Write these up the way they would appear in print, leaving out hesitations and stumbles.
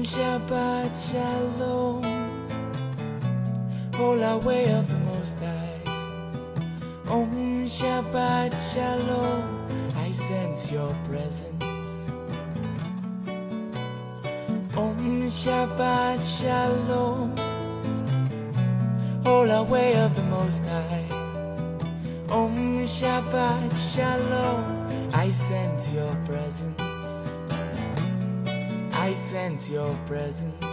Shabbat Shalom, Holy way of the Most High. Om Shabbat Shalom, I sense your presence. Om Shabbat Shalom, Holy way of the Most High. Om Shabbat Shalom, I sense your presence. I sense your presence.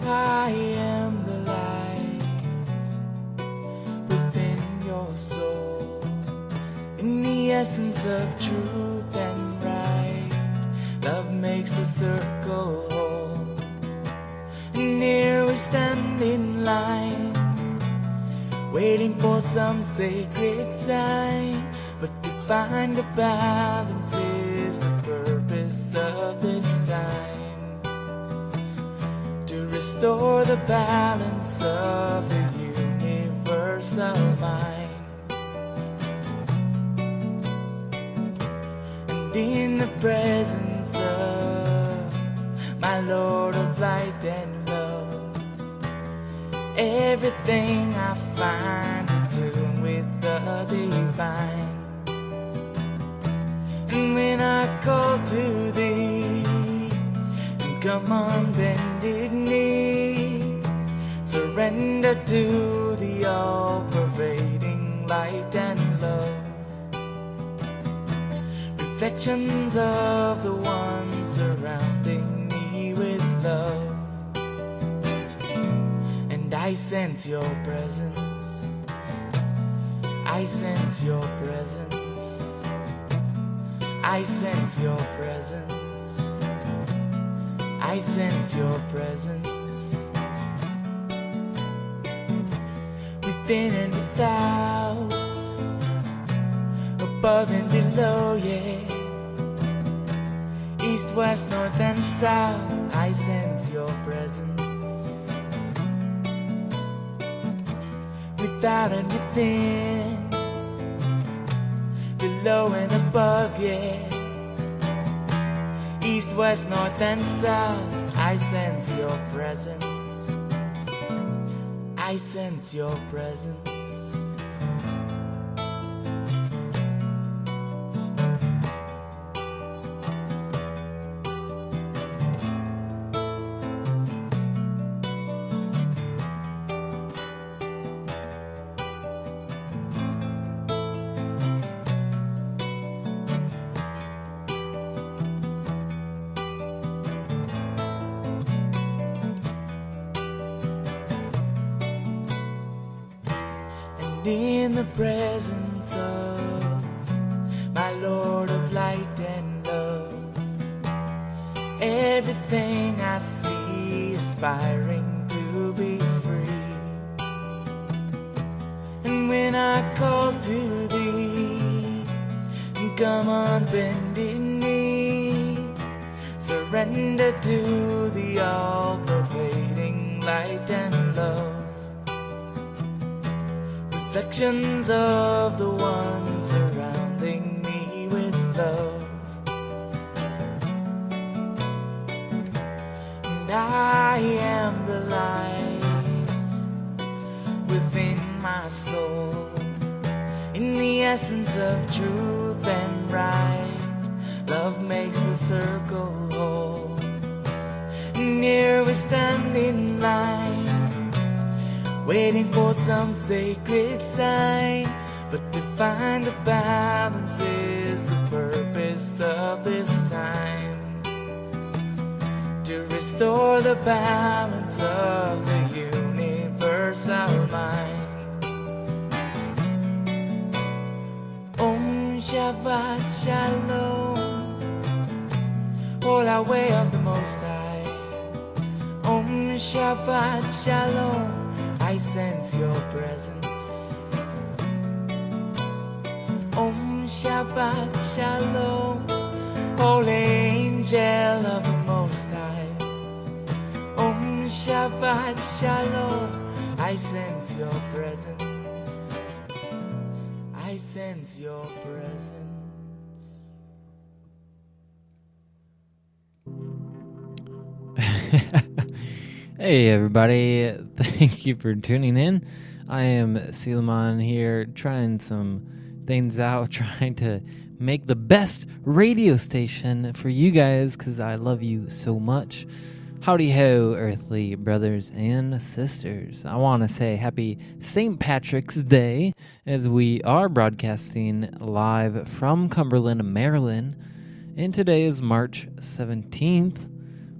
I am the light within your soul, in the essence of truth and right. Love makes the circle whole, and here we stand in line, waiting for some sacred sign. But to find the balance is the purpose of this time, to restore the balance of the universal mind. And in the presence of my Lord of light and love, everything I find in tune with the divine. And when I call to thee, come on bended knee, surrender to the all-pervading light and love. Reflections of the one surrounding me with love. And I sense your presence. I sense your presence. I sense your presence. I sense your presence. Within and without, above and below, yeah. East, west, north and south, I sense your presence. Without and within, below and above, yeah. East, west, north and south, I sense your presence. I sense your presence. In the presence of my Lord of light and love, everything I see aspiring to be free. And when I call to thee, come on bended knee, surrender to the all-pervading light and love. Reflections of the one surrounding me with love. And I am the light within my soul, in the essence of truth and right. Love makes the circle whole, and here we stand in line, waiting for some sacred sign. But to find the balance is the purpose of this time, to restore the balance of the universal mind. Om Shabbat Shalom, Holy way of the Most High. Shabbat Shalom, I sense your presence. Om Shabbat Shalom, Holy Angel of the Most High. Om Shabbat Shalom, I sense your presence. I sense your presence. Hey everybody, thank you for tuning in. I am Suleiman here trying some things out, trying to make the best radio station for you guys because I love you so much. Howdy ho, earthly brothers and sisters. I want to say happy St. Patrick's Day as we are broadcasting live from Cumberland, Maryland. And today is March 17th.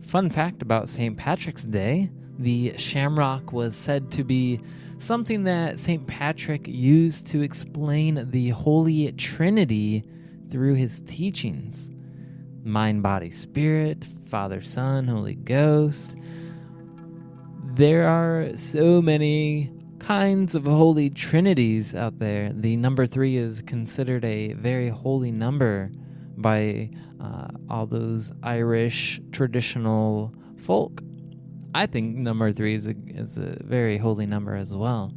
Fun fact about St. Patrick's Day, the shamrock was said to be something that St. Patrick used to explain the Holy Trinity through his teachings. Mind, body, spirit, Father, Son, Holy Ghost. There are so many kinds of Holy Trinities out there. The number 3 is considered a very holy number by all those Irish traditional folk. I think number 3 is a very holy number as well.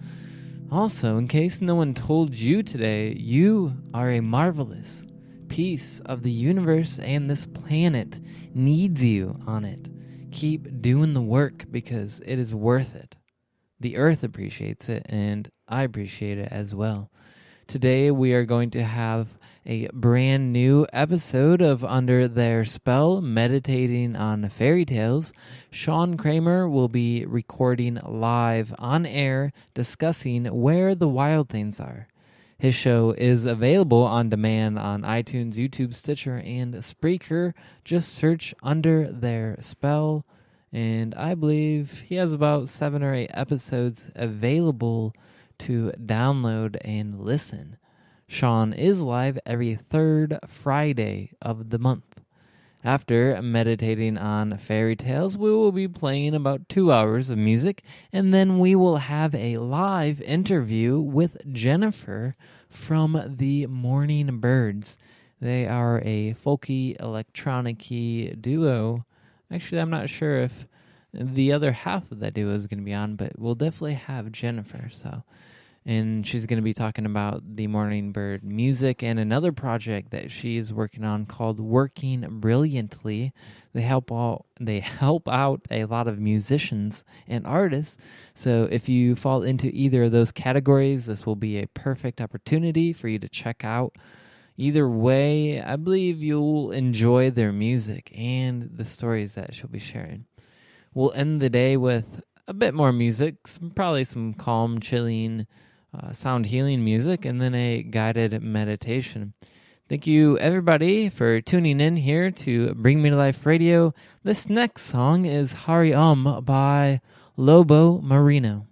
Also, in case no one told you today, you are a marvelous piece of the universe, and this planet needs you on it. Keep doing the work because it is worth it. The earth appreciates it, and I appreciate it as well. Today we are going to have a brand new episode of Under Their Spell, meditating on fairy tales. Sean Kramer will be recording live on air, discussing where the wild things are. His show is available on demand on iTunes, YouTube, Stitcher, and Spreaker. Just search Under Their Spell. And I believe he has about 7 or 8 episodes available to download and listen. Sean is live every 3rd Friday of the month. After meditating on fairy tales, we will be playing about 2 hours of music, and then we will have a live interview with Jennifer from the Morning Birds. They are a folky, electronic-y duo. Actually, I'm not sure if the other half of that duo is going to be on, but we'll definitely have Jennifer, and she's going to be talking about the Morning Bird music and another project that she is working on called Working Brilliantly. They help out a lot of musicians and artists. So if you fall into either of those categories, this will be a perfect opportunity for you to check out. Either way, I believe you'll enjoy their music and the stories that she'll be sharing. We'll end the day with a bit more music, probably some calm, chilling, sound healing music, and then a guided meditation. Thank you, everybody, for tuning in here to Bring Me to Life Radio. This next song is Hari by Lobo Marino.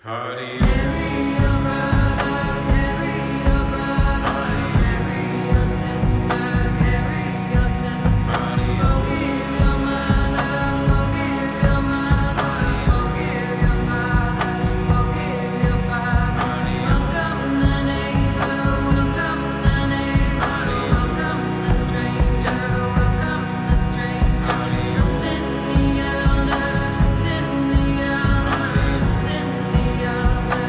Hari Trust in the elder, trust in the elder.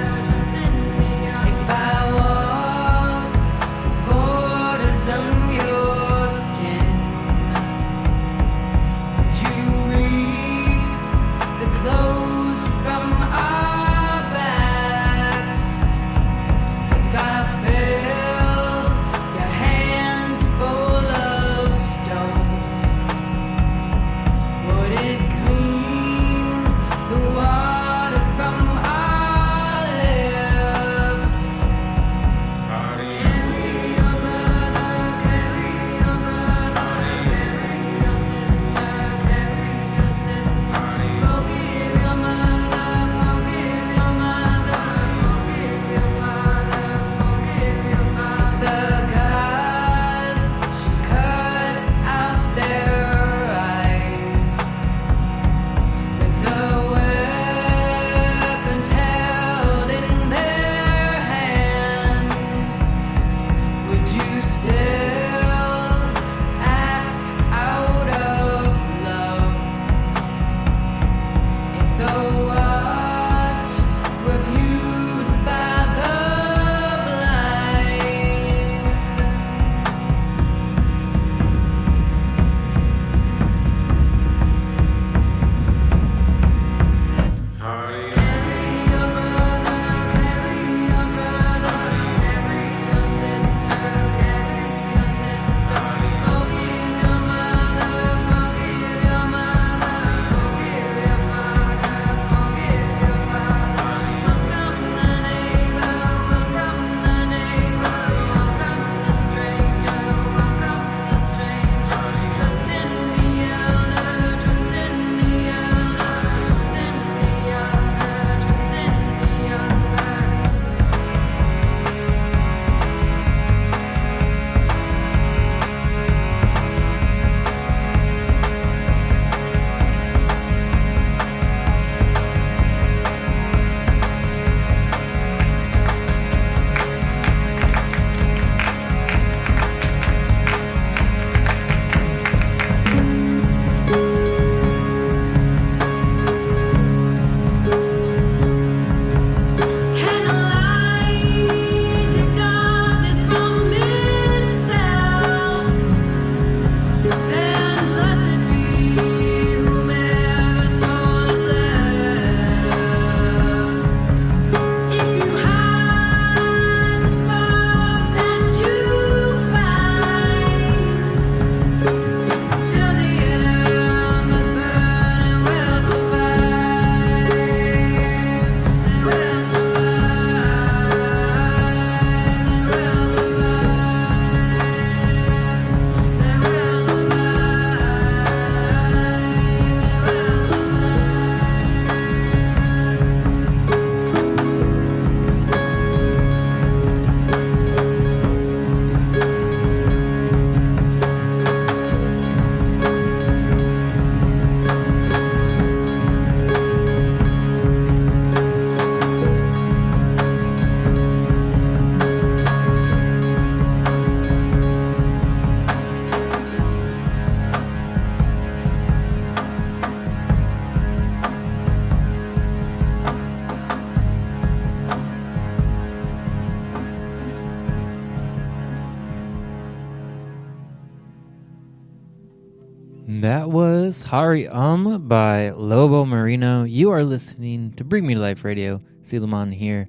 was Hari by Lobo Marino. You are listening to Bring Me to Life Radio. Suleiman here.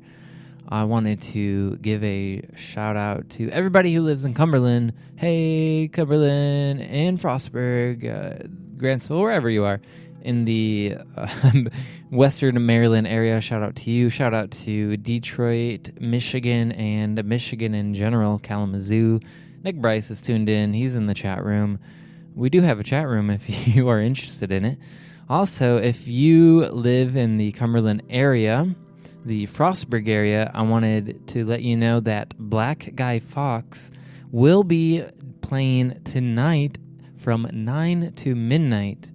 I wanted to give a shout out to everybody who lives in Cumberland. Hey, Cumberland and Frostburg, Grantsville, wherever you are in the Western Maryland area. Shout out to you. Shout out to Detroit, Michigan, and Michigan in general, Kalamazoo. Nick Bryce is tuned in. He's in the chat room. We do have a chat room if you are interested in it. Also, if you live in the Cumberland area, the Frostburg area, I wanted to let you know that Black Guy Fawkes will be playing tonight from 9 to midnight.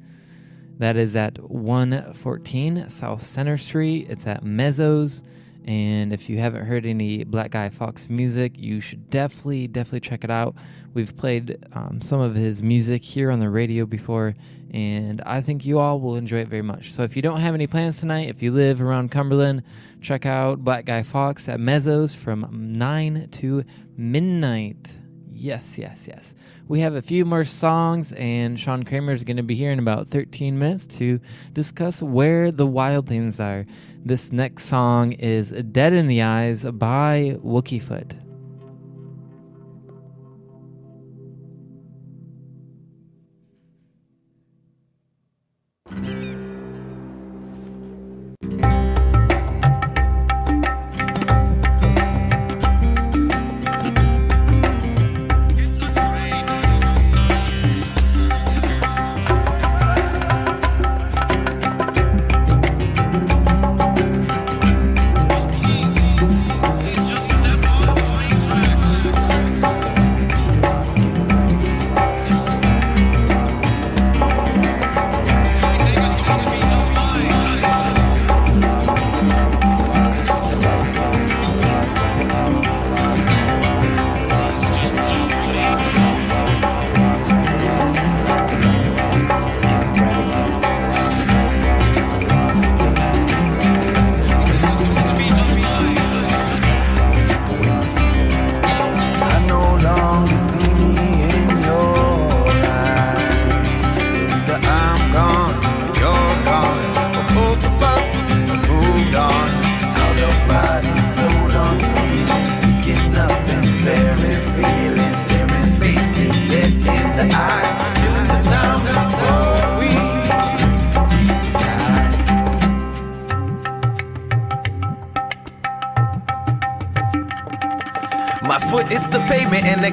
That is at 114 South Center Street. It's at Mezzo's. And if you haven't heard any Black Guy Fawkes music, you should definitely check it out. We've played some of his music here on the radio before, and I think you all will enjoy it very much. So if you don't have any plans tonight, if you live around Cumberland, check out Black Guy Fawkes at Mezzo's from 9 to midnight. Yes. We have a few more songs, and Sean Kramer is going to be here in about 13 minutes to discuss Where the Wild Things Are. This next song is Dead in the Eyes by Wookiefoot.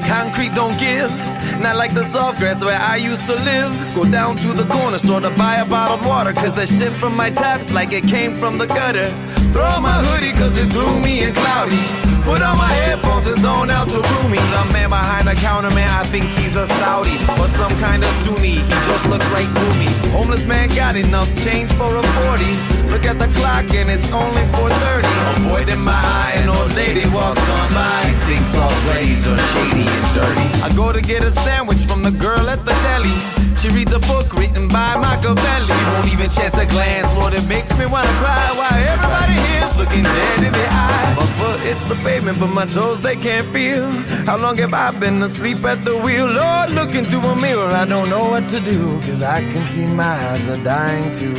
Concrete don't give, not like the soft grass where I used to live. Go down to the corner store to buy a bottled water, cause the shit from my tap's like it came from the gutter. Throw on my hoodie cause it's gloomy and cloudy. Put on my headphones and zone out to Rumi. The man behind the counter, man, I think he's a Saudi or some kind of Sunni, he just looks like gloomy. Homeless man got enough change for a 40. Look at the clock and it's only 4:30. Avoiding my eye, an old lady walks on by. She thinks all ladies are shady and dirty. I go to get a sandwich from the girl at the deli. She reads a book written by Machiavelli. Won't even chance a glance, Lord, it makes me wanna cry. Why everybody here's looking dead in the eye. My foot hits the pavement, but my toes they can't feel. How long have I been asleep at the wheel? Lord, look into a mirror, I don't know what to do, cause I can see my eyes are dying too.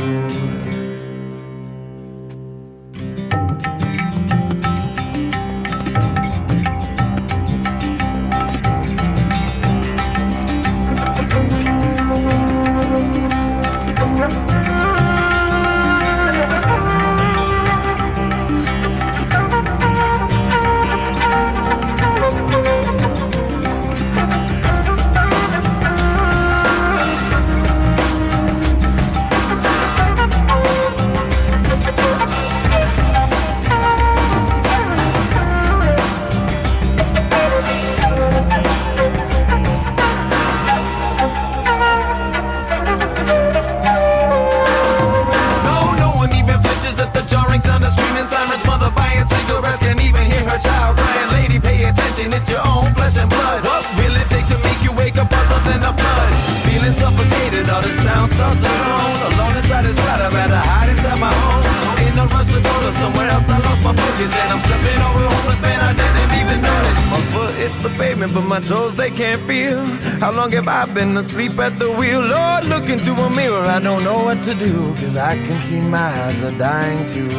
women, but my toes, they can't feel. How long have I been asleep at the wheel? Lord, look into a mirror, I don't know what to do, 'cause I can see my eyes are dying too.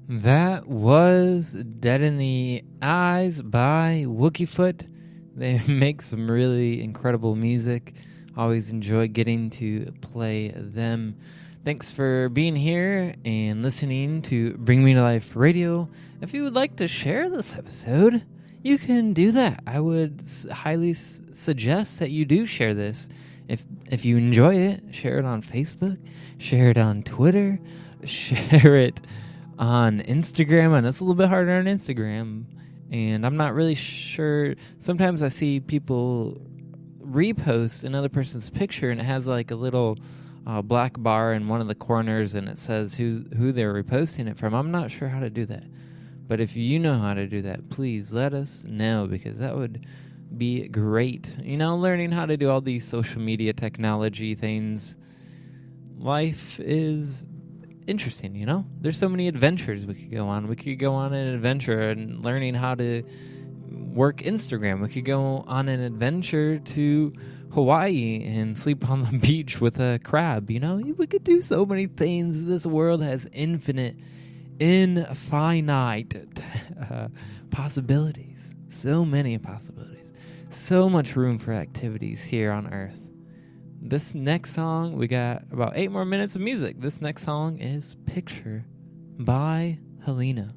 That was Dead in the Eyes by Wookiefoot. They make some really incredible music. Always enjoy getting to play them. Thanks for being here and listening to Bring Me to Life Radio. If you would like to share this episode, you can do that. I would highly suggest that you do share this. If you enjoy it, share it on Facebook, share it on Twitter, share it on Instagram. And it's a little bit harder on Instagram, and I'm not really sure. Sometimes I see people repost another person's picture, and it has like a little black bar in one of the corners, and it says who they're reposting it from. I'm not sure how to do that, but if you know how to do that, please let us know, because that would be great. Learning how to do all these social media technology things. Life is interesting, There's so many adventures we could go on. We could go on an adventure and learning how to work Instagram. We could go on an adventure to Hawaii and sleep on the beach with a crab, We could do so many things. This world has infinite, infinite possibilities. So many possibilities. So much room for activities here on Earth. This next song, we got about 8 more minutes of music. This next song is Picture by Helena.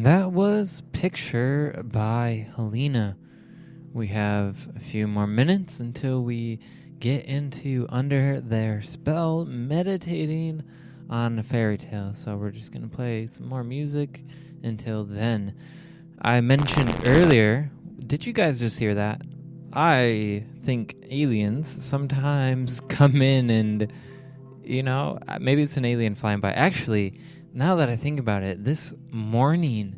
That was Picture by Helena. We have a few more minutes until we get into Under Their Spell, meditating on a fairy tale. So we're just going to play some more music until then. I mentioned earlier, did you guys just hear that? I think aliens sometimes come in and, maybe it's an alien flying by. Actually, now that I think about it, this morning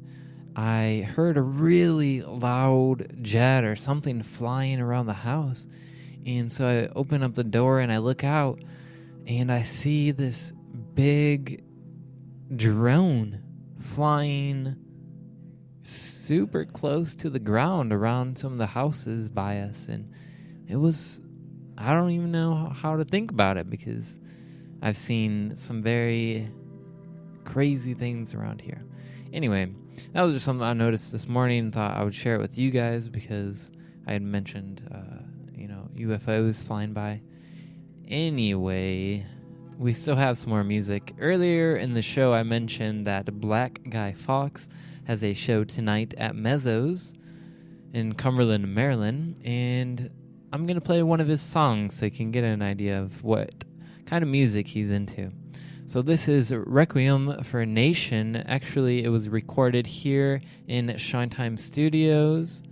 I heard a really loud jet or something flying around the house. And so I open up the door and I look out and I see this big drone flying super close to the ground around some of the houses by us. And it was, I don't even know how to think about it because I've seen some very crazy things around here. Anyway, that was just something I noticed this morning and thought I would share it with you guys because I had mentioned, UFOs flying by. Anyway, we still have some more music. Earlier in the show, I mentioned that Black Guy Fawkes has a show tonight at Mezzo's in Cumberland, Maryland, and I'm going to play one of his songs so you can get an idea of what kind of music he's into. So this is Requiem for a Nation. Actually, it was recorded here in Shine Time Studios,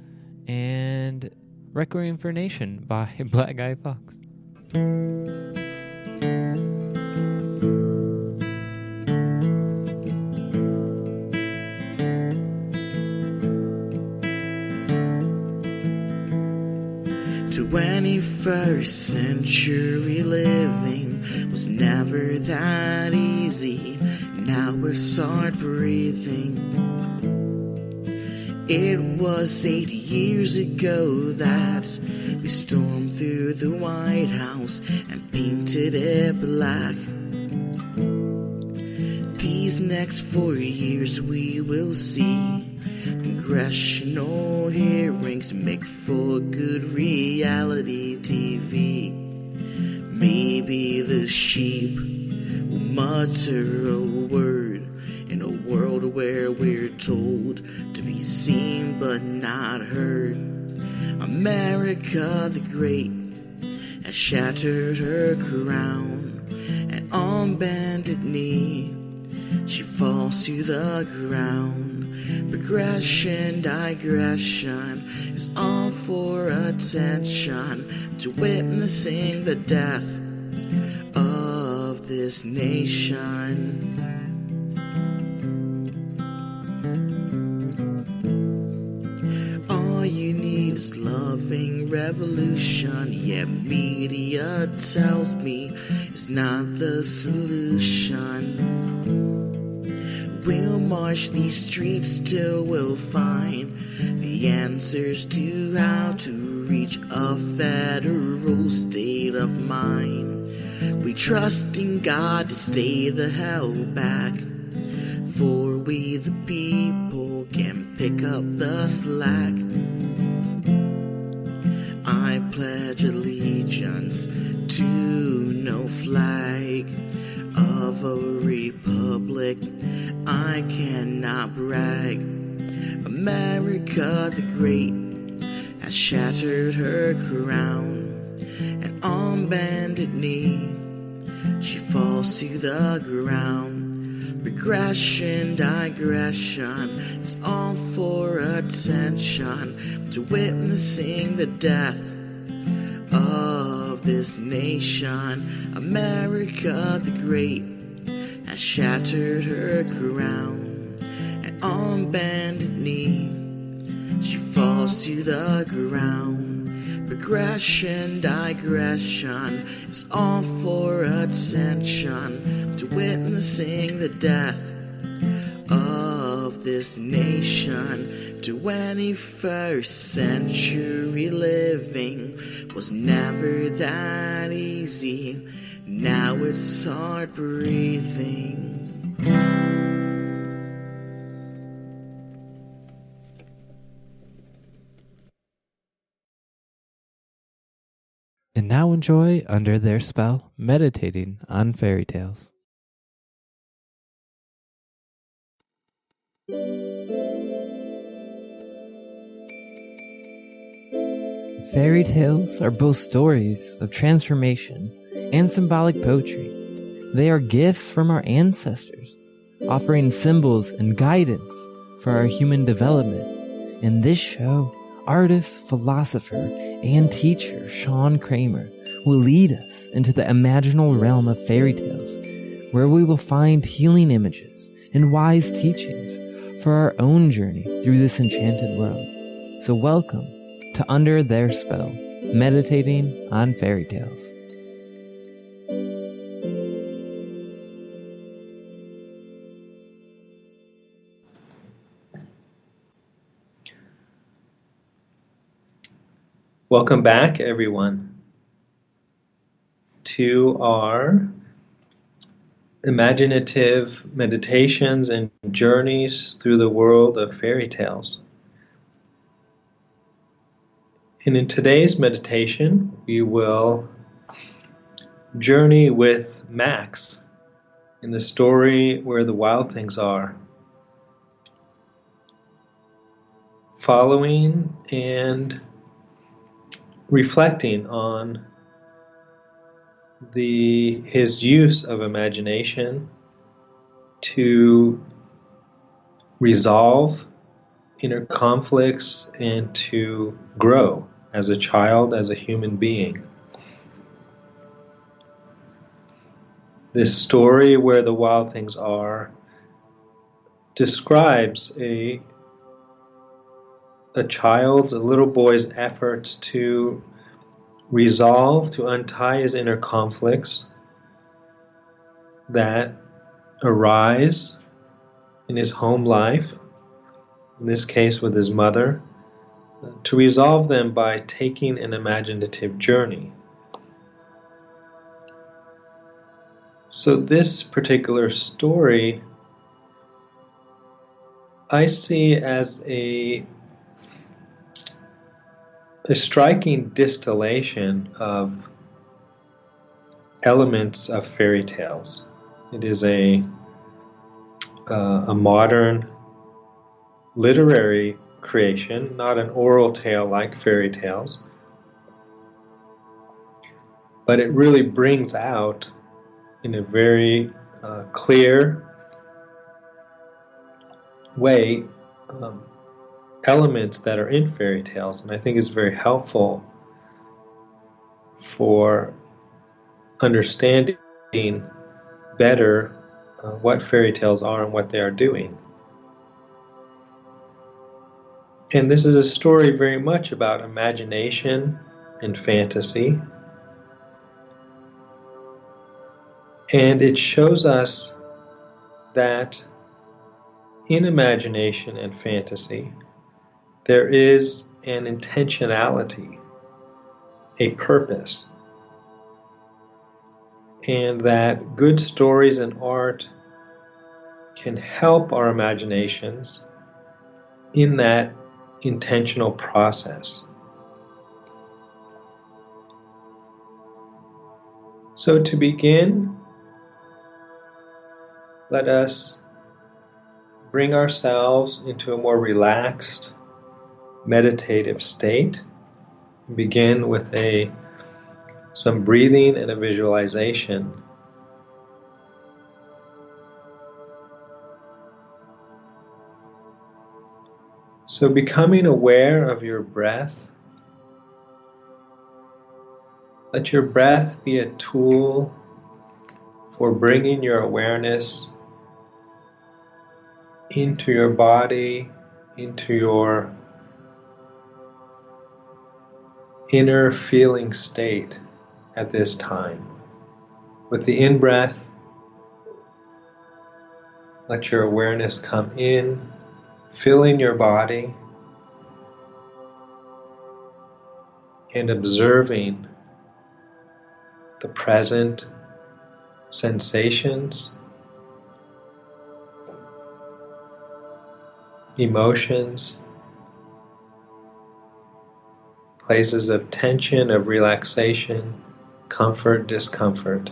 and Requiem for a Nation by Black Guy Fawkes. The 21st century living was never that easy. Now we're start breathing. It was 8 years ago that we stormed through the White House and painted it black. These next 4 years we will see congressional hearings make for good reality TV. Maybe the sheep will mutter a word in a world where we're told to be seen but not heard. America the Great has shattered her crown, and on bended knee she falls to the ground. Progression, digression is all for attention, to witnessing the death of this nation. All you need is loving revolution, yet media tells me it's not the solution. We'll march these streets till we'll find the answers to how to reach a federal state of mind. We trust in God to stay the hell back, for we the people can pick up the slack. I pledge allegiance to no flag of a republic. I cannot brag. America the Great has shattered her crown, and on bended knee she falls to the ground. Regression, digression is all for attention, to witnessing the death of this nation. America the Great has shattered her crown, and on bended knee she falls to the ground. Progression, digression is all for attention, to witnessing the death of this nation. 21st century living was never that easy. Now it's hard breathing. And now enjoy Under Their Spell, meditating on fairy tales. Fairy tales are both stories of transformation and symbolic poetry. They are gifts from our ancestors, offering symbols and guidance for our human development. In this show, artist, philosopher, and teacher Sean Kramer will lead us into the imaginal realm of fairy tales, where we will find healing images and wise teachings for our own journey through this enchanted world. So welcome to Under Their Spell, meditating on fairy tales. Welcome back, everyone, to our imaginative meditations and journeys through the world of fairy tales. And in today's meditation, we will journey with Max in the story Where the Wild Things Are, following and reflecting on his use of imagination to resolve inner conflicts and to grow as a child, as a human being. This story, Where the Wild Things Are, describes a little boy's efforts to resolve, to untie his inner conflicts that arise in his home life, in this case with his mother, to resolve them by taking an imaginative journey. So this particular story I see as a striking distillation of elements of fairy tales. It is a modern literary creation, not an oral tale like fairy tales, but it really brings out in a very clear way elements that are in fairy tales, and I think is very helpful for understanding better what fairy tales are and what they are doing. And this is a story very much about imagination and fantasy. And it shows us that in imagination and fantasy, there is an intentionality, a purpose, and that good stories and art can help our imaginations in that intentional process. So to begin, let us bring ourselves into a more relaxed, meditative state. Begin with some breathing and a visualization. So becoming aware of your breath. Let your breath be a tool for bringing your awareness into your body, into your inner feeling state at this time. With the in-breath, let your awareness come in, filling your body and observing the present sensations, emotions, places of tension, of relaxation, comfort, discomfort.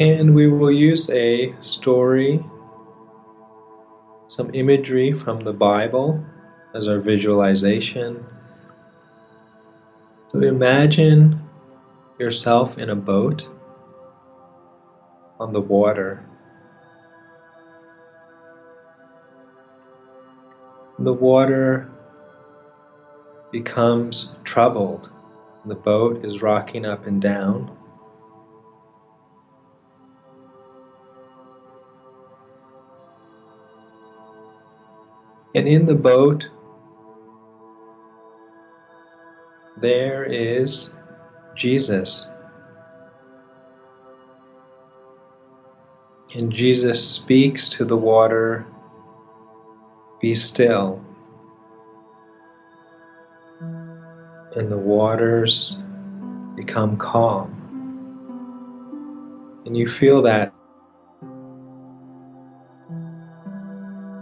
And we will use a story, some imagery from the Bible as our visualization. So imagine yourself in a boat on the water. The water becomes troubled. The boat is rocking up and down. And in the boat, there is Jesus. And Jesus speaks to the water, "Be still." And the waters become calm. And you feel that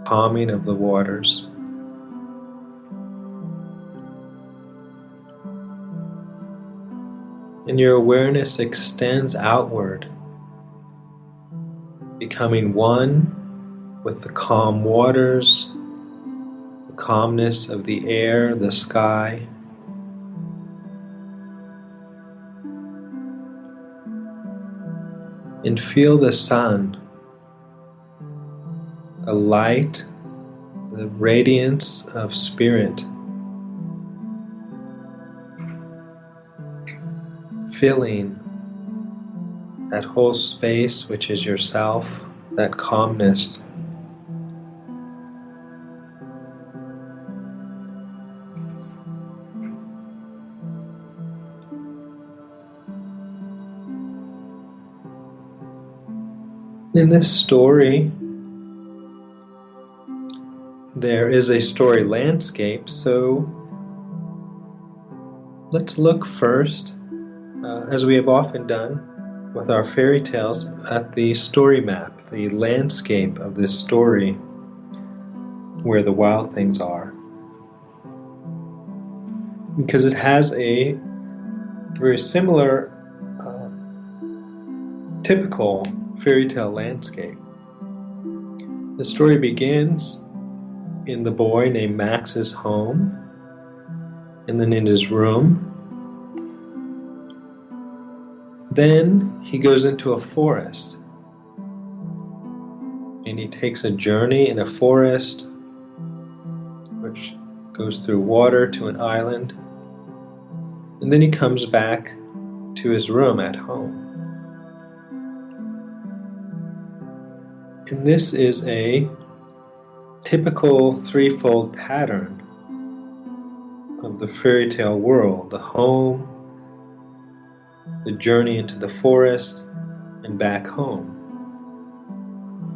calming of the waters. And your awareness extends outward, becoming one with the calm waters, the calmness of the air, the sky. And feel the sun, the light, the radiance of spirit, filling that whole space which is yourself, that calmness. In this story, there is a story landscape, so let's look first, as we have often done with our fairy tales, at the story map, the landscape of this story, where the wild things are. Because it has a very similar, typical fairy tale landscape. The story begins in the boy named Max's home, and then in his room. Then he goes into a forest, and he takes a journey in a forest which goes through water to an island, and then he comes back to his room at home. And this is a typical threefold pattern of the fairy tale world: the home, the journey into the forest, and back home.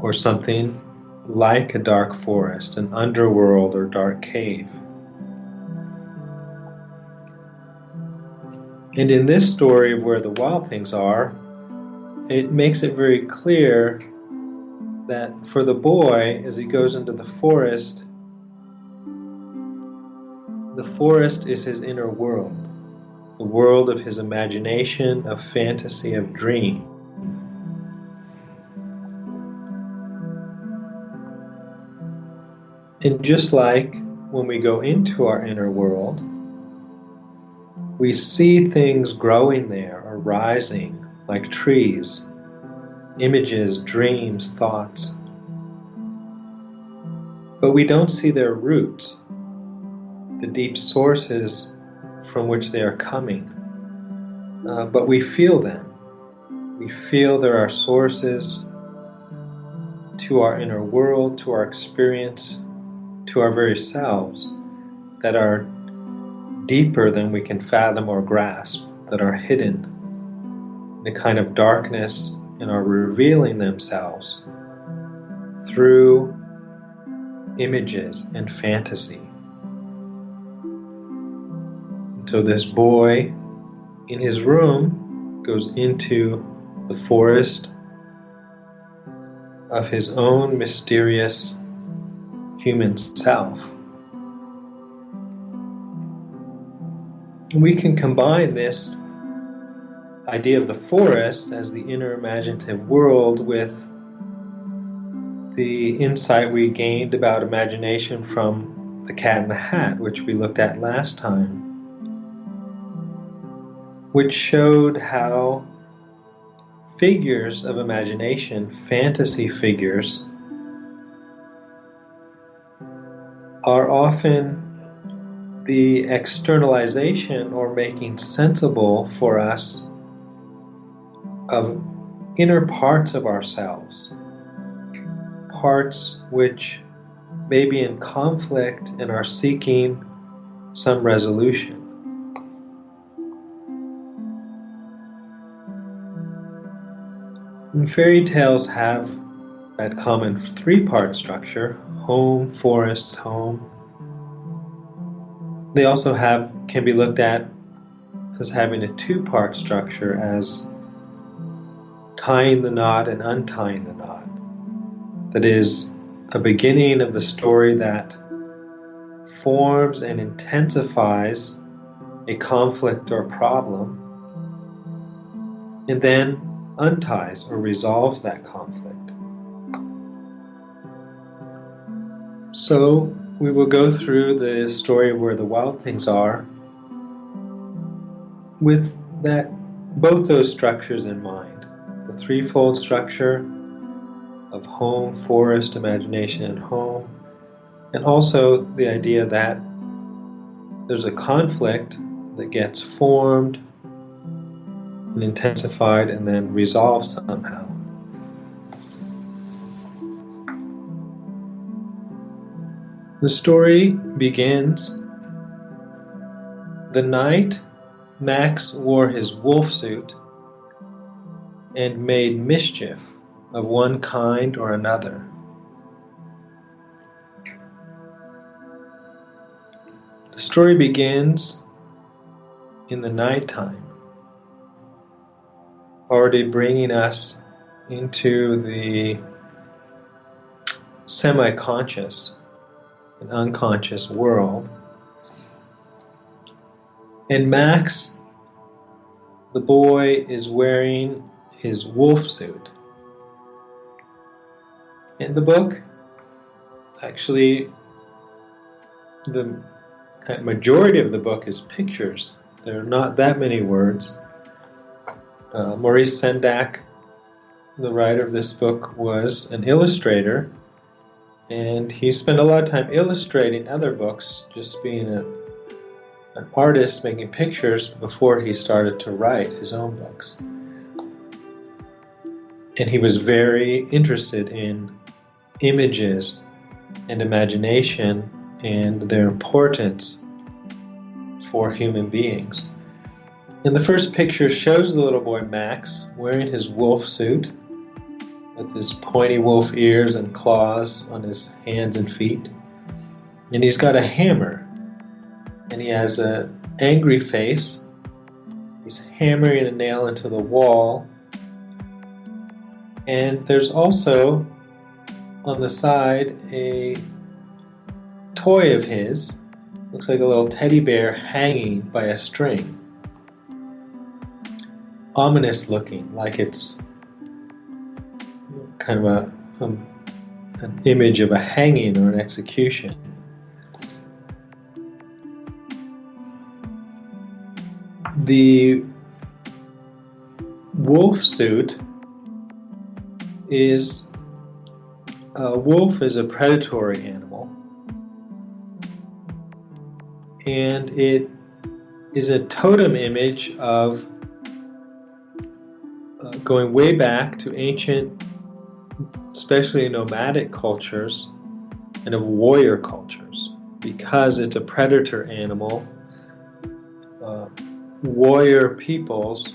Or something like a dark forest, an underworld or dark cave. And in this story of where the wild things are, it makes it very clear that for the boy, as he goes into the forest is his inner world, the world of his imagination, of fantasy, of dream. And just like when we go into our inner world, we see things growing there, or rising like trees, images, dreams, thoughts. But we don't see their roots, the deep sources from which they are coming. But we feel them. We feel there are sources to our inner world, to our experience, to our very selves, that are deeper than we can fathom or grasp, that are hidden in a kind of darkness and are revealing themselves through images and fantasy. And so this boy in his room goes into the forest of his own mysterious human self. We can combine this idea of the forest as the inner imaginative world with the insight we gained about imagination from The Cat in the Hat, which we looked at last time, which showed how figures of imagination, fantasy figures, are often the externalization or making sensible for us of inner parts of ourselves, parts which may be in conflict and are seeking some resolution. And fairy tales have that common three-part structure: home, forest, home. They also can be looked at as having a two-part structure, as tying the knot and untying the knot. That is, a beginning of the story that forms and intensifies a conflict or problem, and then unties or resolves that conflict. So we will go through the story of Where the Wild Things Are with both those structures in mind. The threefold structure of home, forest, imagination, and home, and also the idea that there's a conflict that gets formed and intensified and then resolved somehow. The story begins the night Max wore his wolf suit and made mischief of one kind or another. The story begins in the nighttime, already bringing us into the semi-conscious and unconscious world. And Max, the boy, is wearing his wolf suit. In the book, actually, the majority of the book is pictures. There are not that many words. Maurice Sendak, the writer of this book, was an illustrator, and he spent a lot of time illustrating other books, just being an artist making pictures before he started to write his own books. And he was very interested in images and imagination and their importance for human beings. And the first picture shows the little boy Max wearing his wolf suit with his pointy wolf ears and claws on his hands and feet. And he's got a hammer, and he has an angry face. He's hammering a nail into the wall. And there's also on the side a toy of his, looks like a little teddy bear hanging by a string. Ominous looking, like it's kind of an image of a hanging or an execution. The wolf suit is, a wolf is a predatory animal, and it is a totem image of going way back to ancient, especially nomadic cultures, and of warrior cultures. Because it's a predator animal, warrior peoples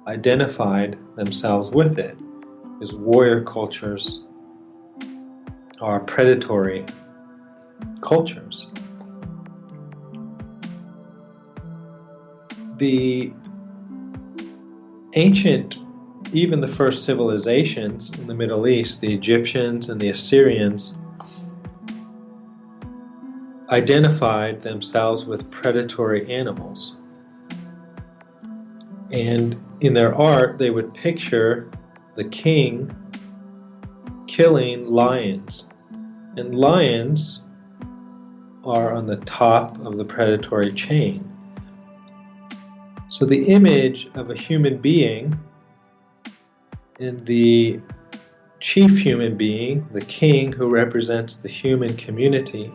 identified themselves with it, because warrior cultures are predatory cultures. The ancient, even the first civilizations in the Middle East, the Egyptians and the Assyrians, identified themselves with predatory animals. And in their art, they would picture the king killing lions. And lions are on the top of the predatory chain. So the image of a human being and the chief human being, the king who represents the human community,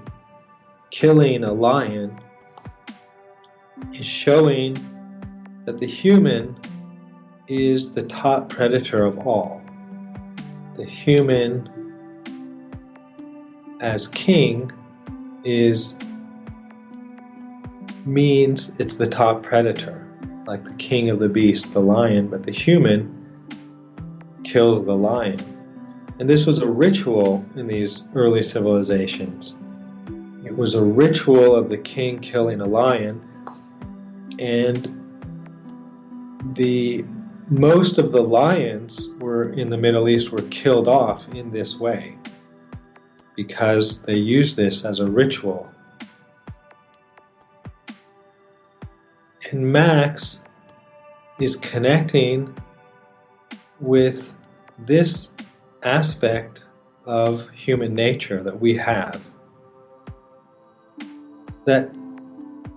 killing a lion is showing that the human is the top predator of all. The human as king means it's the top predator, like the king of the beasts, the lion, but the human kills the lion. And this was a ritual in these early civilizations. It was a ritual of the king killing a lion, and most of the lions in the Middle East were killed off in this way because they used this as a ritual. And Max is connecting with this aspect of human nature that we have, that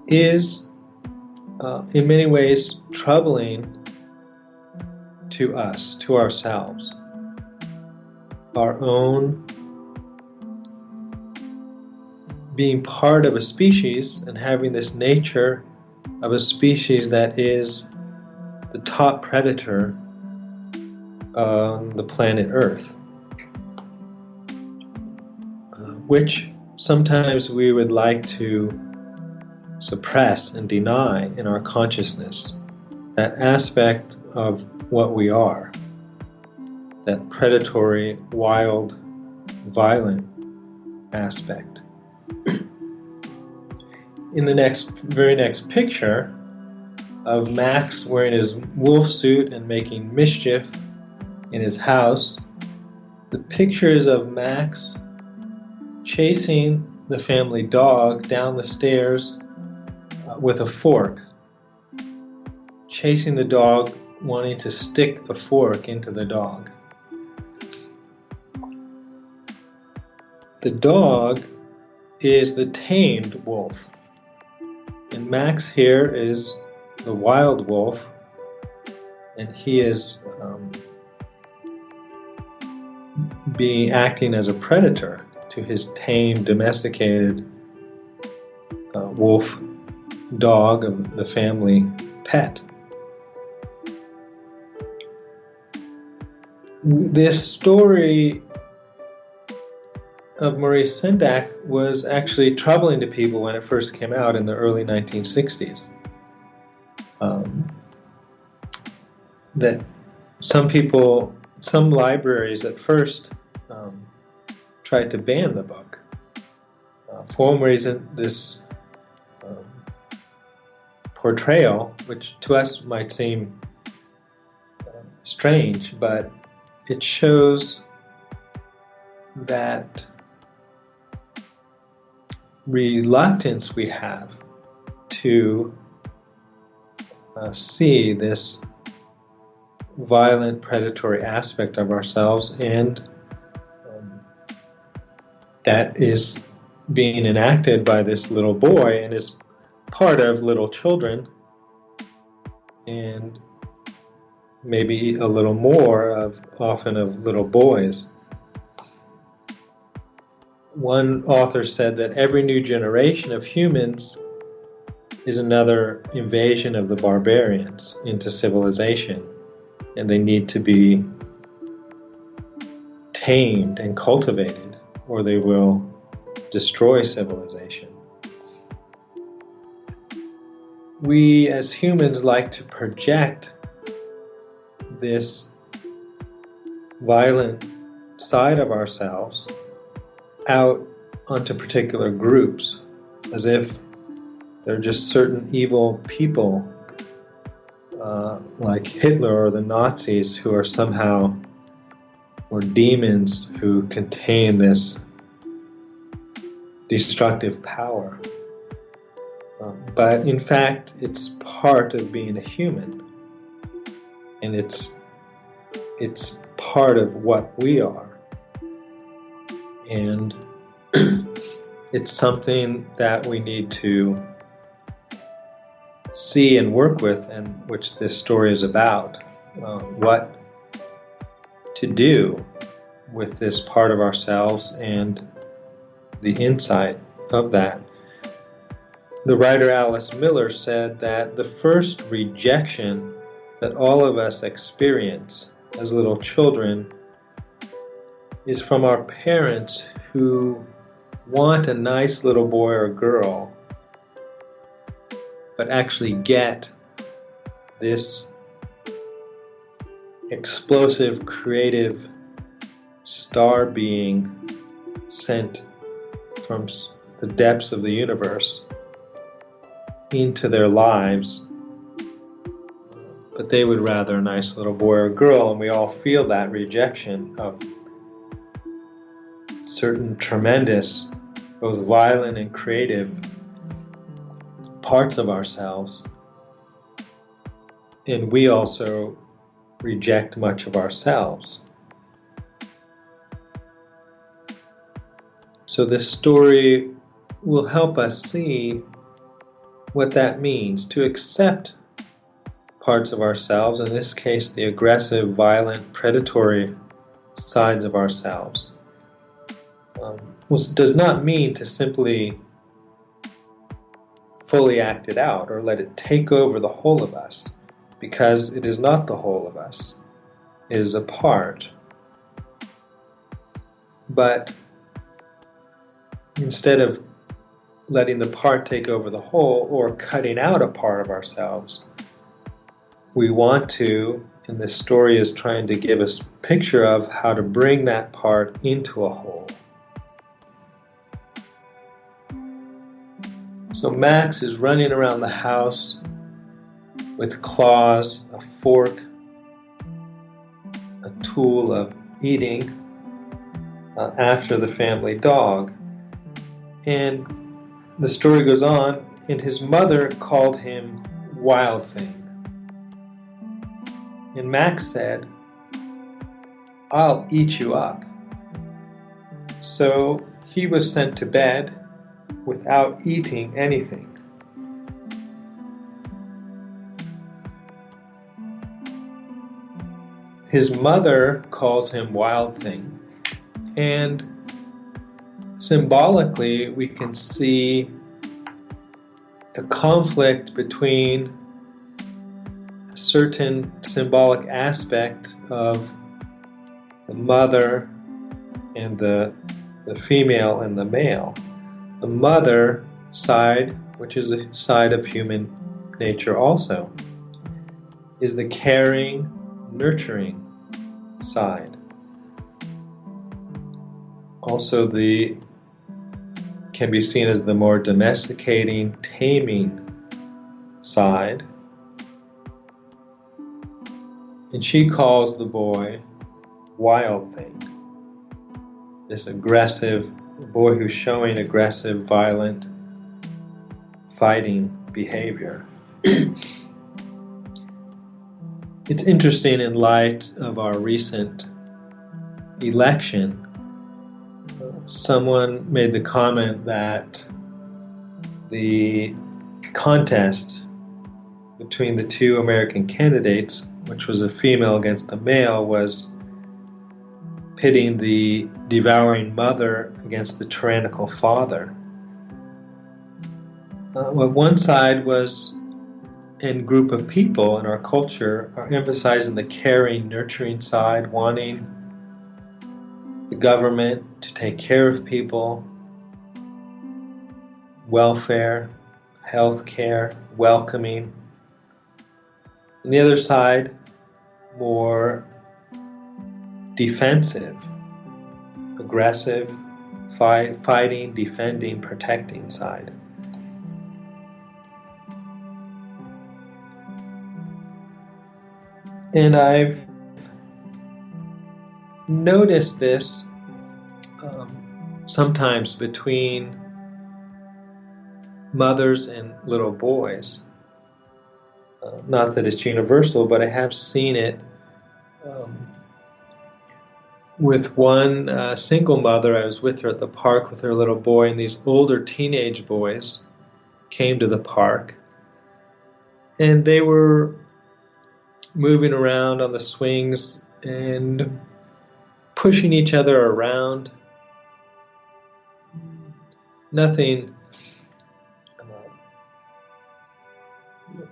is in many ways troubling to us, to ourselves. Our own being part of a species and having this nature of a species that is the top predator on the planet Earth, which sometimes we would like to suppress and deny in our consciousness, that aspect of what we are, that predatory, wild, violent aspect. In the very next picture of Max wearing his wolf suit and making mischief in his house, the picture is of Max chasing the family dog down the stairs with a fork, chasing the dog, wanting to stick the fork into the dog. The dog is the tamed wolf, and Max here is the wild wolf, and he is acting as a predator to his tamed, domesticated wolf dog of the family pet. This story of Maurice Sendak was actually troubling to people when it first came out in the early 1960s. That some libraries at first tried to ban the book. For one reason, this portrayal, which to us might seem strange, but it shows that reluctance we have to see this violent, predatory aspect of ourselves, and that is being enacted by this little boy and is part of little children, and maybe a little more often of little boys. One author said that every new generation of humans is another invasion of the barbarians into civilization, and they need to be tamed and cultivated, or they will destroy civilization. We as humans like to project this violent side of ourselves out onto particular groups, as if they're just certain evil people like Hitler or the Nazis who are somehow, or demons who contain this destructive power. But in fact, it's part of being a human. and it's part of what we are. And it's something that we need to see and work with, and which this story is about. What to do with this part of ourselves and the insight of that. The writer Alice Miller said that the first rejection that all of us experience as little children is from our parents who want a nice little boy or girl, but actually get this explosive, creative star being sent from the depths of the universe into their lives, but they would rather a nice little boy or girl, and we all feel that rejection of certain tremendous, both violent and creative parts of ourselves, and we also reject much of ourselves. So this story will help us see what that means, to accept parts of ourselves, in this case the aggressive, violent, predatory sides of ourselves. Does not mean to simply fully act it out or let it take over the whole of us, because it is not the whole of us. It is a part. But instead of letting the part take over the whole or cutting out a part of ourselves, we want to, and this story is trying to give us a picture of how to bring that part into a whole. So Max is running around the house with claws, a fork, a tool of eating after the family dog. And the story goes on, and his mother called him Wild Thing. And Max said, "I'll eat you up." So he was sent to bed without eating anything. His mother calls him Wild Thing, and symbolically we can see the conflict between a certain symbolic aspect of the mother and the female and the male. The mother side, which is a side of human nature also, is the caring, nurturing side. Also can be seen as the more domesticating, taming side. And she calls the boy Wild Thing. This aggressive boy who's showing aggressive, violent, fighting behavior. It's interesting in light of our recent election. Someone made the comment that the contest between the two American candidates, which was a female against a male, was pitting the devouring mother against the tyrannical father. One side was, and group of people in our culture are emphasizing the caring, nurturing side, wanting the government to take care of people, welfare, health care, welcoming. On the other side, more defensive, aggressive, fighting, defending, protecting side. And I've noticed this sometimes between mothers and little boys. Not that it's universal, but I have seen it with one single mother. I was with her at the park with her little boy, and these older teenage boys came to the park, and they were moving around on the swings and pushing each other around. Nothing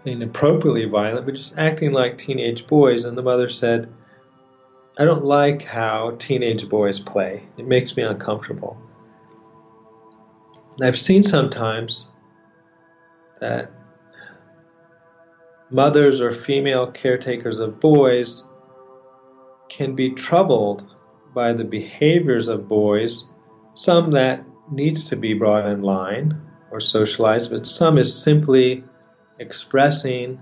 inappropriately violent, but just acting like teenage boys. And the mother said, "I don't like how teenage boys play. It makes me uncomfortable." And I've seen sometimes that mothers or female caretakers of boys can be troubled by the behaviors of boys, some that needs to be brought in line or socialized, but some is simply expressing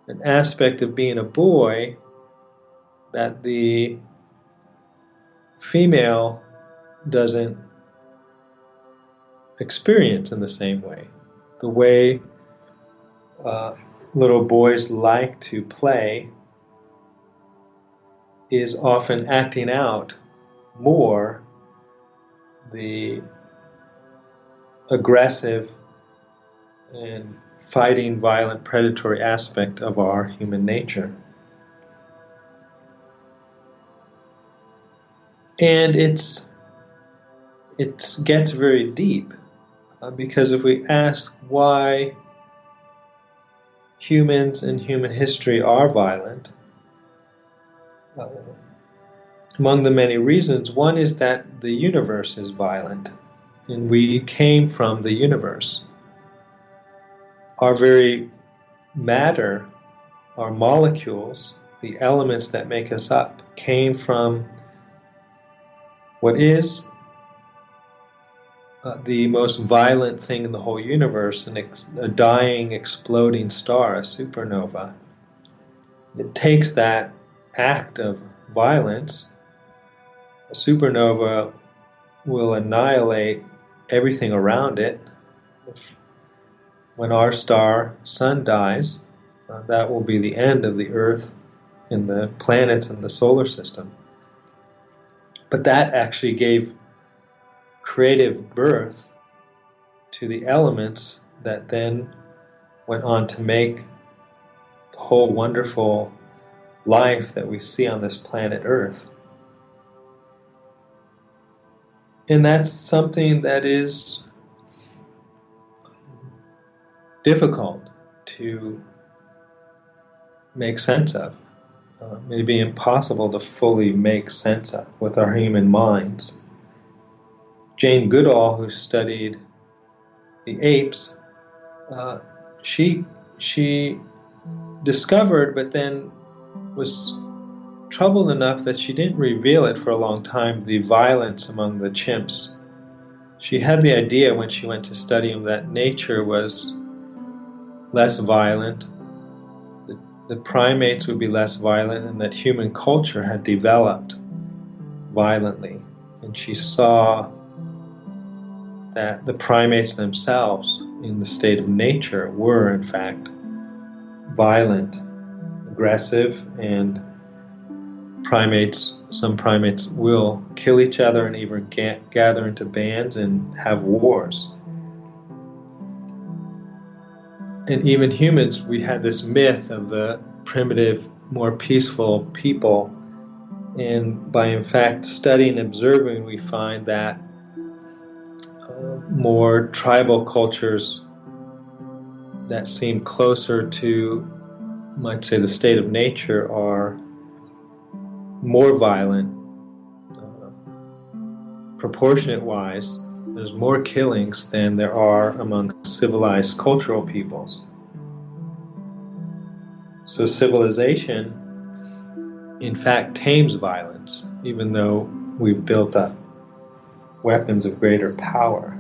an aspect of being a boy that the female doesn't experience in the same way. The way little boys like to play is often acting out more the aggressive and fighting, violent, predatory aspect of our human nature. And it gets very deep, because if we ask why humans in human history are violent, among the many reasons, one is that the universe is violent, and we came from the universe. Our very matter, our molecules, the elements that make us up, came from what is the most violent thing in the whole universe, a dying, exploding star, a supernova. It takes that act of violence. A supernova will annihilate everything around it. When our star, sun, dies, that will be the end of the Earth and the planets in the solar system. But that actually gave creative birth to the elements that then went on to make the whole wonderful life that we see on this planet Earth. And that's something that is difficult to make sense of. Maybe impossible to fully make sense of with our human minds. Jane Goodall, who studied the apes, she discovered, but then was troubled enough that she didn't reveal it for a long time, the violence among the chimps. She had the idea when she went to study them that nature was less violent, the primates would be less violent, and that human culture had developed violently. And she saw that the primates themselves in the state of nature were in fact violent, aggressive, and some primates will kill each other and even gather into bands and have wars. And even humans, we had this myth of the primitive, more peaceful people. And by in fact studying and observing, we find that more tribal cultures that seem closer to, might say, the state of nature are more violent, proportionate-wise. There's more killings than there are among civilized cultural peoples. So civilization, in fact, tames violence, even though we've built up weapons of greater power.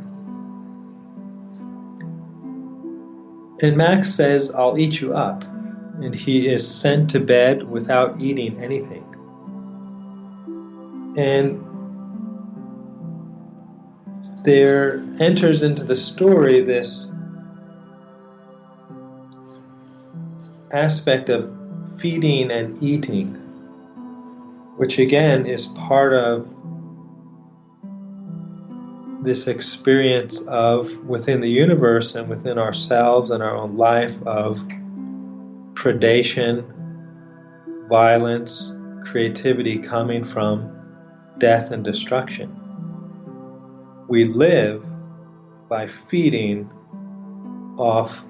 And Max says, "I'll eat you up," and he is sent to bed without eating anything. And there enters into the story this aspect of feeding and eating, which again is part of this experience of within the universe and within ourselves and our own life of predation, violence, creativity coming from death and destruction. We live by feeding off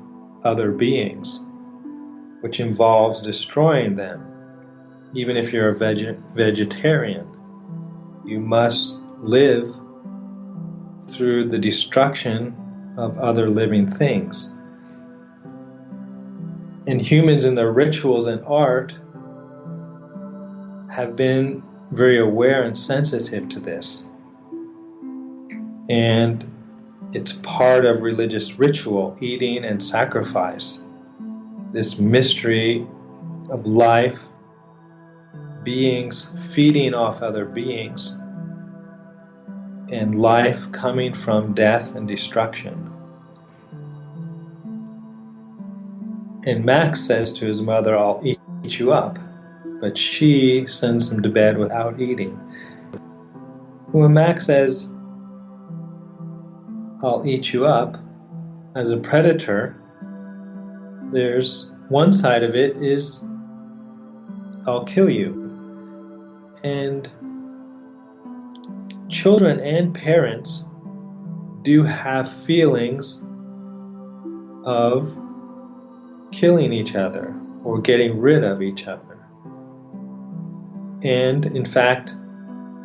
other beings, which involves destroying them. Even if you're a vegetarian, you must live through the destruction of other living things. And humans in their rituals and art have been very aware and sensitive to this. And it's part of religious ritual, eating and sacrifice. This mystery of life, beings feeding off other beings, and life coming from death and destruction. And Max says to his mother, "I'll eat you up," but she sends him to bed without eating. When Max says, "I'll eat you up," as a predator, there's one side of it is, "I'll kill you." And children and parents do have feelings of killing each other or getting rid of each other. And in fact,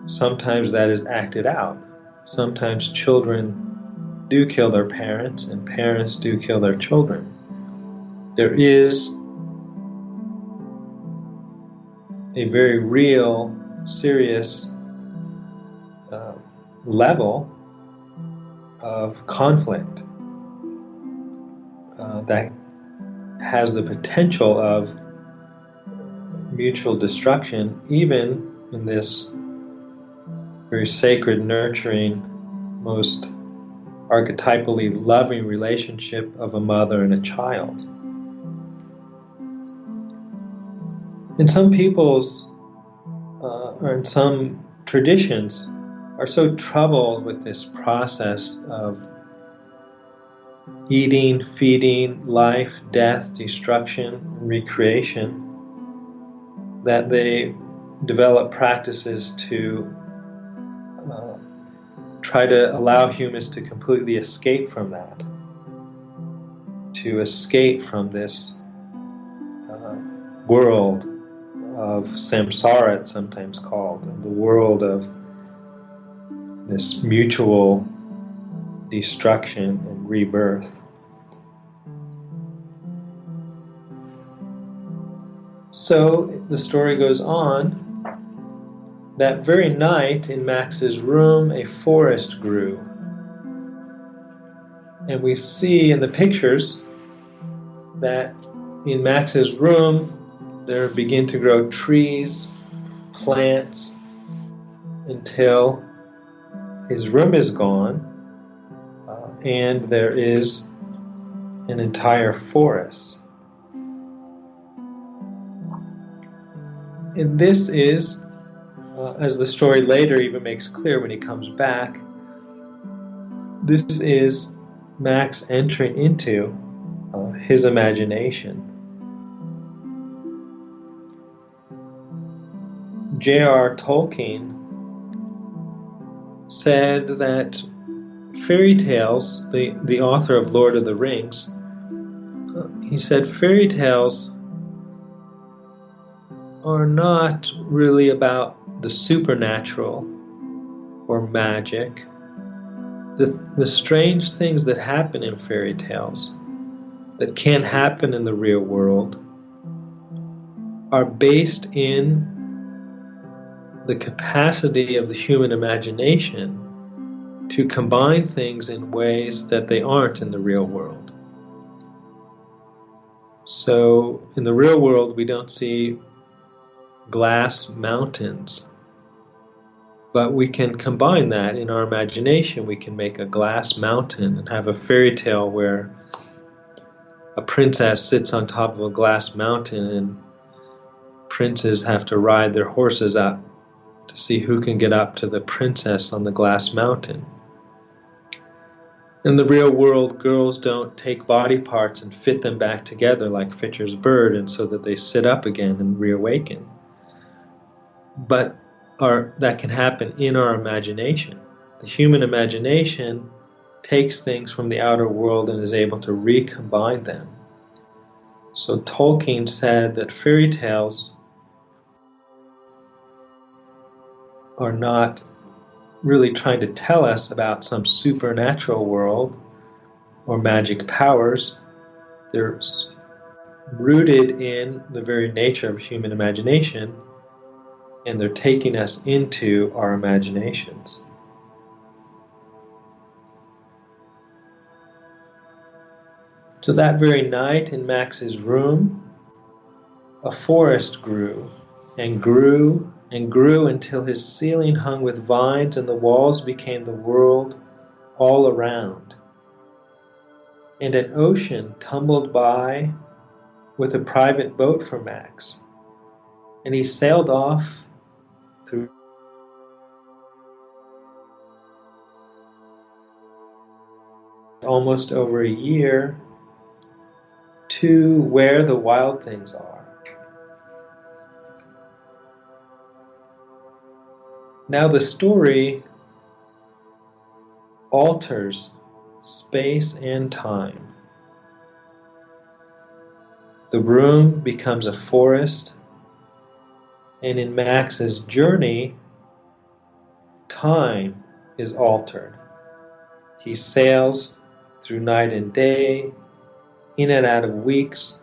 sometimes that is acted out. Sometimes children do kill their parents and parents do kill their children. There is a very real, serious level of conflict that has the potential of mutual destruction, even in this very sacred, nurturing, most archetypally loving relationship of a mother and a child. And some peoples, or in some traditions, are so troubled with this process of eating, feeding, life, death, destruction, recreation, that they develop practices to try to allow humans to completely escape from that, to escape from this world of samsara, it's sometimes called, the world of this mutual destruction and rebirth. So the story goes on. That very night in Max's room, a forest grew. And we see in the pictures that in Max's room there begin to grow trees, plants, until his room is gone and there is an entire forest. And this is, as the story later even makes clear when he comes back, this is Max entering into his imagination. J.R. Tolkien said that fairy tales, the author of Lord of the Rings, he said fairy tales are not really about the supernatural or magic. The strange things that happen in fairy tales that can't happen in the real world are based in the capacity of the human imagination to combine things in ways that they aren't in the real world. So in the real world we don't see glass mountains, but we can combine that in our imagination. We can make a glass mountain and have a fairy tale where a princess sits on top of a glass mountain and princes have to ride their horses up to see who can get up to the princess on the glass mountain. In the real world, girls don't take body parts and fit them back together like Fitcher's bird and so that they sit up again and reawaken. But that can happen in our imagination. The human imagination takes things from the outer world and is able to recombine them. So Tolkien said that fairy tales are not really trying to tell us about some supernatural world or magic powers. They're rooted in the very nature of human imagination, and they're taking us into our imaginations. So that very night in Max's room, a forest grew and grew and grew until his ceiling hung with vines and the walls became the world all around. And an ocean tumbled by with a private boat for Max, and he sailed off through almost over a year to where the wild things are. Now the story alters space and time. The room becomes a forest, and in Max's journey, time is altered. He sails through night and day, in and out of weeks,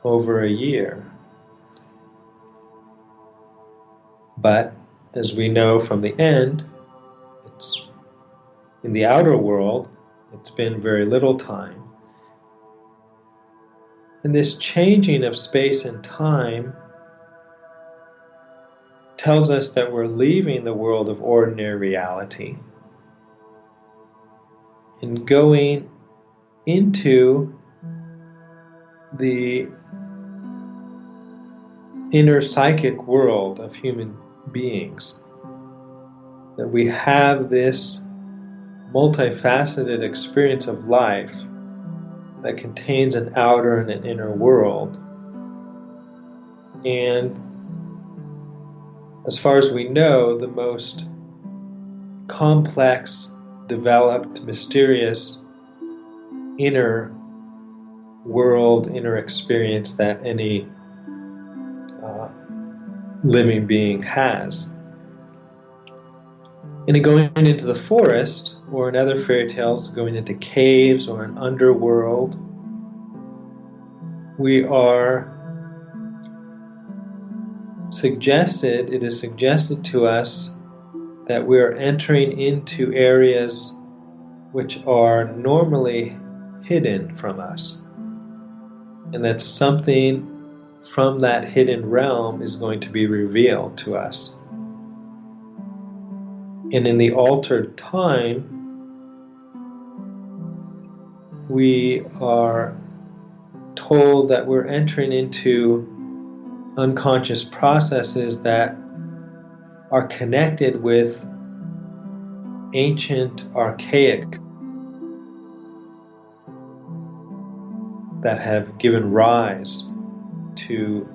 over a year. But as we know from the end, it's in the outer world, it's been very little time. And this changing of space and time tells us that we're leaving the world of ordinary reality and going into the inner psychic world of human beings. That we have this multifaceted experience of life that contains an outer and an inner world. And as far as we know, the most complex, developed, mysterious inner world, inner experience that any living being has. And in going into the forest, or in other fairy tales, going into caves or an underworld, it is suggested to us that we are entering into areas which are normally hidden from us, and that something from that hidden realm is going to be revealed to us. And in the altered time, we are told that we're entering into unconscious processes that are connected with ancient, archaic, that have given rise to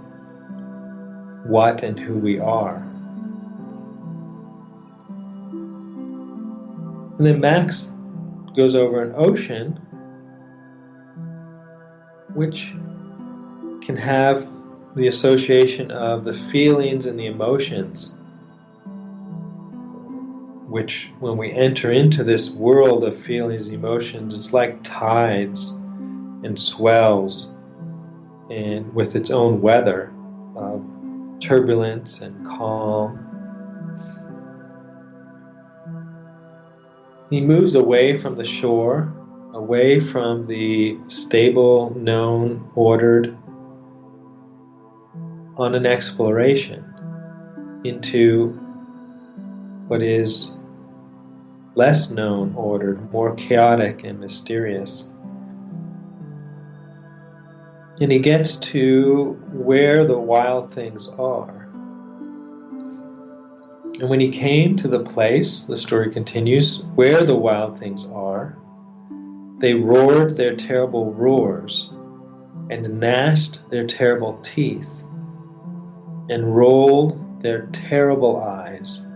what and who we are. And then Max goes over an ocean which can have the association of the feelings and the emotions, which when we enter into this world of feelings, emotions, it's like tides and swells, and with its own weather of turbulence and calm. He moves away from the shore, away from the stable, known, ordered, on an exploration into what is less known, ordered, more chaotic and mysterious. And he gets to where the wild things are. And when he came to the place, the story continues, where the wild things are, they roared their terrible roars and gnashed their terrible teeth and rolled their terrible eyes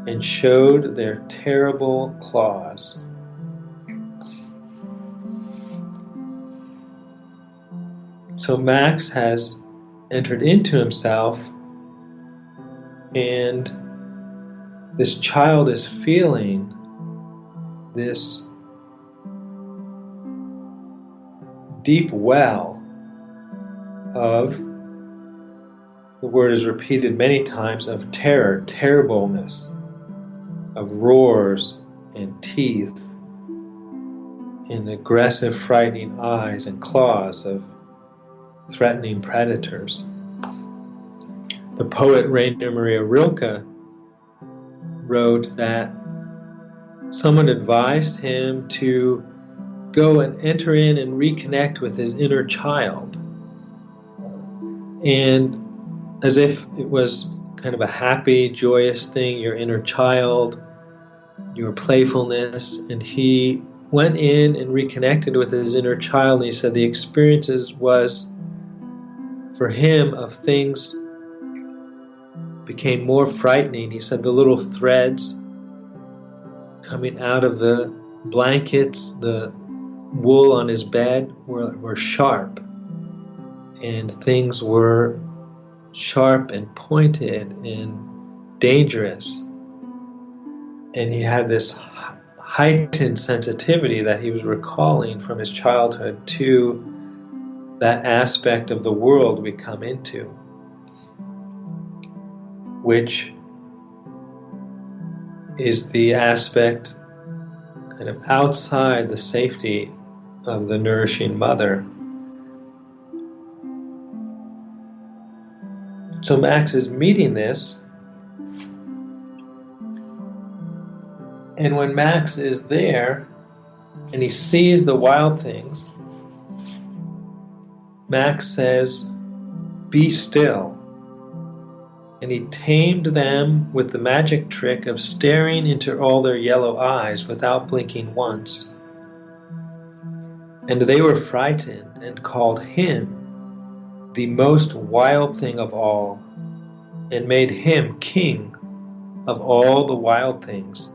and showed their terrible claws. So Max has entered into himself, and this child is feeling this deep well of, the word is repeated many times, of terror, terribleness, of roars and teeth and aggressive, frightening eyes and claws of threatening predators. The poet Rainer Maria Rilke wrote that someone advised him to go and enter in and reconnect with his inner child. And as if it was kind of a happy, joyous thing, your inner child, your playfulness, and he went in and reconnected with his inner child, and he said the experiences was, for him, of things became more frightening. He said the little threads coming out of the blankets, the wool on his bed were sharp, and things were sharp and pointed and dangerous. And he had this heightened sensitivity that he was recalling from his childhood to that aspect of the world we come into, which is the aspect kind of outside the safety of the nourishing mother. So Max is meeting this, and when Max is there and he sees the wild things, Max says, "Be still." And he tamed them with the magic trick of staring into all their yellow eyes without blinking once. And they were frightened and called him the most wild thing of all, and made him king of all the wild things.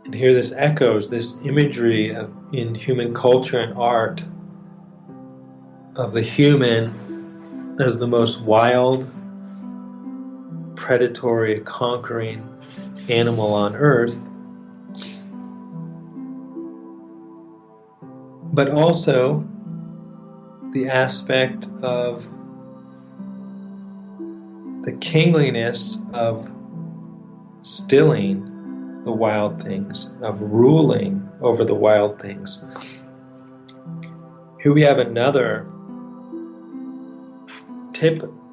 And here this echoes this imagery in human culture and art of the human as the most wild, predatory, conquering animal on earth, but also the aspect of the kingliness of stilling the wild things, of ruling over the wild things. Here we have another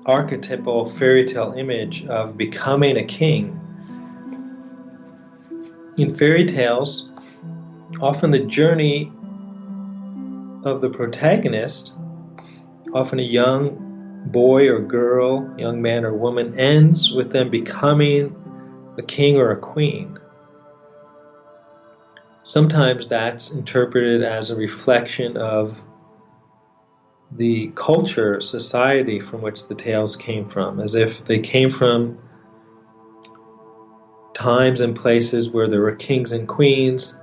archetypal fairy tale image of becoming a king. In fairy tales, often the journey of the protagonist, often a young boy or girl, young man or woman, ends with them becoming a king or a queen. Sometimes that's interpreted as a reflection of the culture, society from which the tales came from, as if they came from times and places where there were kings and queens,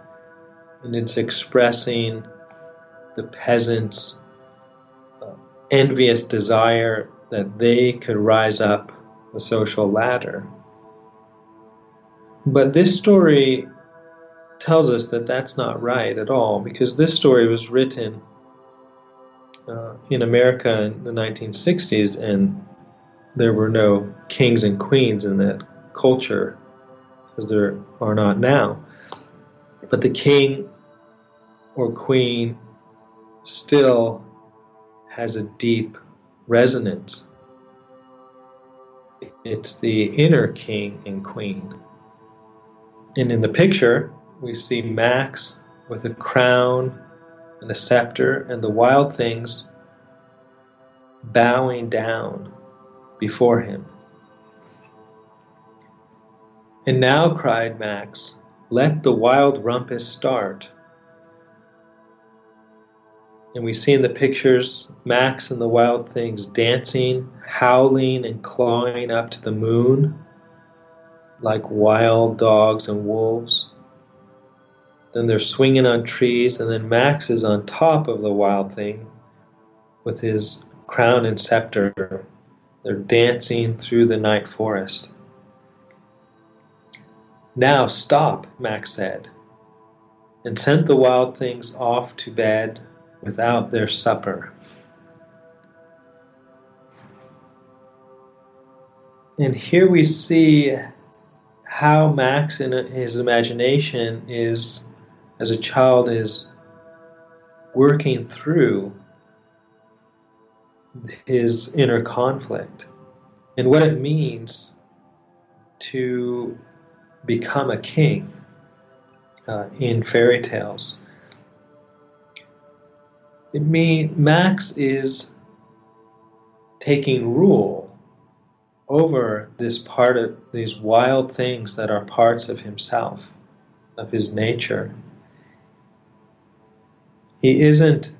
and it's expressing the peasants' envious desire that they could rise up the social ladder. But this story tells us that that's not right at all, because this story was written in America in the 1960s, and there were no kings and queens in that culture as there are not now. But the king or queen still has a deep resonance. It's the inner king and queen. And in the picture, we see Max with a crown and a scepter, and the wild things bowing down before him. "And now," cried Max, "let the wild rumpus start." And we see in the pictures Max and the wild things dancing, howling, and clawing up to the moon like wild dogs and wolves. Then they're swinging on trees, and then Max is on top of the wild thing with his crown and scepter. They're dancing through the night forest. "Now stop," Max said, and sent the wild things off to bed without their supper. And here we see how Max in his imagination is, as a child, is working through his inner conflict and what it means to become a king in fairy tales. Max is taking rule over this part of these wild things that are parts of himself, of his nature. He isn't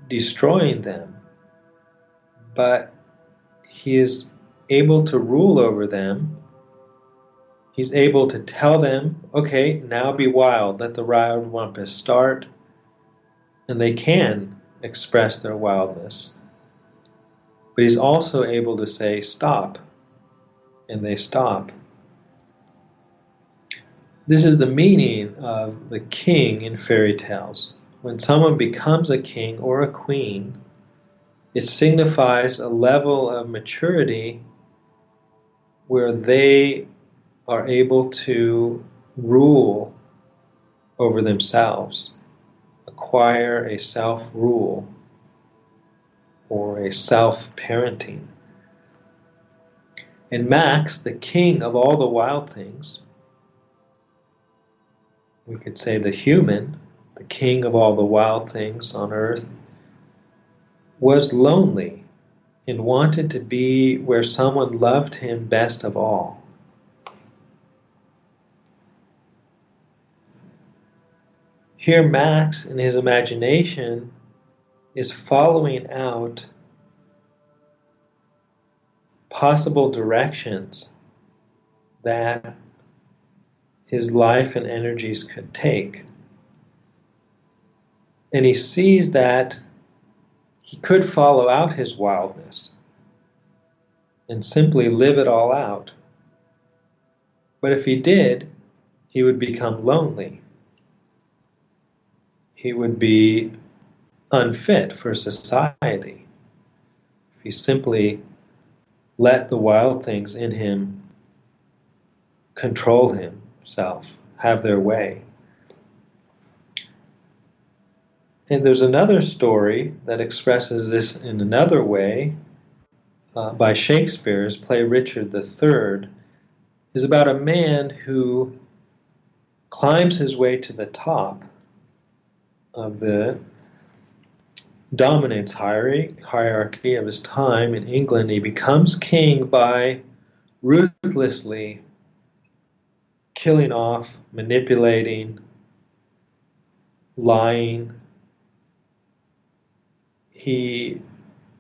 destroying them, but he is able to rule over them. He's able to tell them, okay, now be wild, let the wild rumpus start, and they can express their wildness. But he's also able to say, stop, and they stop. This is the meaning of the king in fairy tales. When someone becomes a king or a queen, it signifies a level of maturity where they are able to rule over themselves, acquire a self-rule or a self-parenting. And Max, the king of all the wild things, we could say the human, the king of all the wild things on earth, was lonely and wanted to be where someone loved him best of all. Here Max, in his imagination, is following out possible directions that his life and energies could take. And he sees that he could follow out his wildness and simply live it all out. But if he did, he would become lonely. He would be unfit for society if he simply let the wild things in him control himself, have their way. And there's another story that expresses this in another way by Shakespeare's play Richard III, is about a man who climbs his way to the top of the dominance hierarchy of his time in England. He becomes king by ruthlessly killing off, manipulating, lying. He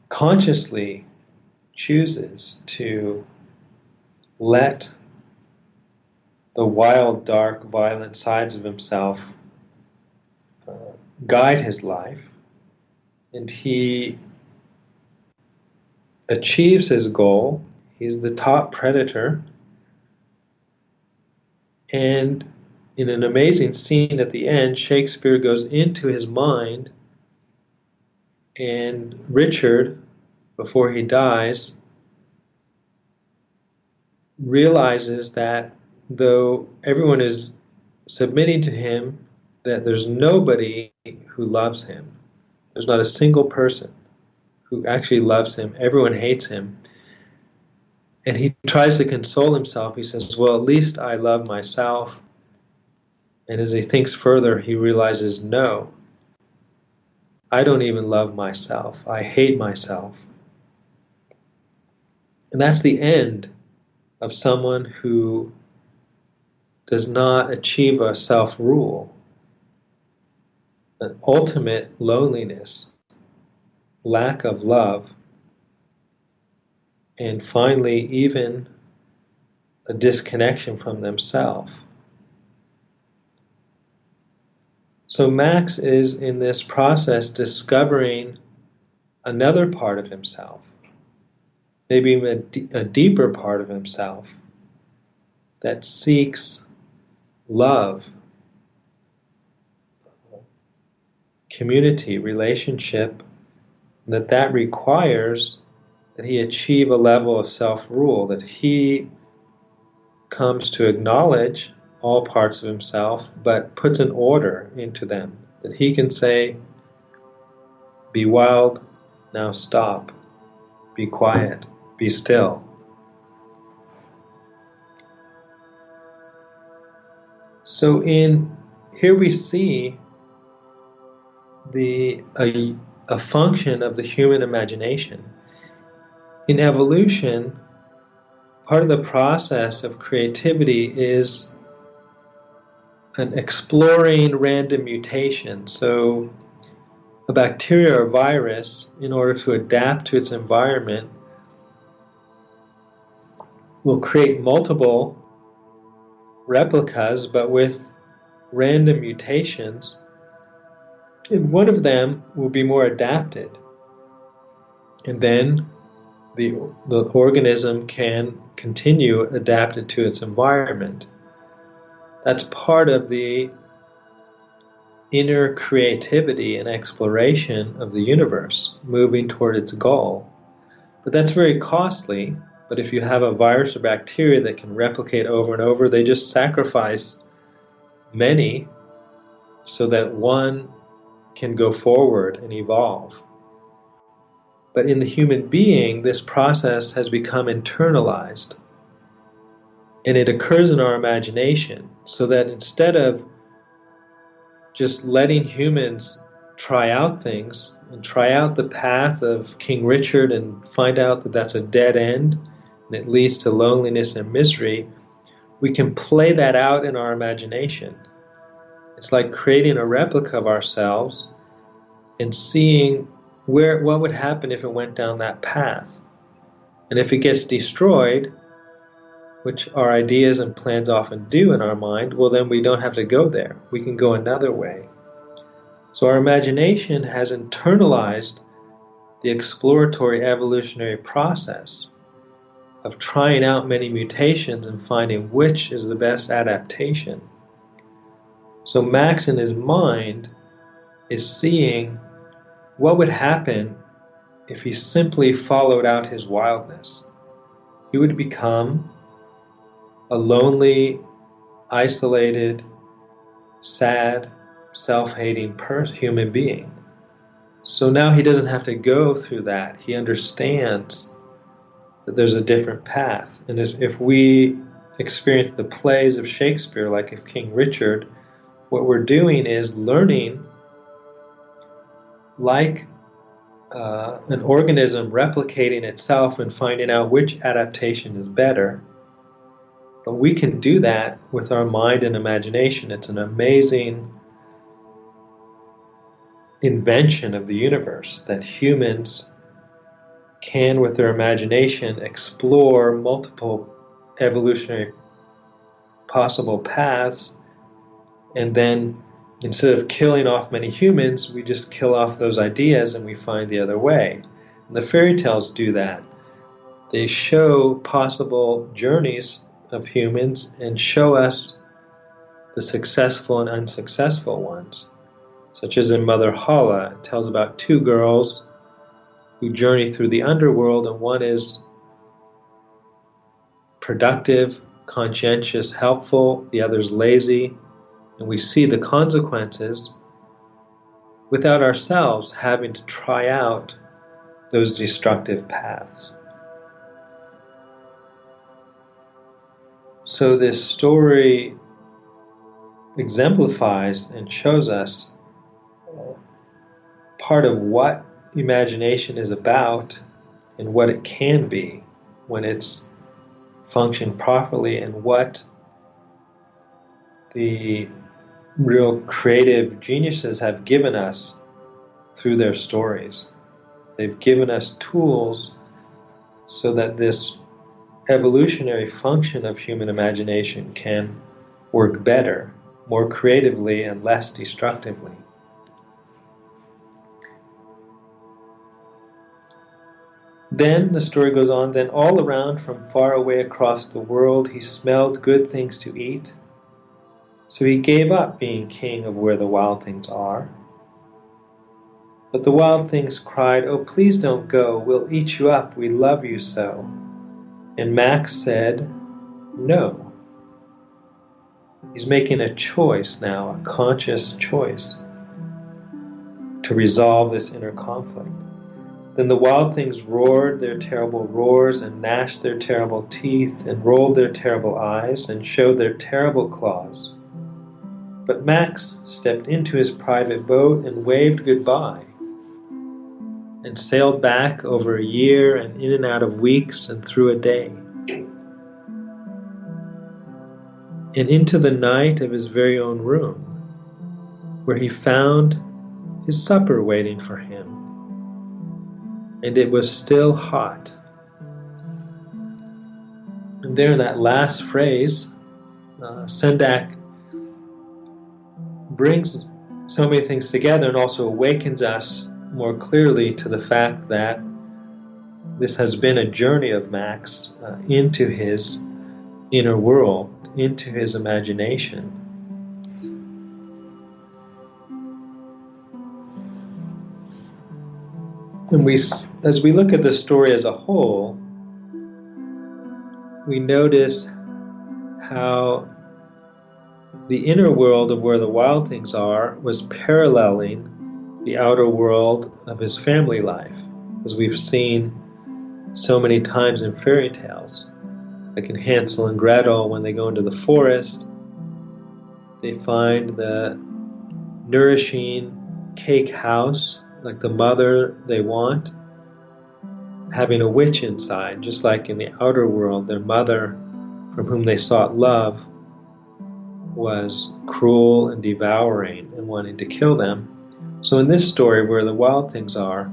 consciously chooses to let the wild, dark, violent sides of himself guide his life, and he achieves his goal. He's the top predator, and in an amazing scene at the end, Shakespeare goes into his mind, and Richard, before he dies, realizes that though everyone is submitting to him, that there's nobody who loves him. There's not a single person who actually loves him. Everyone hates him. And he tries to console himself. He says, well, at least I love myself. And as he thinks further, he realizes, no, I don't even love myself. I hate myself. And that's the end of someone who does not achieve a self-rule, an ultimate loneliness, lack of love, and finally even a disconnection from themselves. So Max is in this process discovering another part of himself, maybe even a deeper part of himself that seeks love, community, relationship, and that requires that he achieve a level of self-rule, that he comes to acknowledge all parts of himself, but puts an order into them, that he can say, be wild, now stop, be quiet, be still. So here we see a function of the human imagination. In evolution, part of the process of creativity is an exploring random mutation. So a bacteria or virus, in order to adapt to its environment, will create multiple replicas, but with random mutations, and one of them will be more adapted. And then the organism can continue adapted to its environment. That's part of the inner creativity and exploration of the universe, moving toward its goal. But that's very costly. But if you have a virus or bacteria that can replicate over and over, they just sacrifice many so that one can go forward and evolve. But in the human being, this process has become internalized. And it occurs in our imagination, so that instead of just letting humans try out things and try out the path of King Richard and find out that that's a dead end and it leads to loneliness and misery, we can play that out in our imagination. It's like creating a replica of ourselves and seeing what would happen if it went down that path. And if it gets destroyed, which our ideas and plans often do in our mind, well, then we don't have to go there. We can go another way. So our imagination has internalized the exploratory evolutionary process of trying out many mutations and finding which is the best adaptation. So Max in his mind is seeing what would happen if he simply followed out his wildness. He would become a lonely, isolated, sad, self-hating human being. So now he doesn't have to go through that. He understands that there's a different path. And if we experience the plays of Shakespeare, like of King Richard, what we're doing is learning, like an organism replicating itself and finding out which adaptation is better. But we can do that with our mind and imagination. It's an amazing invention of the universe that humans can, with their imagination, explore multiple evolutionary possible paths, and then instead of killing off many humans, we just kill off those ideas and we find the other way. And the fairy tales do that. They show possible journeys of humans and show us the successful and unsuccessful ones. Such as in Mother Hala, it tells about two girls who journey through the underworld, and one is productive, conscientious, helpful, the other's lazy, and we see the consequences without ourselves having to try out those destructive paths. So this story exemplifies and shows us part of what imagination is about and what it can be when it's functioned properly, and what the real creative geniuses have given us through their stories. They've given us tools so that this evolutionary function of human imagination can work better, more creatively, and less destructively. Then the story goes on, then all around from far away across the world he smelled good things to eat. So he gave up being king of where the wild things are. But the wild things cried, "Oh, please don't go. We'll eat you up. We love you so." And Max said, no. He's making a choice now, a conscious choice, to resolve this inner conflict. Then the wild things roared their terrible roars and gnashed their terrible teeth and rolled their terrible eyes and showed their terrible claws. But Max stepped into his private boat and waved goodbye and sailed back over a year and in and out of weeks and through a day. And into the night of his very own room, where he found his supper waiting for him. And it was still hot. And there in that last phrase, Sendak brings so many things together and also awakens us more clearly to the fact that this has been a journey of Max into his inner world, into his imagination. And as we look at the story as a whole, we notice how the inner world of where the wild things are was paralleling the outer world of his family life, as we've seen so many times in fairy tales. Like in Hansel and Gretel, when they go into the forest, they find the nourishing cake house, like the mother they want, having a witch inside, just like in the outer world, their mother, from whom they sought love, was cruel and devouring and wanting to kill them. So in this story, where the wild things are,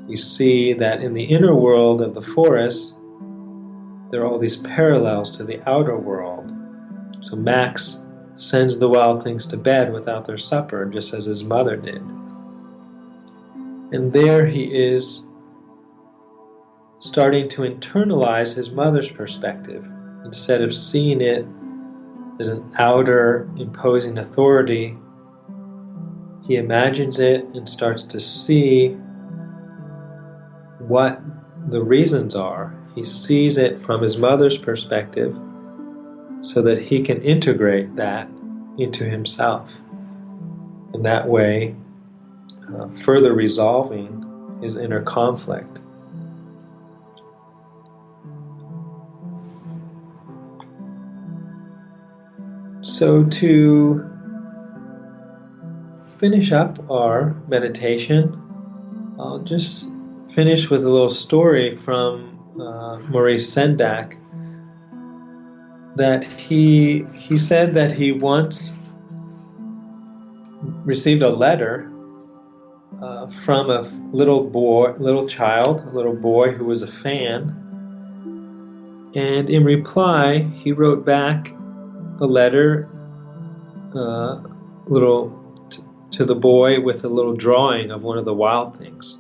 we see that in the inner world of the forest, there are all these parallels to the outer world. So Max sends the wild things to bed without their supper, just as his mother did. And there he is starting to internalize his mother's perspective. Instead of seeing it as an outer imposing authority, he imagines it and starts to see what the reasons are. He sees it from his mother's perspective so that he can integrate that into himself. In that way, further resolving his inner conflict. So to finish up our meditation, I'll just finish with a little story from Maurice Sendak, that he said that he once received a letter from a little boy who was a fan, and in reply he wrote back a letter to the boy with a little drawing of one of the wild things.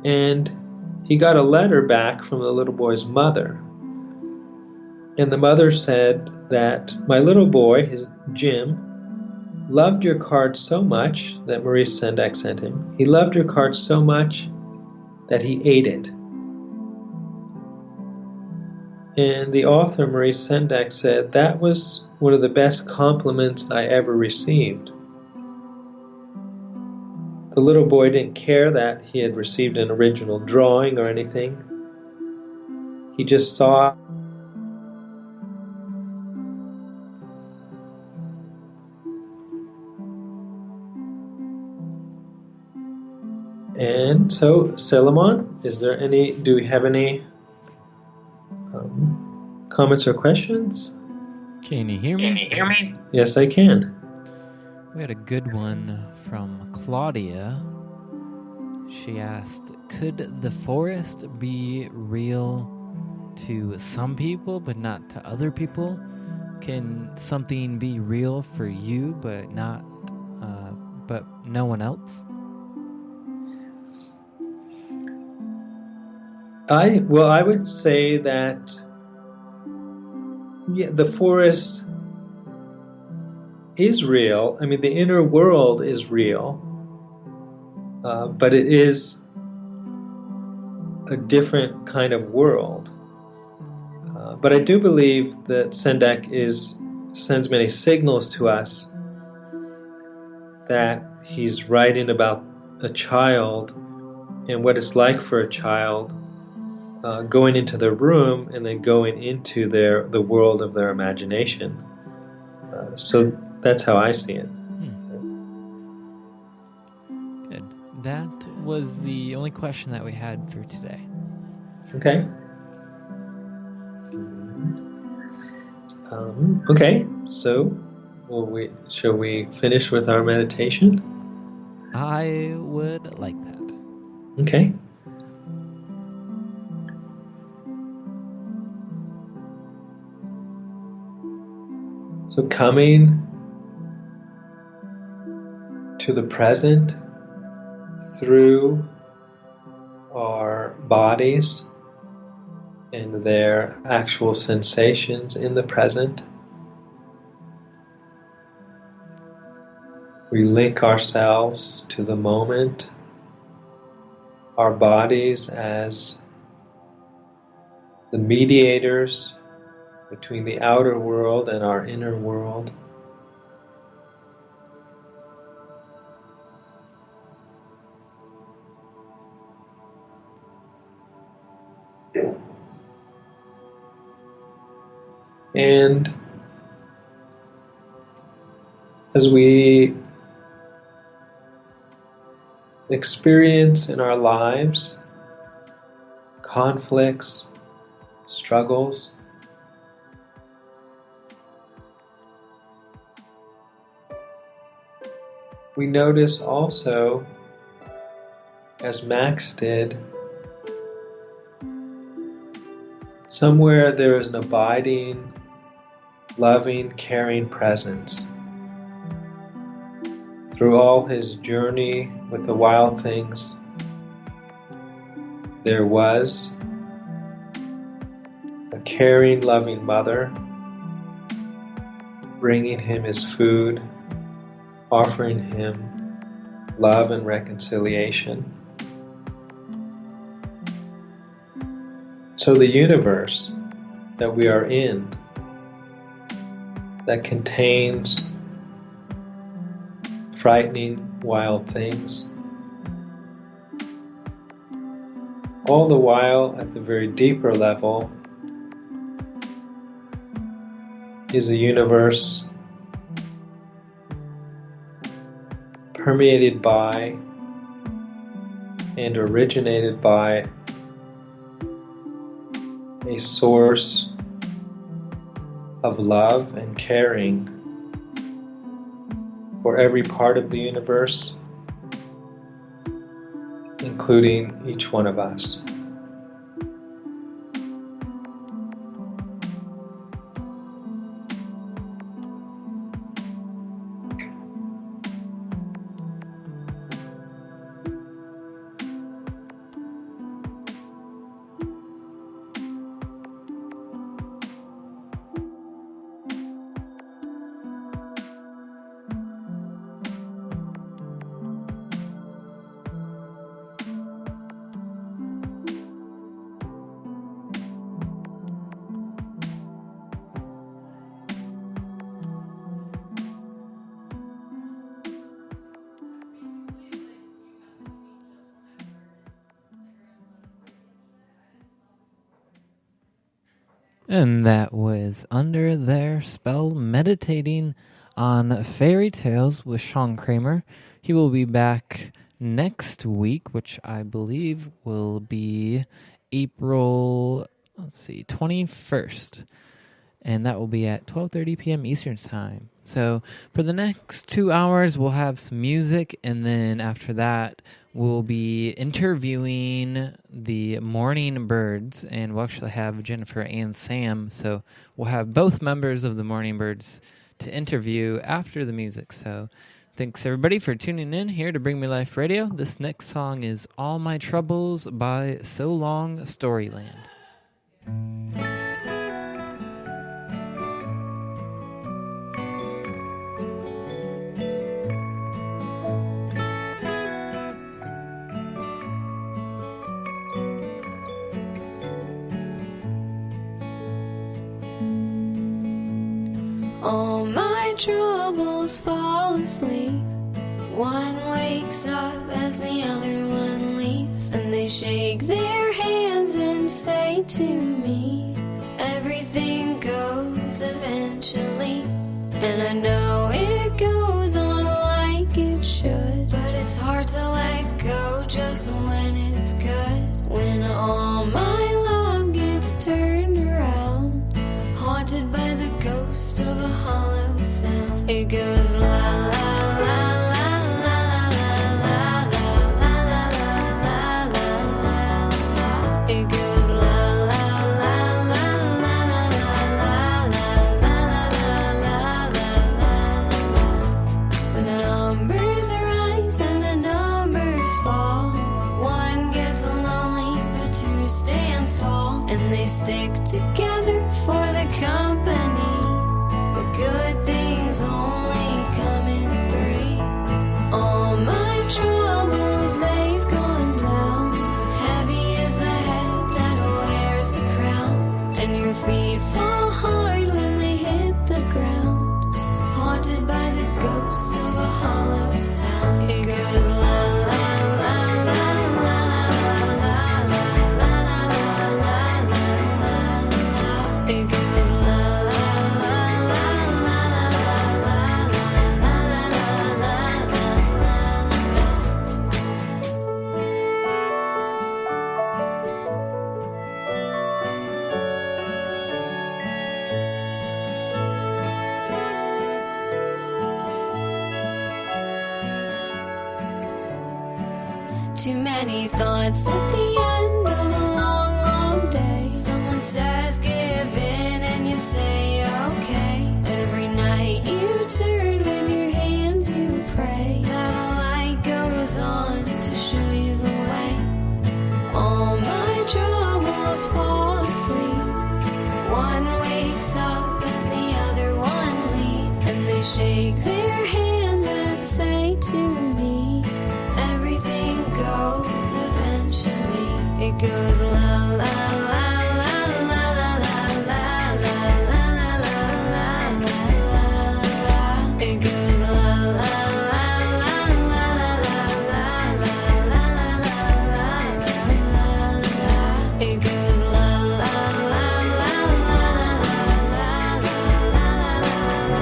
And he got a letter back from the little boy's mother. And the mother said that my little boy, Jim, loved your card so much, that Maurice Sendak sent him. He loved your card so much that he ate it. And the author, Maurice Sendak, said that was one of the best compliments I ever received. The little boy didn't care that he had received an original drawing or anything. He just saw And so, Selimon, do we have any comments or questions? Can you hear me? Yes, I can. We had a good one from Claudia. She asked, could the forest be real to some people but not to other people? Can something be real for you but not but no one else? I would say that the forest is real. I mean, the inner world is real, but it is a different kind of world. But I do believe that Sendak sends many signals to us that he's writing about a child and what it's like for a child going into their room and then going into the world of their imagination. So that's how I see it. Good. That was the only question that we had for today. Okay. Okay. So, shall we finish with our meditation? I would like that. Okay. So coming to the present through our bodies and their actual sensations in the present, we link ourselves to the moment, our bodies as the mediators between the outer world and our inner world. And as we experience in our lives conflicts, struggles, we notice also, as Max did, somewhere there is an abiding, loving, caring presence. Through all his journey with the wild things, there was a caring, loving mother bringing him his food, offering him love and reconciliation. So the universe that we are in, that contains frightening wild things, all the while at the very deeper level is a universe permeated by and originated by a source of love and caring for every part of the universe, including each one of us. And that was Under Their Spell, meditating on fairy tales with Sean Kramer. He will be back next week, which I believe will be April, 21st. And that will be at 12:30 p.m. Eastern Time. So for the next 2 hours, we'll have some music, and then after that, we'll be interviewing the Morning Birds, and we'll actually have Jennifer and Sam. So we'll have both members of the Morning Birds to interview after the music. So thanks everybody for tuning in here to Bring Me Life Radio. This next song is All My Troubles by So Long Storyland. All my troubles fall asleep. One wakes up as the other one leaves, and they shake their hands and say to me, everything goes eventually. And I know it goes on like it should, but it's hard to let go just when it's good. When all my love gets turned around, haunted by the ghost of a hollow sound. It goes la la la la la la la la la la la la. It goes la la la la la la la la la la. The numbers rise and the numbers fall. One gets lonely, but two stands tall, and they stick together for the company. But good things only come in three. All my troubles, they've gone down. Heavy is the head that wears the crown, and your feet fall hard when they hit the ground, haunted by the ghost of a hollow sound. It goes la la la la la la la la la la la la. It goes la la la la la la la la la Too many thoughts at the end of a long, long day. Someone says give in and you say okay. Every night you turn with your hands, you pray that a light goes on to show you the way. All my troubles fall asleep. One wakes up as the other one leaves, and they shake their hands and say to me, everything goes eventually. It goes la la la la la la la la la la la la la. It goes la la la la la la la la la la. It goes la la la la la la la la la la.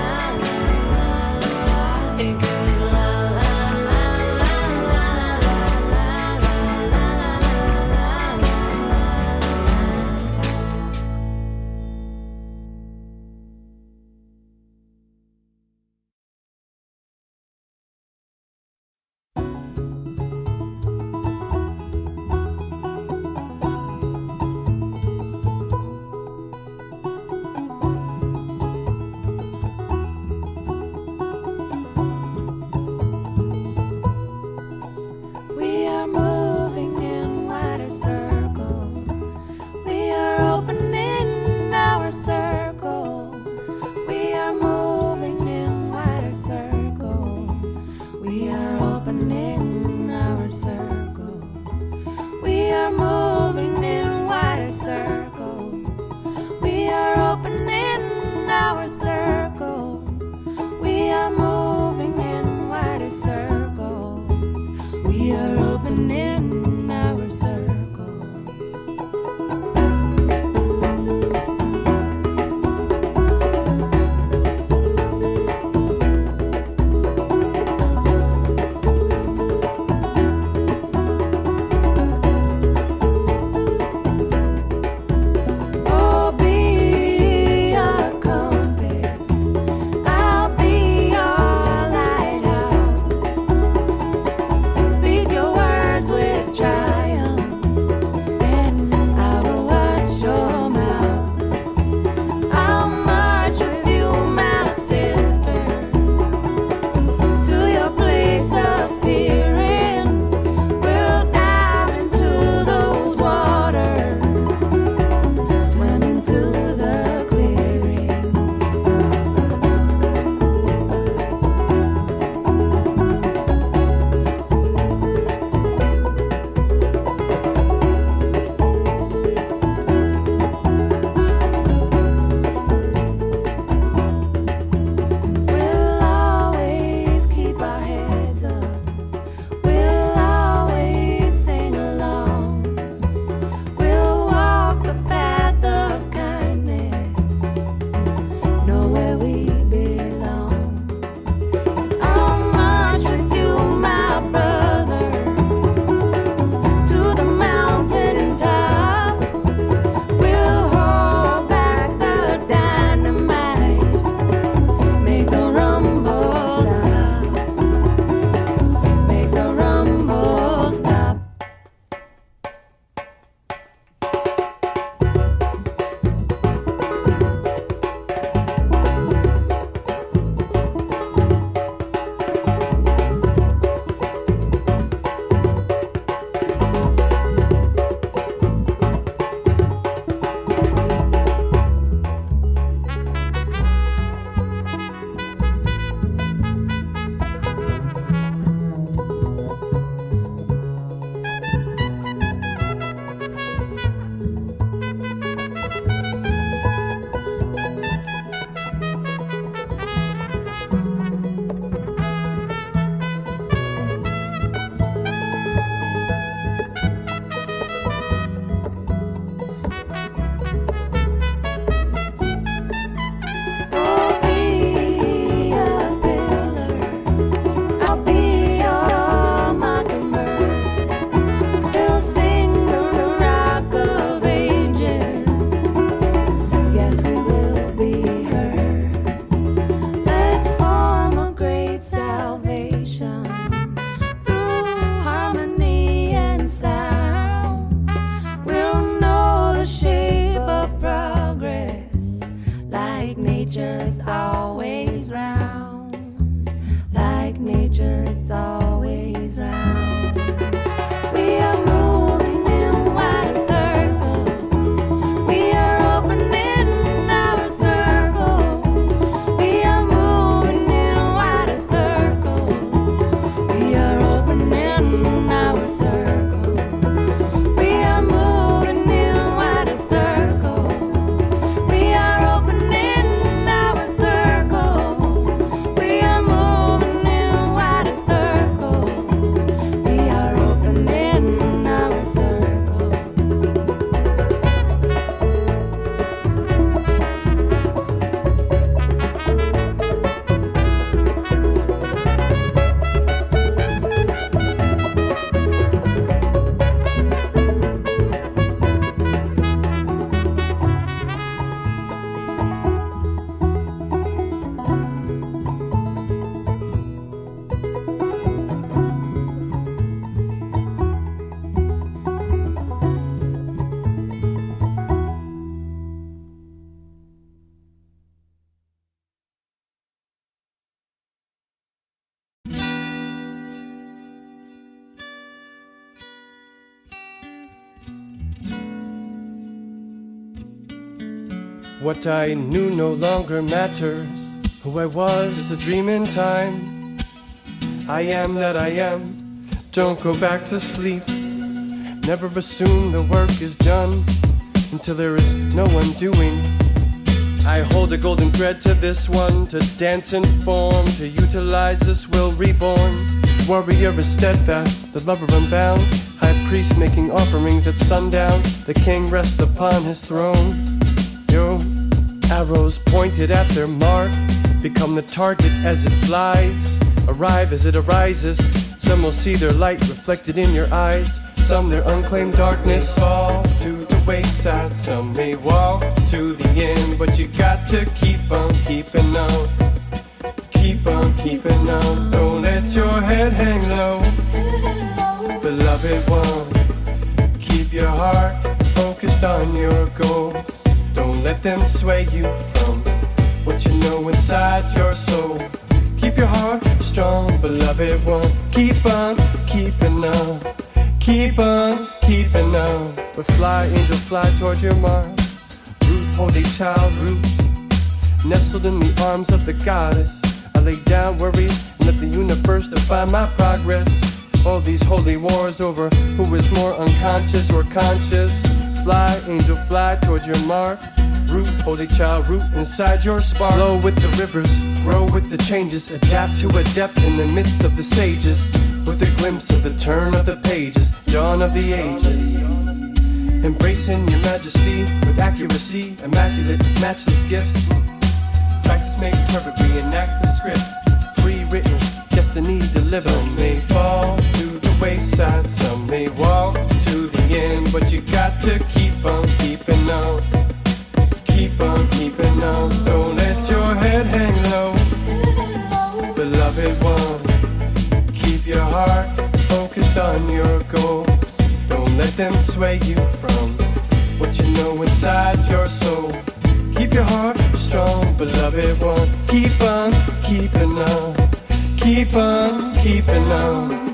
nature, it's always round. Like nature, it's always round. We are moving in wider circles. We are opening our circle. We are moving in wider circles. We are opening our circle. We are moving in wider circles. We are opening our circle. We are moving in wider circles. We are opening our circle. What I knew no longer matters. Who I was is a dream in time. I am that I am. Don't go back to sleep. Never assume the work is done until there is no undoing. I hold a golden thread to this one, to dance in form, to utilize this will reborn. Warrior is steadfast, the lover unbound. High priest making offerings at sundown. The king rests upon his throne. Yo, arrows pointed at their mark, become the target as it flies, arrive as it arises. Some will see their light reflected in your eyes, some their unclaimed darkness fall to the wayside. Some may walk to the end, but you got to keep on keeping on. Keep on keeping on, don't let your head hang low. Beloved one, keep your heart focused on your goals. Don't let them sway you from what you know inside your soul. Keep your heart strong, beloved one. Keep on keeping on. Keep on keeping on. But fly, angel, fly towards your mark. Root, holy child, root. Nestled in the arms of the goddess, I lay down worries and let the universe define my progress. All these holy wars over who is more unconscious or conscious. Fly, angel, fly towards your mark. Root, holy child, root inside your spark. Flow with the rivers, grow with the changes. Adapt to a depth in the midst of the sages. With a glimpse of the turn of the pages, dawn of the ages. Embracing your majesty with accuracy, immaculate, matchless gifts. Practice makes perfect, reenact the script. Pre-written, destiny delivered. Some may fall to the wayside, some may walk to the end, but you got to keep on keeping on. Keep on keeping on, don't let your head hang low. Beloved one, keep your heart focused on your goals. Don't let them sway you from what you know inside your soul. Keep your heart strong, beloved one. Keep on keeping on. Keep on keeping on.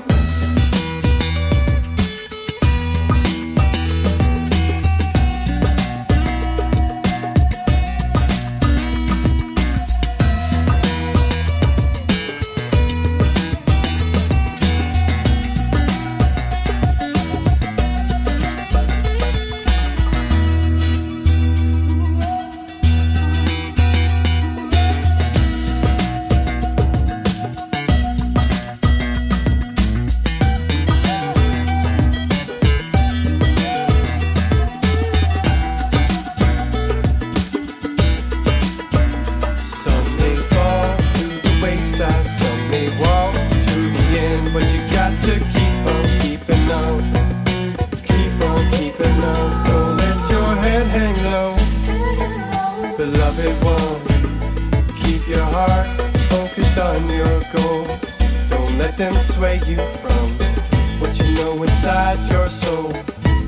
Beloved one, keep your heart focused on your goals. Don't let them sway you from what you know inside your soul.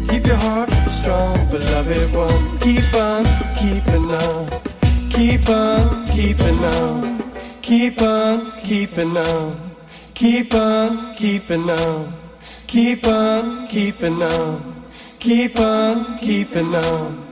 Keep your heart strong, beloved one. Keep on keeping on. Keep on keeping on, keep on keeping on, keep on keeping on, keep on keeping on, keep on keeping on.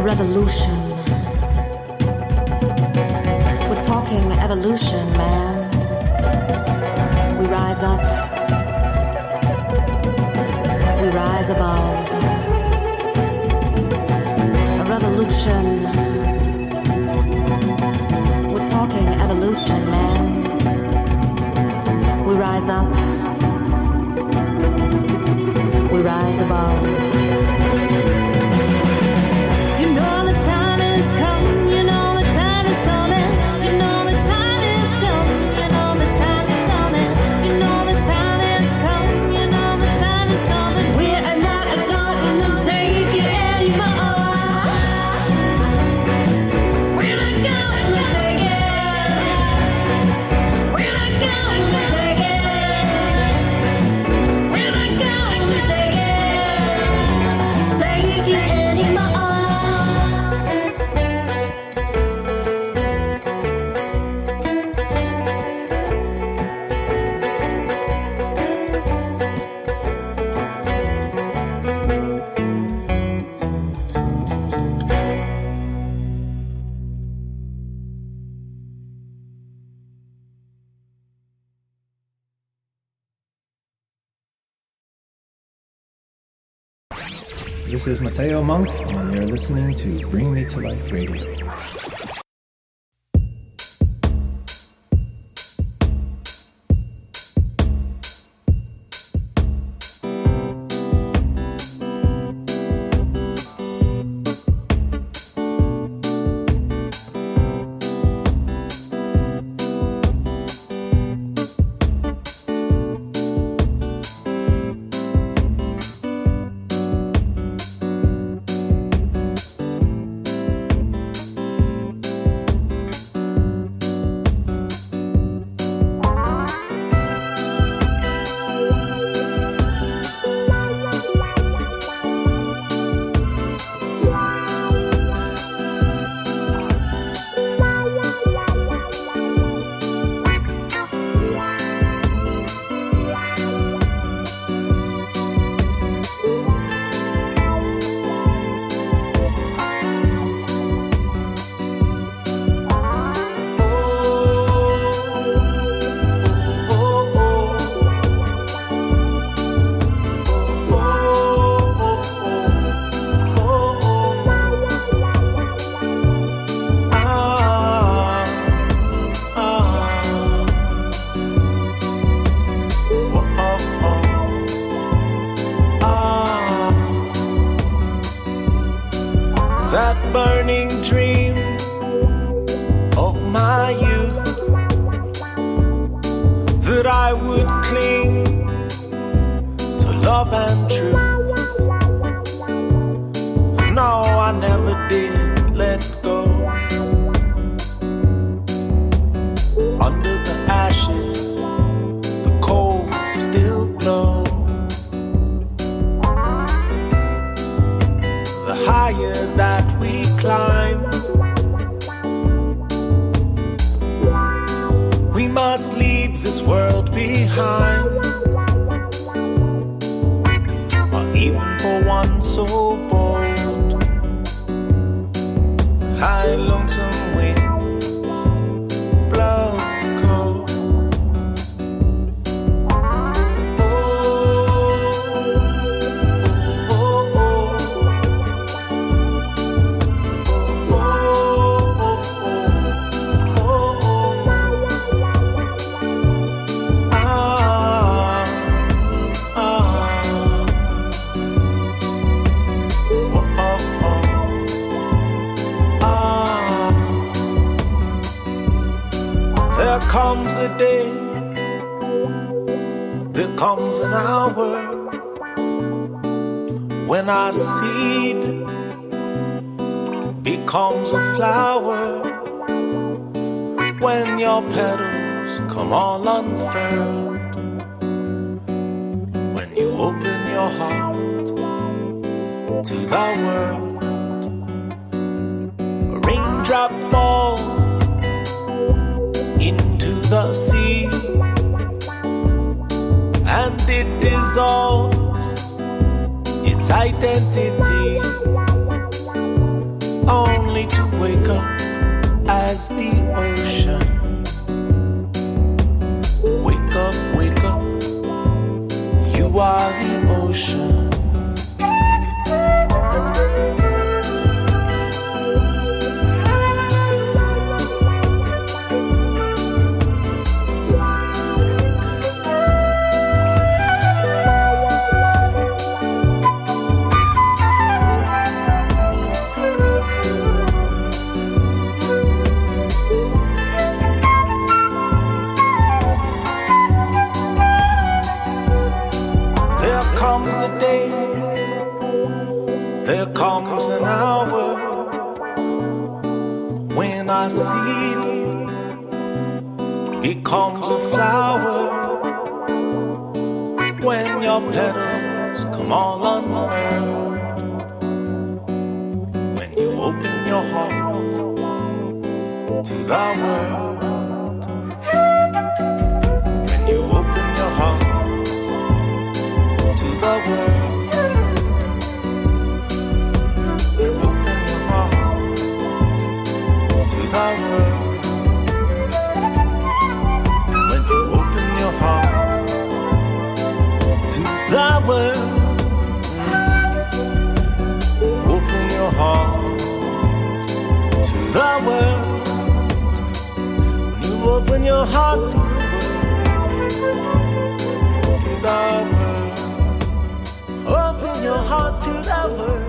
Revolution. We're talking evolution, man. We rise up. We rise above. A revolution. We're talking evolution, man. We rise up. We rise above. This is Mateo Monk, and you're listening to Bring Me to Life Radio. that burning dream of my youth, that I would cling to love and truth. No, I never did let go. Under the ashes, the coals still glow. The higher that we climb, we must leave this world behind. Or even for one so bold, high lonesome winds blow cold. There comes a day, there comes an hour, when our seed becomes a flower, when your petals come all unfurled, when you open your heart to the world. A raindrop falls into the sea, and it dissolves its identity, only to wake up as the ocean. Wake up, you are the ocean. Comes a day, there comes an hour, when our seed becomes a flower, when your petals come all unfurled, when you open your heart to the world, when you open your heart to the world, you open your heart to the world. When you open your heart to the world, open your heart to the world. When you open your heart to the world, open your heart to the world.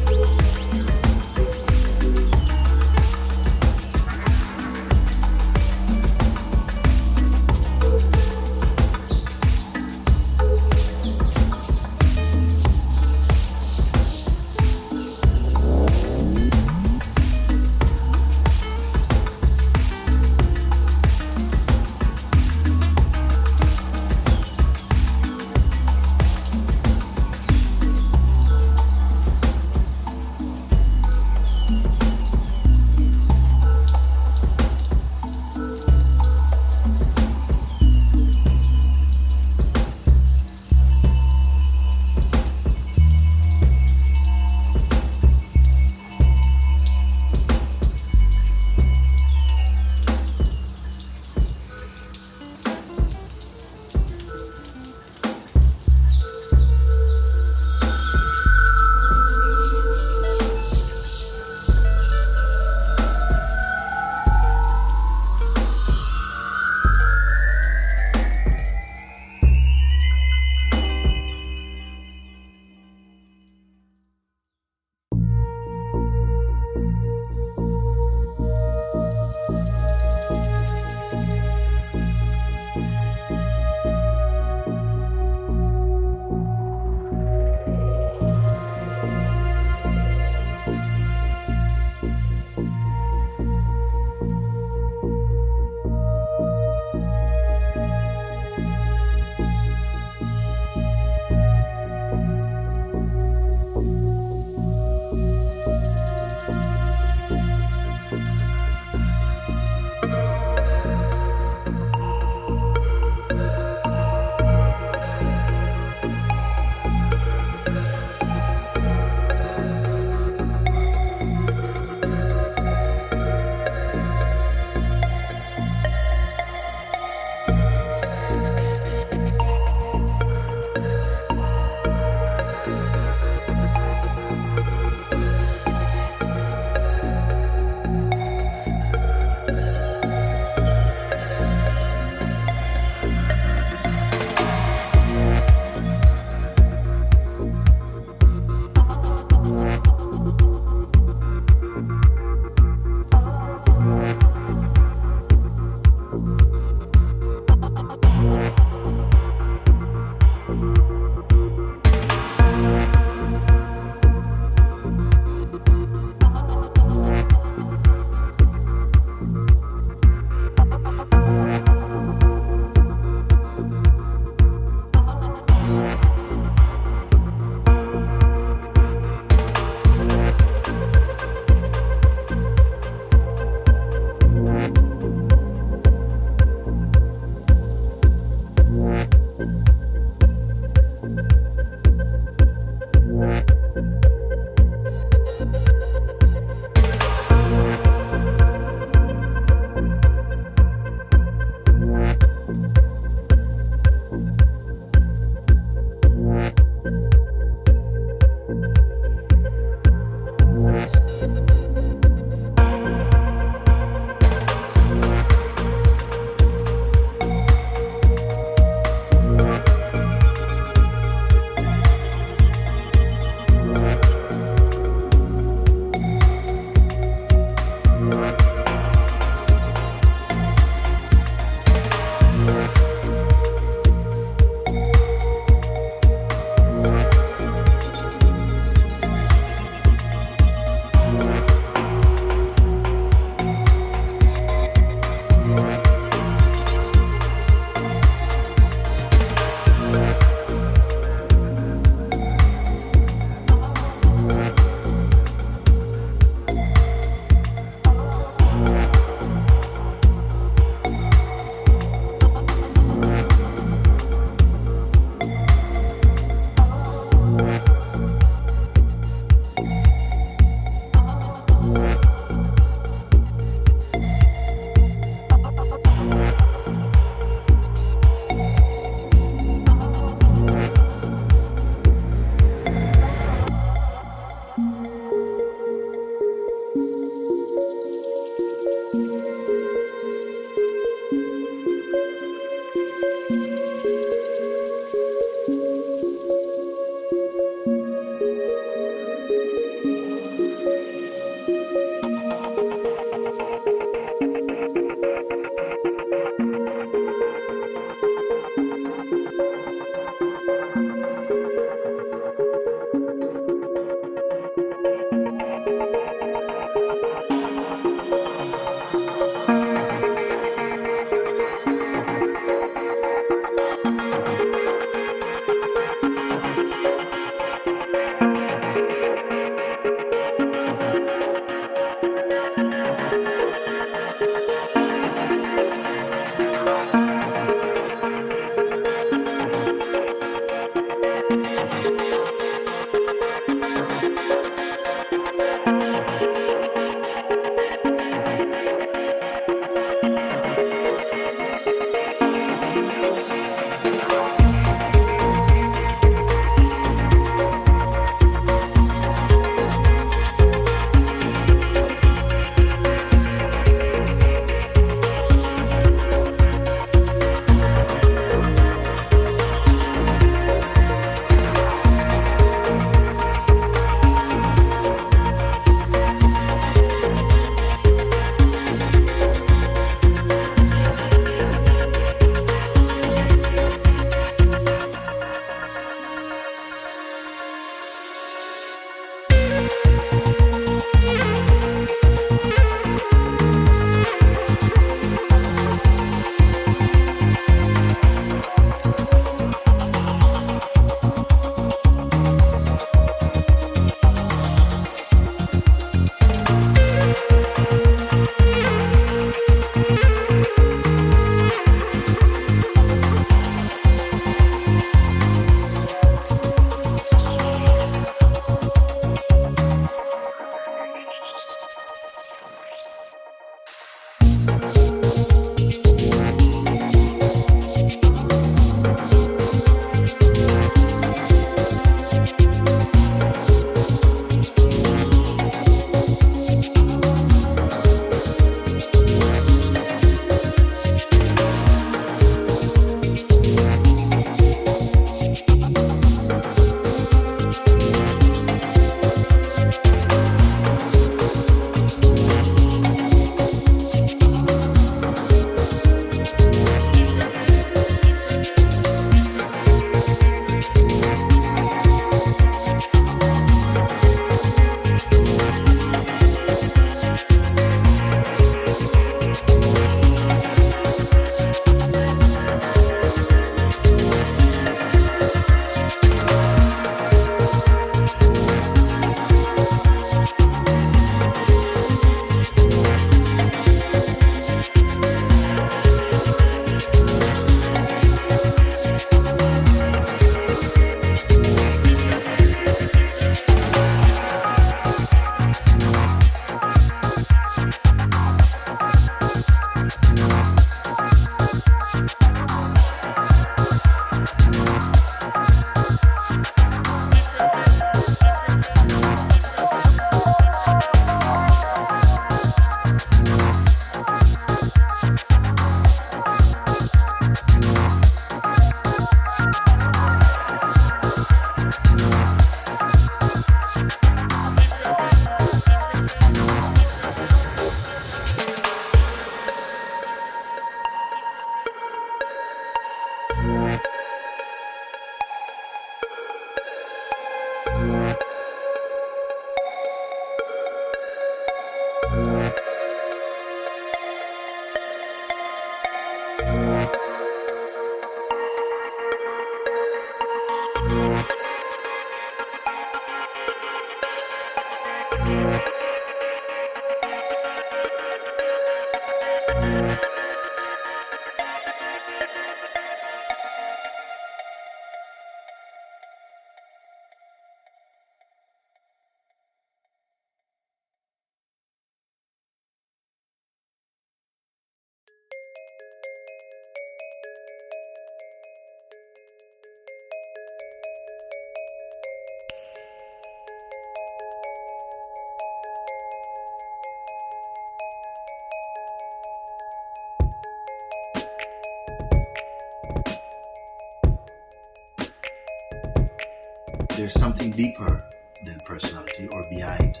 There's something deeper than personality or behind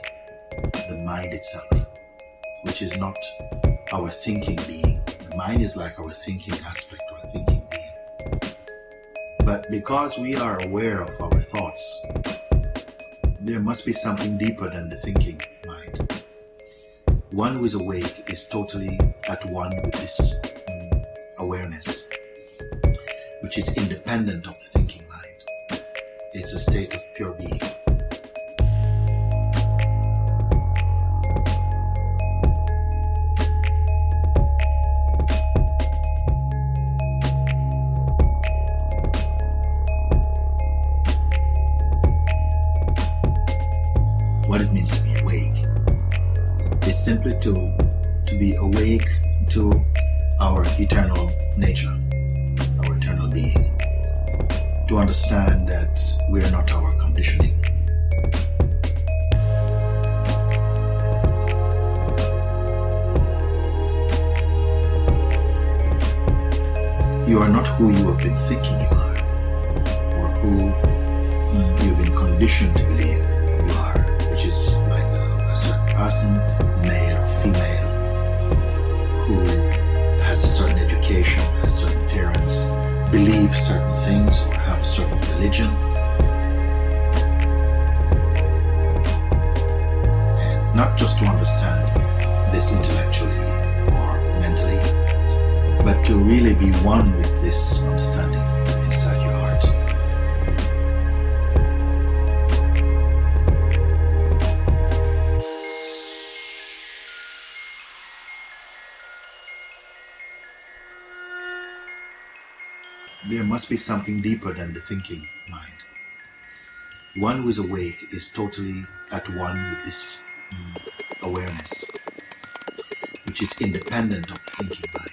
the mind itself, which is not our thinking being. The mind is like our thinking aspect or thinking being. But because we are aware of our thoughts, there must be something deeper than the thinking mind. One who is awake is totally at one with this awareness, which is independent of the thinking mind. It's a state of pure being. what it means to be awake is simply to be awake to our eternal nature, our eternal being, to understand that we are not our conditioning. You are not who you have been thinking you are, or who you've been conditioned to believe you are, which is like a certain person, male or female, who has a certain education, has certain parents, believe certain things, or have a certain religion. And not just to understand this intellectually or mentally, but to really be one with this understanding inside your heart. There must be something deeper than the thinking mind. One who is awake is totally at one with this awareness, which is independent of the thinking mind.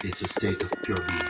It's a state of pure being.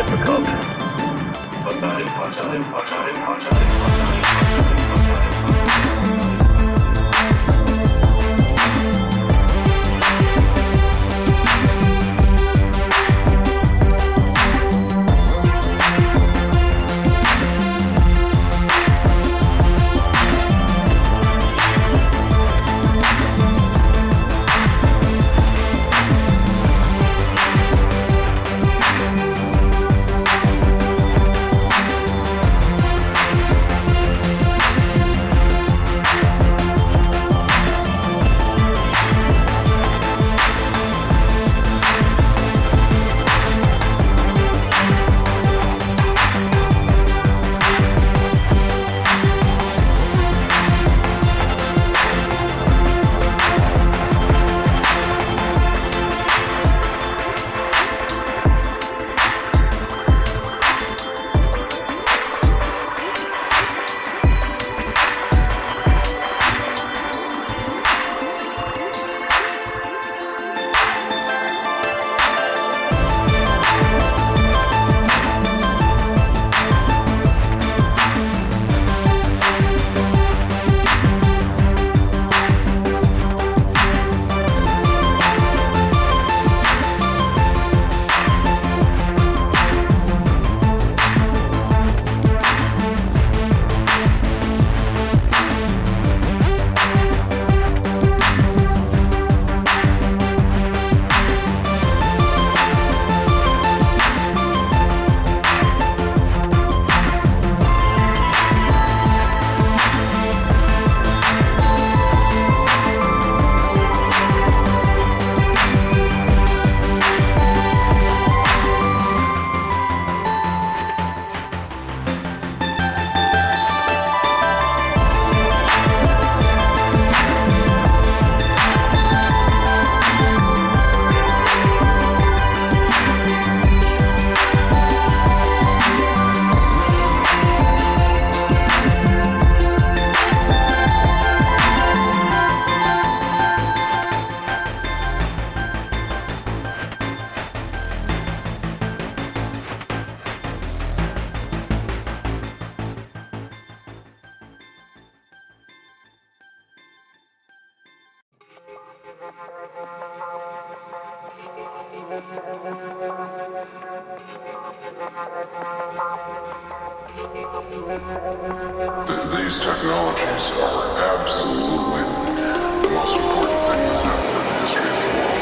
difficult. These technologies are absolutely the most important thing that's happened in the history of the world.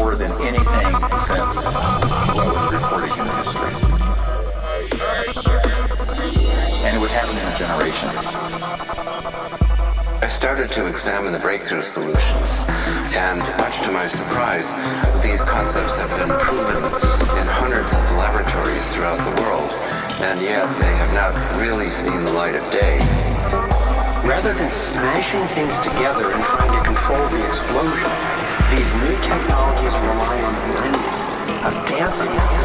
more than anything since what was recorded in history. And it would happen in a generation. I started to examine the breakthrough solutions, and much to my surprise, these concepts have been proven in hundreds of laboratories throughout the world, and yet they have not really seen the light of day. Rather than smashing things together and trying to control the explosion, these new technologies rely on blending, of dancing.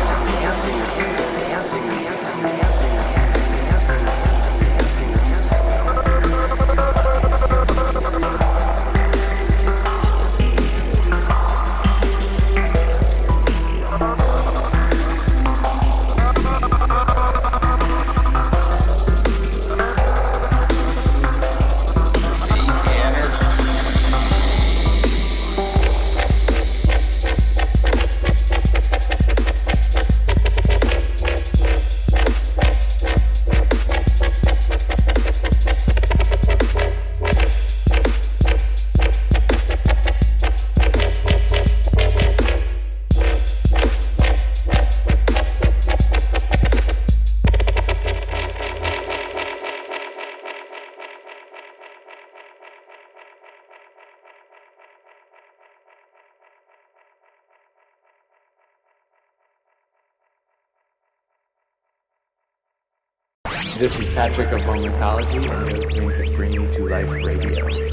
This is Patrick of Momentology, and you're listening to Bring Me to Life Radio.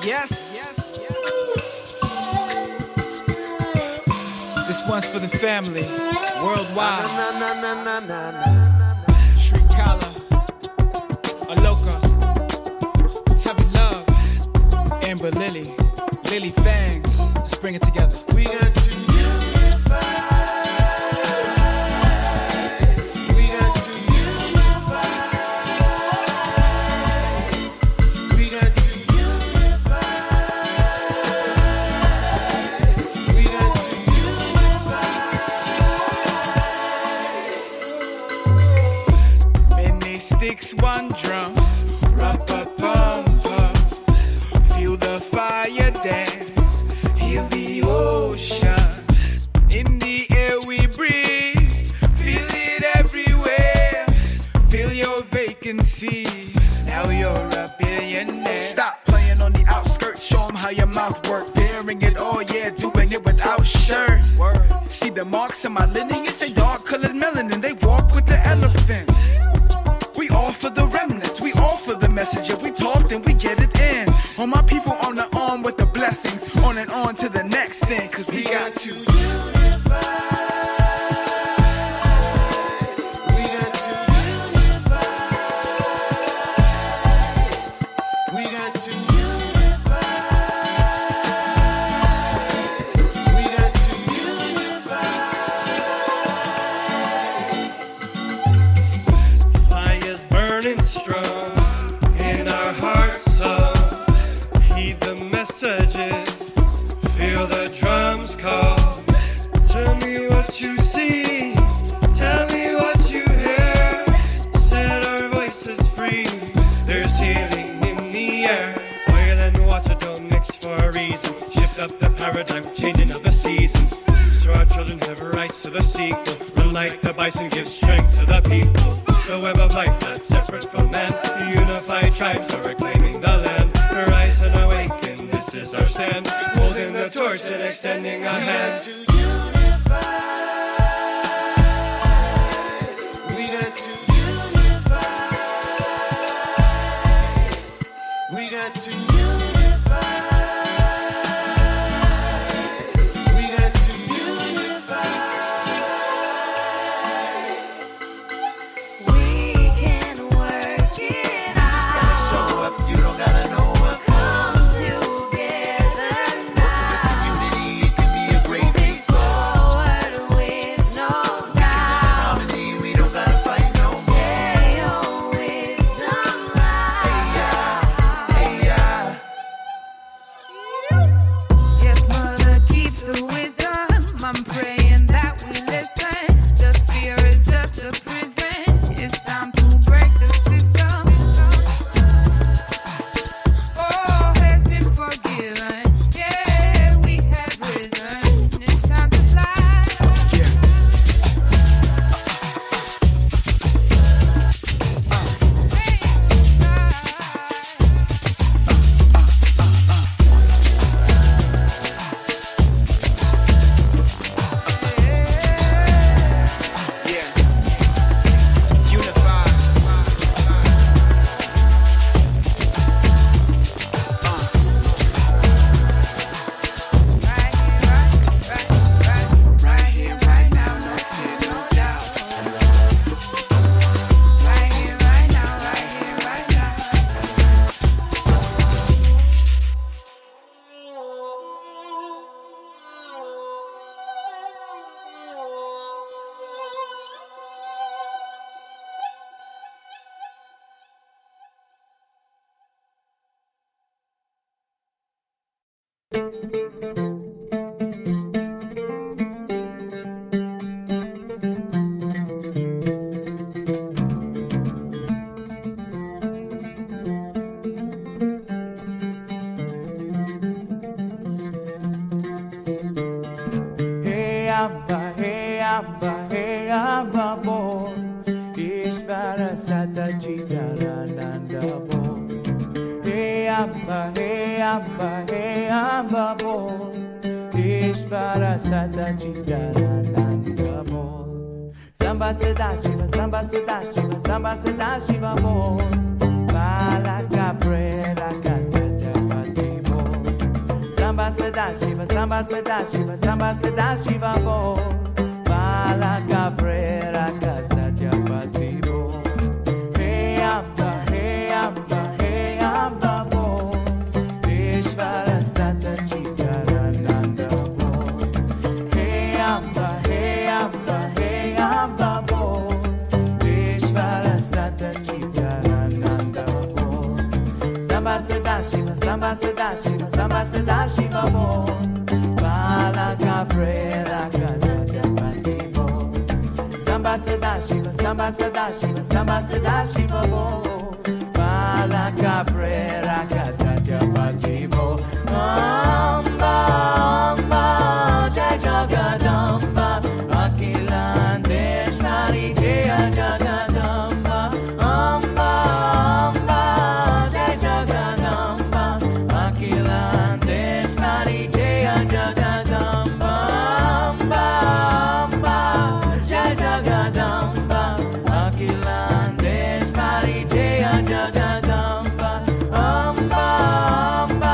Yes. This one's for the family, worldwide. Shrikala, Aloka, Tubby Love, Amber Lily, Lily Fangs. Let's bring it together. We got to unify. We got to unify. We got to unify. We got to unify. Many sticks, one drum. Ra-pa-pum-pum. Feel the fire dance. Heal the ocean. In the air we breathe. Feel it everywhere. Fill your vacancy. Now you're a billionaire. Stop playing on the outskirts. Show them how your mouth works. Bearing it all, yeah, doing it without shirt. See the marks on my lineage, they dark-colored melanin. They walk with the elephant. We all for the remnants. We all for the message. If we talk, then we get it in. All my people on the arm with the blessings. On and on to the next thing. Cause we got to unify. Changing of the seasons, so our children have rights to the sequel. Unlike the bison, gives strength to the people. The web of life that's separate from man. Unified tribes are reclaiming the land. Rise and awaken, this is our stand. Holding the torch and extending a hand. We got to unify. We got to unify. We got to unify. Samba Sadashiva, Samba Sadashiva, Samba Sadashiva, Bala Cabrera, Casata Patibo. Sada Shiva, Samba Sada Shiva, Samba Sada Shiva Bo. Bala Cabrera Casajapati Bo. Hey Amba, hey Amba, hey Amba Bo. Ishvara Sata Chitarananda Bo. Hey Amba, hey Amba, hey Amba Bo. Ishvara Sata Chitarananda Bo. Samba Sada Shiva, Samba Sada Shiva, Samba Sada Shiva Bo. Bala Cabrera Casajapati Bo. Samba Sada Shiva, Samba Sada Shiva, Samba Sada Shiva Bo. Bala Cabrera Casajapati Bo. Amba, Amba, Jai Jagadamba, Akilandeshwari Jaya Jagadamba. Amba, Amba, Jai Jagadamba, Akilandeshwari Jaya Jagadamba. Amba, Amba, Jai Jagadamba, Akilandeshwari Jaya Jagadamba. Amba, Amba,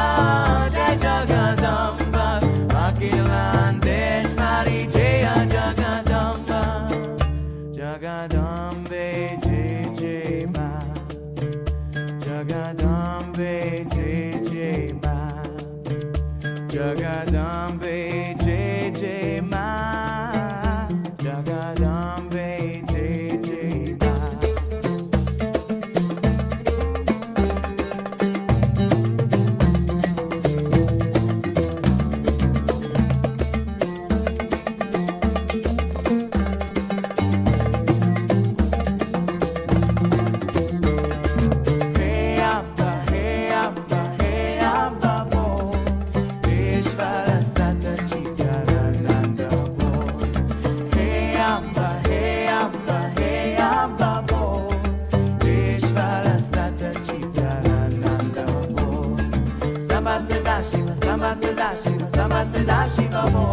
Jai Jagadamba, Akilandeshwari Jaya Jagadamba. Jagadambe Jai Jai Ma, Jagadambe Jai Jai Ma, Jagadambe Jai Jai Ma, Jagadambe Jai Jai Ma. Hey Amba, hey Amba, hey Amba Bo. Ishvara Sata Chitarananda Bo. Hey Amba, hey Amba, hey Amba Bo. Ishvara Sata Chitarananda Bo. Samba Sada Shiva, Samba Sada Shiva, Samba Sada Shiva Bo.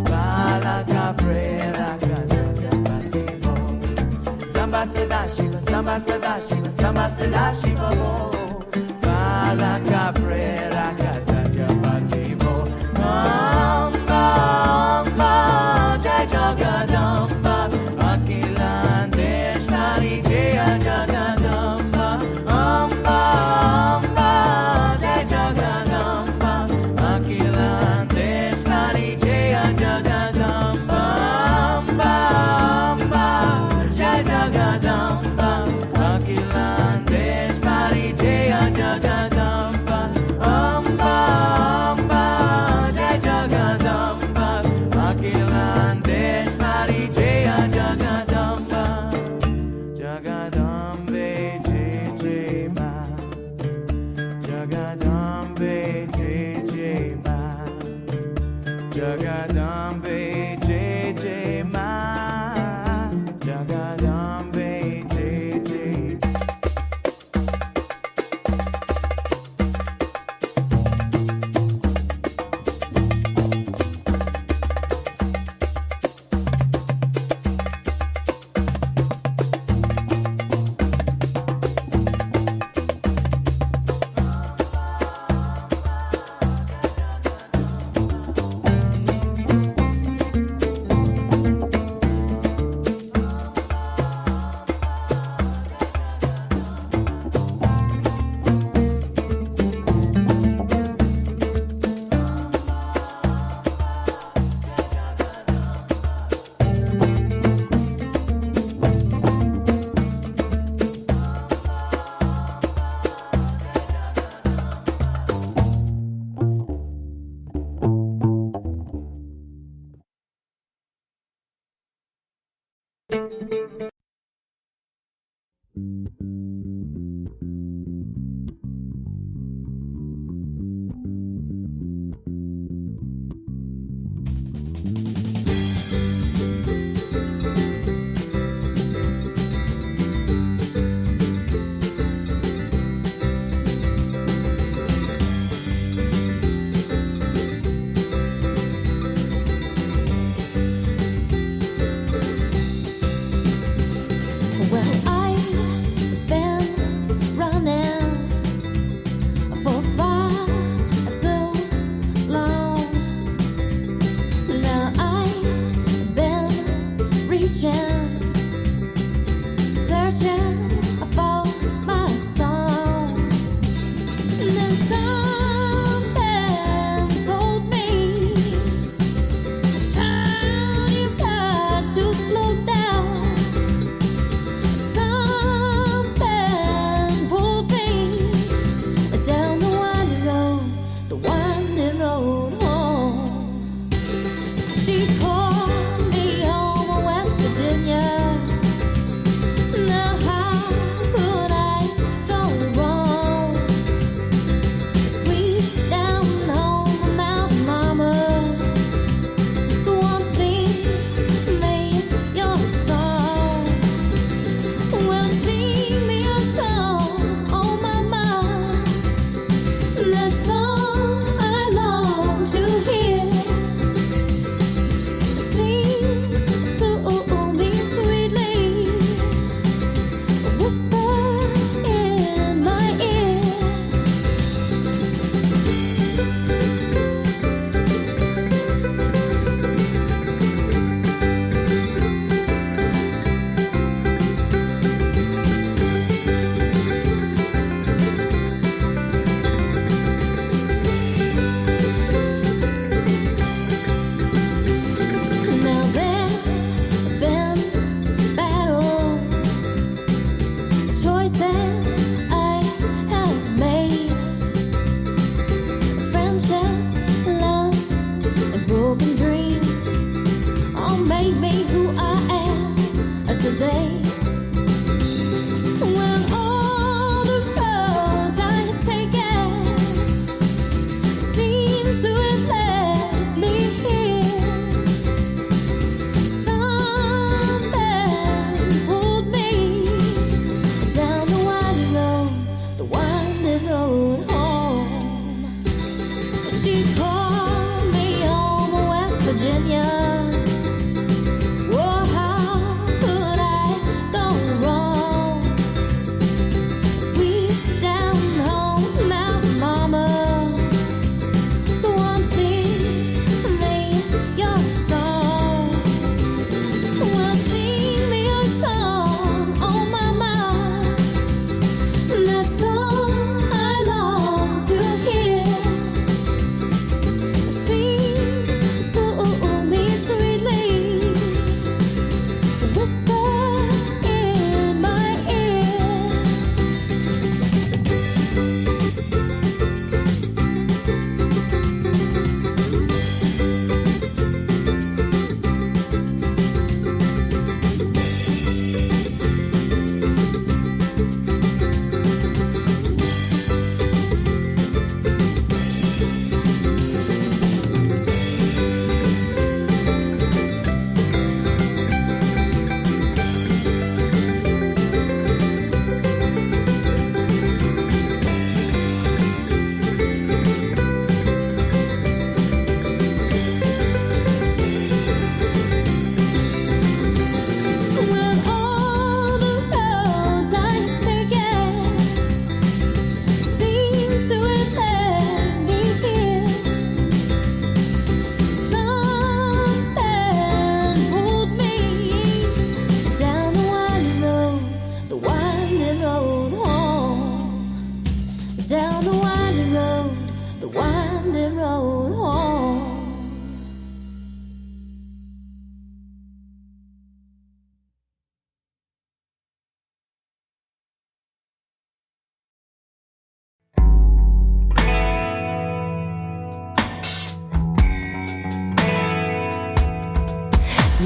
Bala Cabrera Casajapati Bo. Samba Sada Shiva, Samba Sada Shiva, Samba Sada Shiva Bo. Bala Cabrera Casajapati Bo. Amba, Amba, Jai Jagadamba, Akilandeshwari Jaya Jagadamba. Amba, Amba, Jai Jagadamba, Akilandeshwari Jaya Jagadamba. Amba, Amba, Jai Jagadamba, Akilandeshwari Jaya Jagadamba. Amba,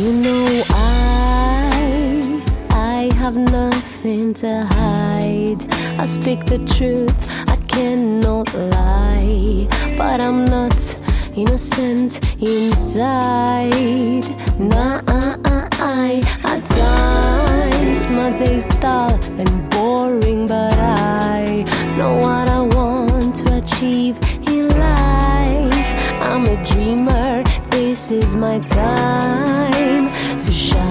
You know I have nothing to hide. I speak the truth, I cannot lie. But I'm not innocent inside. Nah, at times my day's dull and boring, but I know what I want to achieve in life. I'm a dreamer, this is my time to shine.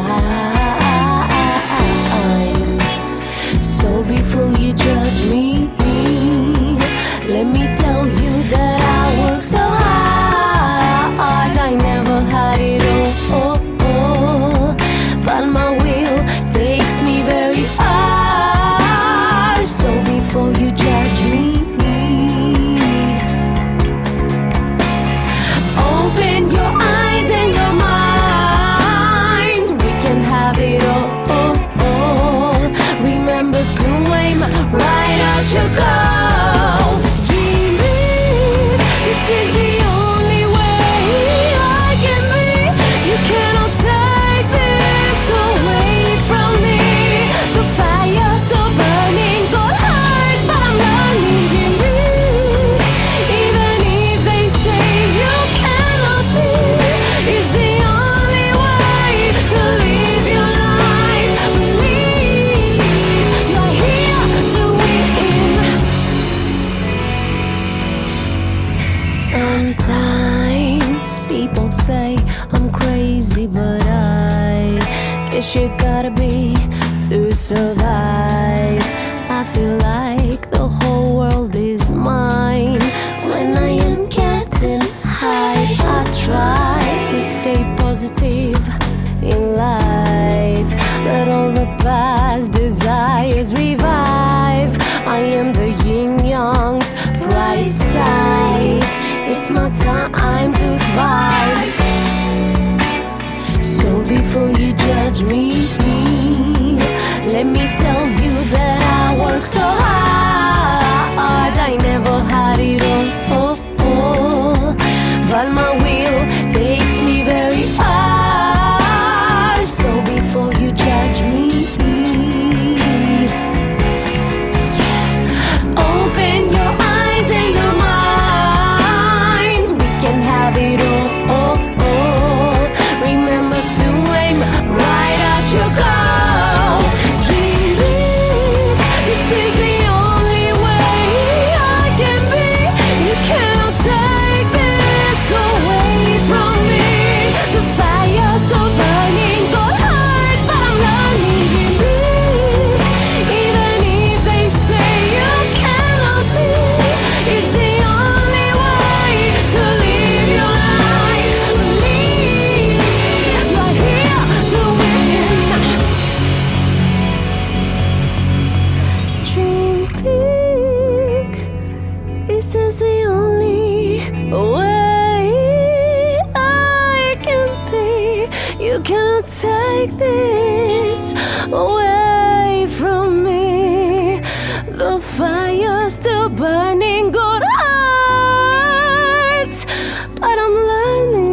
So before you judge me, let me tell you that I work so hard. I never had it all, but my will takes me very far. So before you judge me, open your eyes and your mind. We can have it all. Remember to aim right at your goal. Dream big, this is the only way I can be. You cannot take this away from me. The fire's still burning, got hard, but I'm learning. Dream big, even if they say you cannot be, it's the only way to live your life. Believe you're here to win. Sometimes people say I'm crazy, but I guess you gotta be to survive. I feel like the whole world is mine when I am getting high. I try to stay positive in life, let all the past desires revive. I am the yin yang's bright side. It's my time to thrive. So before you judge me, let me tell you that I work so hard. I never had it all, but my will takes me very far. So before you judge me, open your eyes and your mind. We can have it all. Remember to aim right at your goal. Dream big, this is the only way I can be. You cannot take this away from me. The fire's still burning, got hard, but I'm learning. Dream big, even if they say you cannot be, it's the only way to live your life. Believe you're here to win. Dream big, this is the only way I can be. You cannot take this away from me. The fire's still burning, got hard, but I'm learning.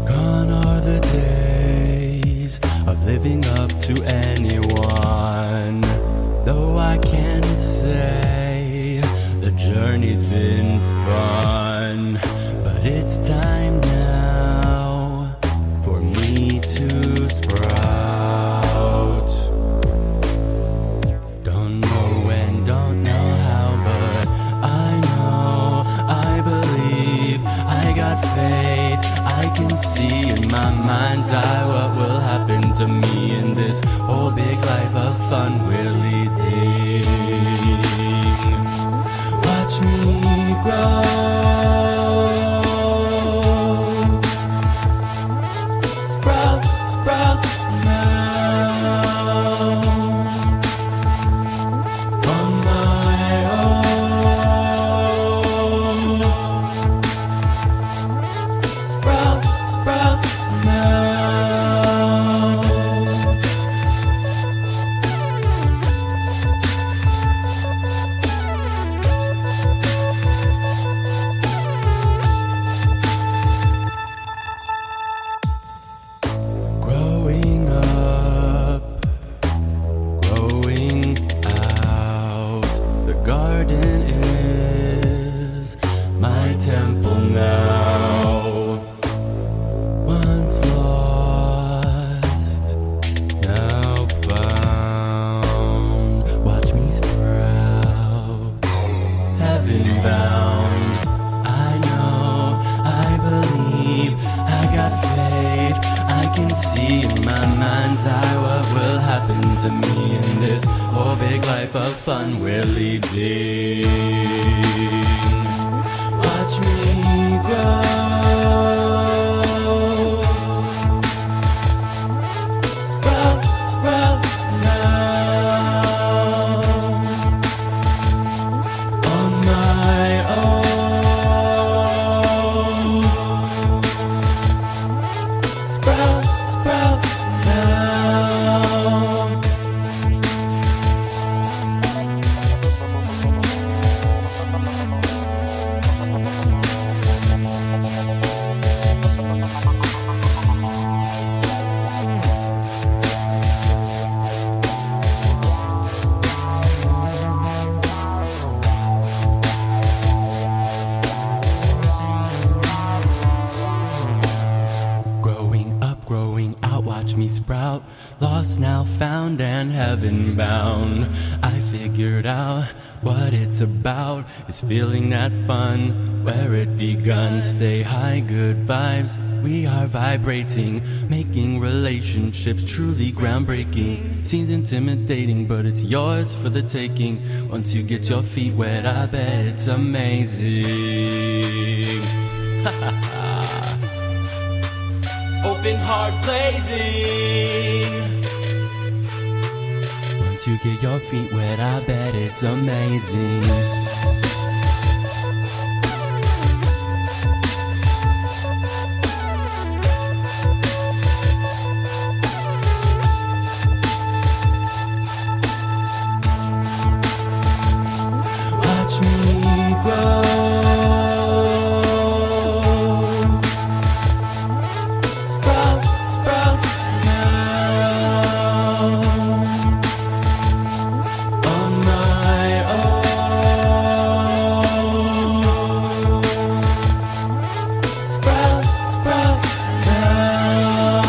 Gone are the days of living up to anyone. Though I can say the journey's been fun, but it's time now for me to sprout. Don't know when, don't know how, but I know, I believe, I got faith. I can see in my mind's eye what will happen to me in this whole big life of fun we're leading. Watch me grow. Sprout, sprout now. On my own. Sprout, sprout now. Growing up, growing out. The garden is my temple now. Once lost, now found. Watch me sprout, heaven bound. I know, I believe, I got faith. I can see in my mind's eye what will happen to me in this whole big life of fun we're leading. Watch me grow. Sprout, sprout now. On my own. Sprout, sprout now. Growing up, growing out, watch me sprout. Lost now found and heaven bound. I figured out what it's about. Is feeling that fun where it begun. Stay high, good vibes. We are vibrating, making relationships truly groundbreaking. Seems intimidating, but it's yours for the taking. Once you get your feet wet, I bet it's amazing. Open heart blazing. Once you get your feet wet, I bet it's amazing. Watch me grow. Sprout, sprout now. On my own. Sprout, sprout now.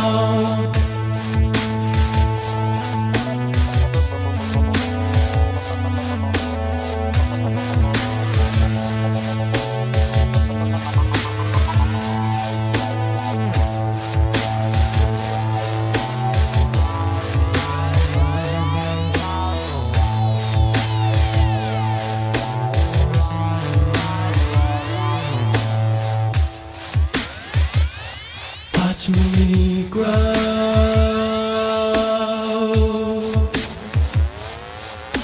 Watch me grow.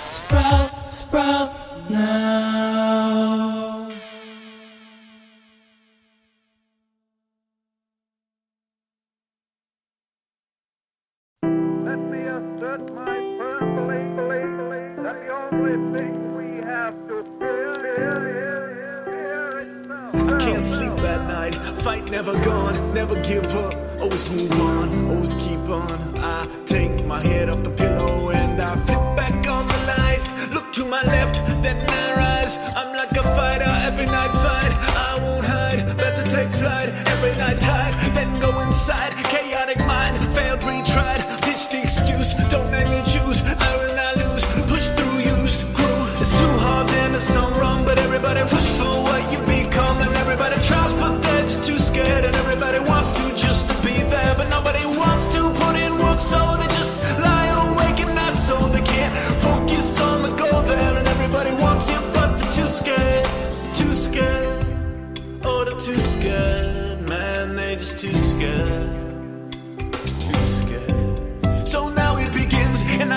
Sprout, sprout now. Let me assert my firm belief that the only thing we have to fear is I can't sleep at night, fight never gone, never give up, always move on, always keep on. I take my head off the pillow and I flip back on the light. Look to my left, then I rise. I'm like a fighter, every night fight. I won't hide, better take flight. Every night tide, then go inside. Chaotic mind, failed, retried. Ditch the excuse, don't make me choose. I will not lose, push through, used, grew. It's too hard and it's so wrong, but everybody push for what you become. And everybody tries, but they're just too scared. And everybody wants to just to be there, but nobody wants to put in work, so they just lie away.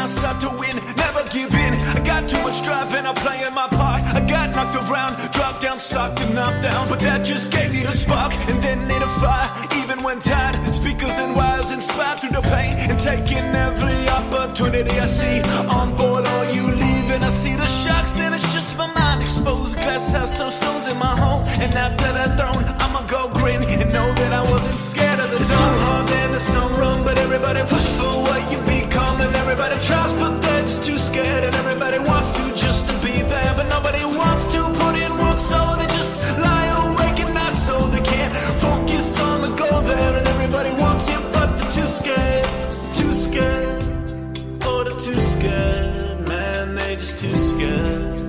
I start to win, never give in. I got too much drive and I'm playing my part. I got knocked around, dropped down, sucked and knocked down, but that just gave me a spark and then lit a fire. Even when tired, speakers and wires inspired through the pain and taking every opportunity I see. On board or you leave and I see the shocks and it's just my mind exposed. Glass house, throw stones in my home, and after that throne, I'ma go grin and know that I wasn't scared of the It's too hard and it's so wrong, but everybody push for what you become, and everybody tries, but they're just too scared, and everybody wants to just to be there, but nobody wants to put in work, so they just lie awake at night, so they can't focus on the goal there, and everybody wants it, but they're too scared, oh, they're too scared, man, they just too scared.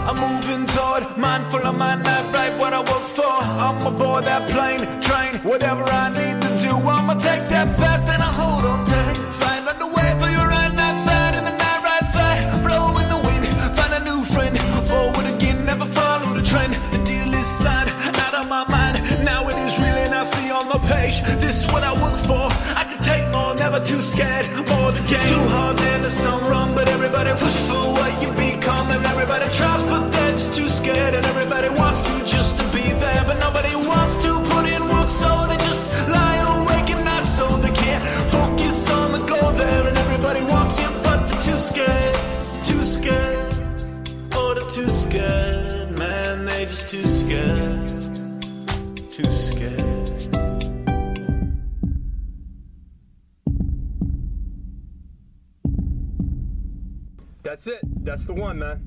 I'm moving toward, mindful of my life, right what I work for. I'm aboard that plane, train, whatever I need to do. I'ma take that path and I hold on tight. Flying underway for your right night fight in the night ride fight. Blow in the wind, find a new friend. Forward again, never follow the trend. The deal is signed, out of my mind. Now it is real and I see on the page. This is what I work for. I can take more, never too scared. More the game. It's too hard and it's so wrong, but everybody push for what you become, and everybody tries, but they're just too scared, and everybody wants to just to be there, but nobody wants to put in work, so they just lie awake at night, so they can't focus on the goal there, and everybody wants it, but they're too scared, oh, they're too scared, man, they just too scared, too scared. That's it. That's the one, man.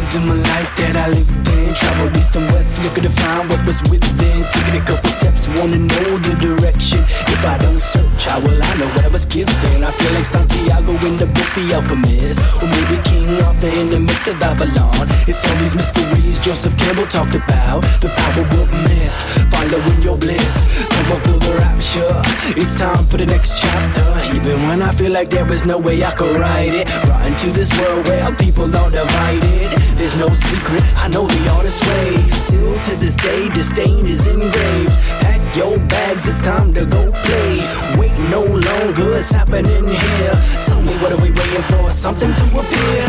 In my life that I lived in, traveled east and west looking to find what was within, taking a couple steps, wanna know the direction. If I don't search, how will I know what I was given? I feel like Santiago in the book The Alchemist, or maybe King Arthur in the midst of Babylon. It's all these mysteries Joseph Campbell talked about, the power of myth, following your bliss, come up for the rapture. It's time for the next chapter, even when I feel like there is no way I could write it. Right into this world where people are divided. There's no secret, I know the artist's way. Still to this day, disdain is engraved. Pack your bags, it's time to go play. Wait no longer, it's happening here. Tell me, what are we waiting for? Something to appear.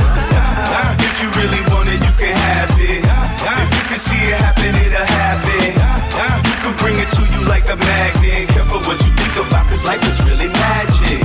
If you really want it, you can have it. If you can see it happen, it'll happen. You can bring it to you like a magnet. Careful what you think about, cause life is really magic.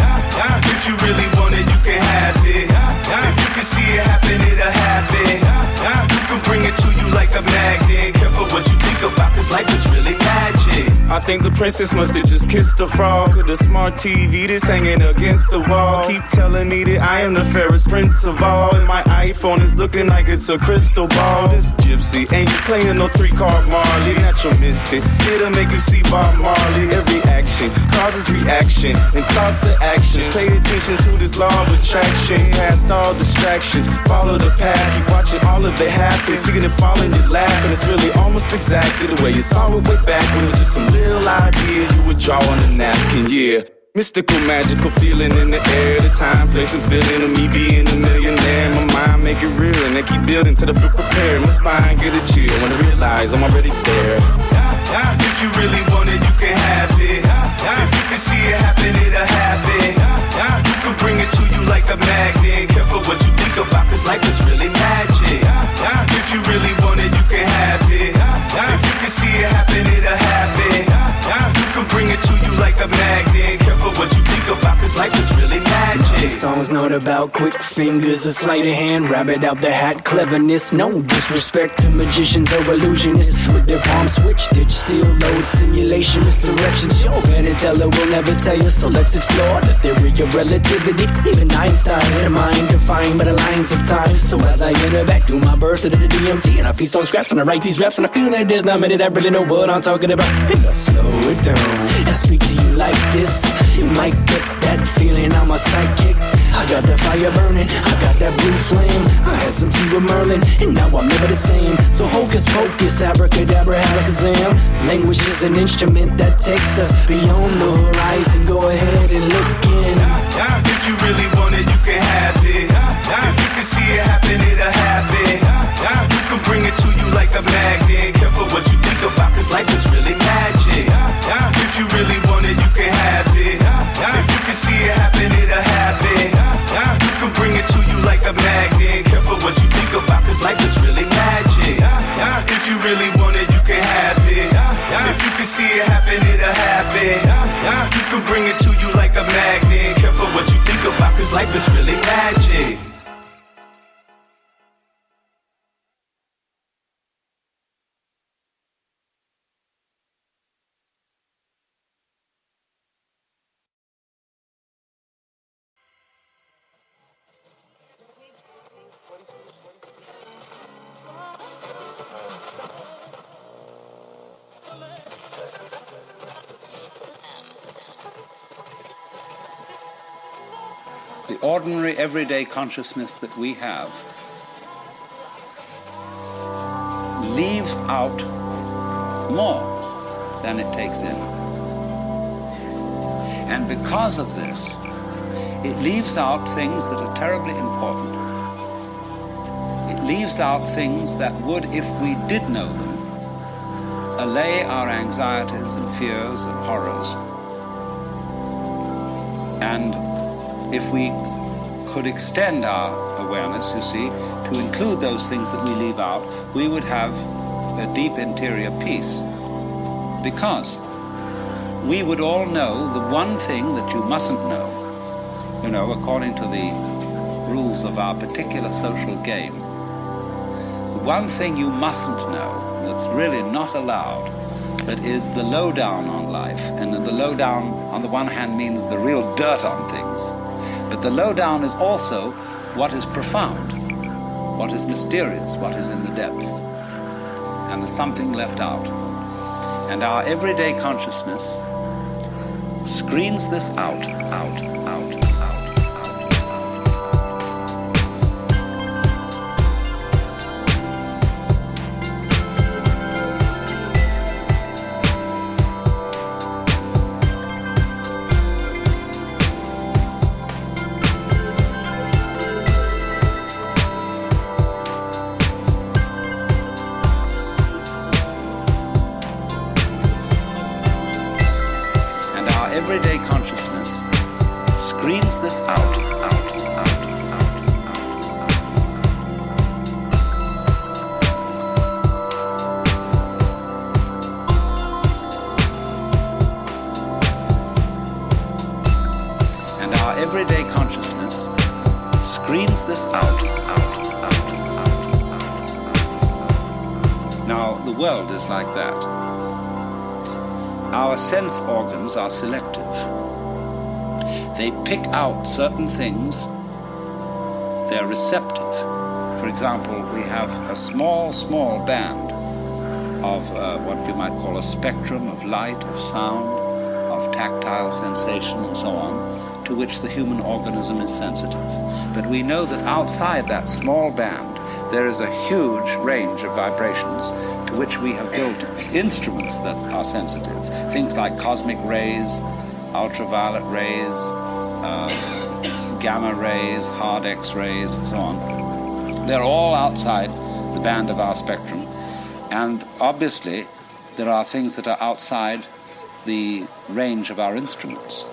If you really want it, you can have it. If you can see it happen, it'll happen. You can bring it to you like a magnet. Careful what you think about, cause life is really magic. I think the princess must have just kissed the frog, with a smart TV that's hanging against the wall. Keep telling me that I am the fairest prince of all, and my iPhone is looking like it's a crystal ball. This gypsy ain't playing no 3-card Marley, natural mystic. It'll make you see Bob Marley. Every action causes reaction, and thoughts are actions. Pay attention to this law of attraction. Past all distractions, follow the path. Keep watching all of it happen. See it falling, you laugh, and it's really almost exactly the way you saw it way back when it was just some little idea you would draw on a napkin. Yeah. Mystical, magical feeling in the air. The time, place, and feeling of me being a millionaire. My mind make it real, and I keep building till I feel prepared. My spine get a chill when I realize I'm already there. If you really want it, you can have it. If you can see it happen, it'll happen. You can bring it to you like a magnet. Careful what you think about, cause life is really magic. If you really want it, you can have it. If you can see it happen, it'll happen. You can bring it to you like a magnet. Careful what you think about, cause life is really magic. This song's not about quick fingers, a sleight of hand, rabbit out the hat cleverness. No disrespect to magicians or illusionists with their palm switch, ditch, steel load, simulation, misdirection. Sure, Penn and Teller will never tell you, so let's explore the theory of relativity. Even Einstein had a mind defined by the lines of time. So as I enter back to my birth to the DMT, and I feast on scraps and I write these raps, and I feel that there's not many that really know what I'm talking about. Maybe I'll slow it down and speak to you like this. You might get that feeling, I'm a psychic. I got that fire burning, I got that blue flame. I had some tea with Merlin, and now I'm never the same. So hocus pocus, abracadabra, alakazam. Language is an instrument that takes us beyond the horizon. Go ahead and look in. If you really want it, you can have it. If you can see it happen, it'll happen. You can bring it to you like a magnet. Careful what you think about, cause life is really magic. If you really want it, you can have it. If you can see it happen, it'll happen. You can bring it to you like a magnet. Careful what you think about, cause life is really magic. If you really want it, you can have it. If you can see it happen, it'll happen. You can bring it to you like a magnet. Careful what you think about, cause life is really magic. The ordinary, everyday consciousness that we have leaves out more than it takes in. And because of this, it leaves out things that are terribly important. It leaves out things that would, if we did know them, allay our anxieties and fears and horrors. And if we could extend our awareness, you see, to include those things that we leave out, we would have a deep interior peace. Because we would all know the one thing that you mustn't know, you know, according to the rules of our particular social game. The one thing you mustn't know, that's really not allowed, but is the lowdown on life. And the lowdown, on the one hand, means the real dirt on things. But the lowdown is also what is profound, what is mysterious, what is in the depths. And there's something left out. And our everyday consciousness screens this out. Everyday consciousness screens this out. And our everyday consciousness screens this out. Now, the world is like that. Our sense organs are selective. They pick out certain things. They're receptive. For example, we have a small band of what you might call a spectrum of light, of sound, of tactile sensation, and so on, to which the human organism is sensitive. But we know that outside that small band, there is a huge range of vibrations to which we have built instruments that are sensitive. Things like cosmic rays, ultraviolet rays, gamma rays, hard X-rays, and so on. They're all outside the band of our spectrum. And obviously, there are things that are outside the range of our instruments.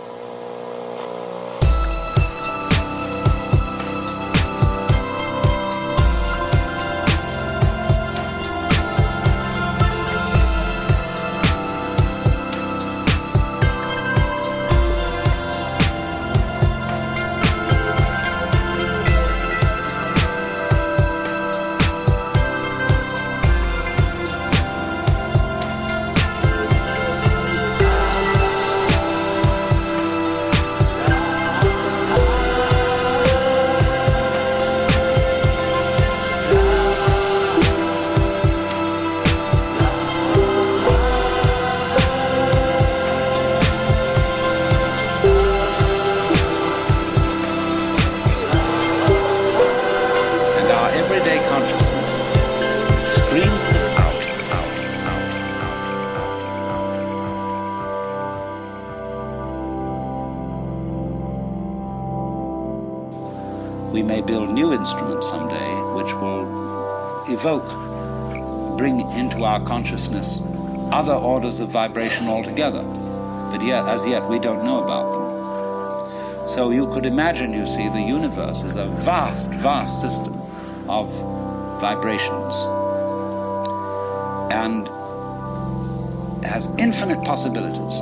We may build new instruments someday which will evoke, bring into our consciousness other orders of vibration altogether, but yet, as yet, we don't know about them. So you could imagine, you see, the universe is a vast, vast system of vibrations and has infinite possibilities.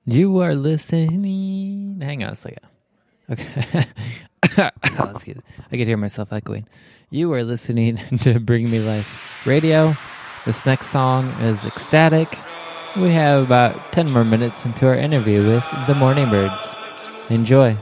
You are listening. Hang on a second. Okay. Oh, excuse me. I could hear myself echoing. You are listening to Bring Me Life Radio. This next song is Ecstatic. We have about 10 more minutes into our interview with the Morning Birds. Enjoy.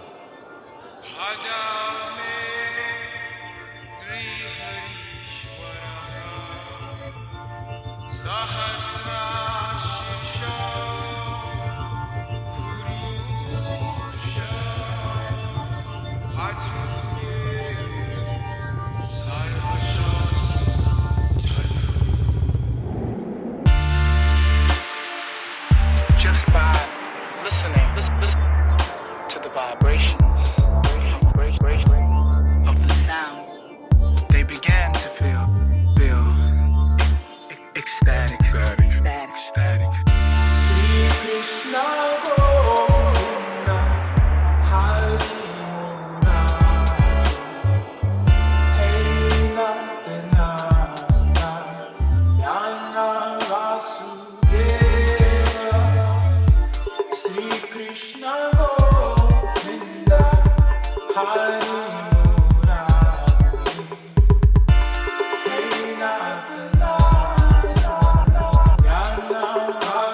Just by listening to the vibrations of the sound, they began to feel ecstatic. Ecstatic. Sri Krishna Govinda Hari Murari Hey Natana Yana Vasudeva Sri Krishna Govinda Hari Murari Hey Natana Yana Vasudeva.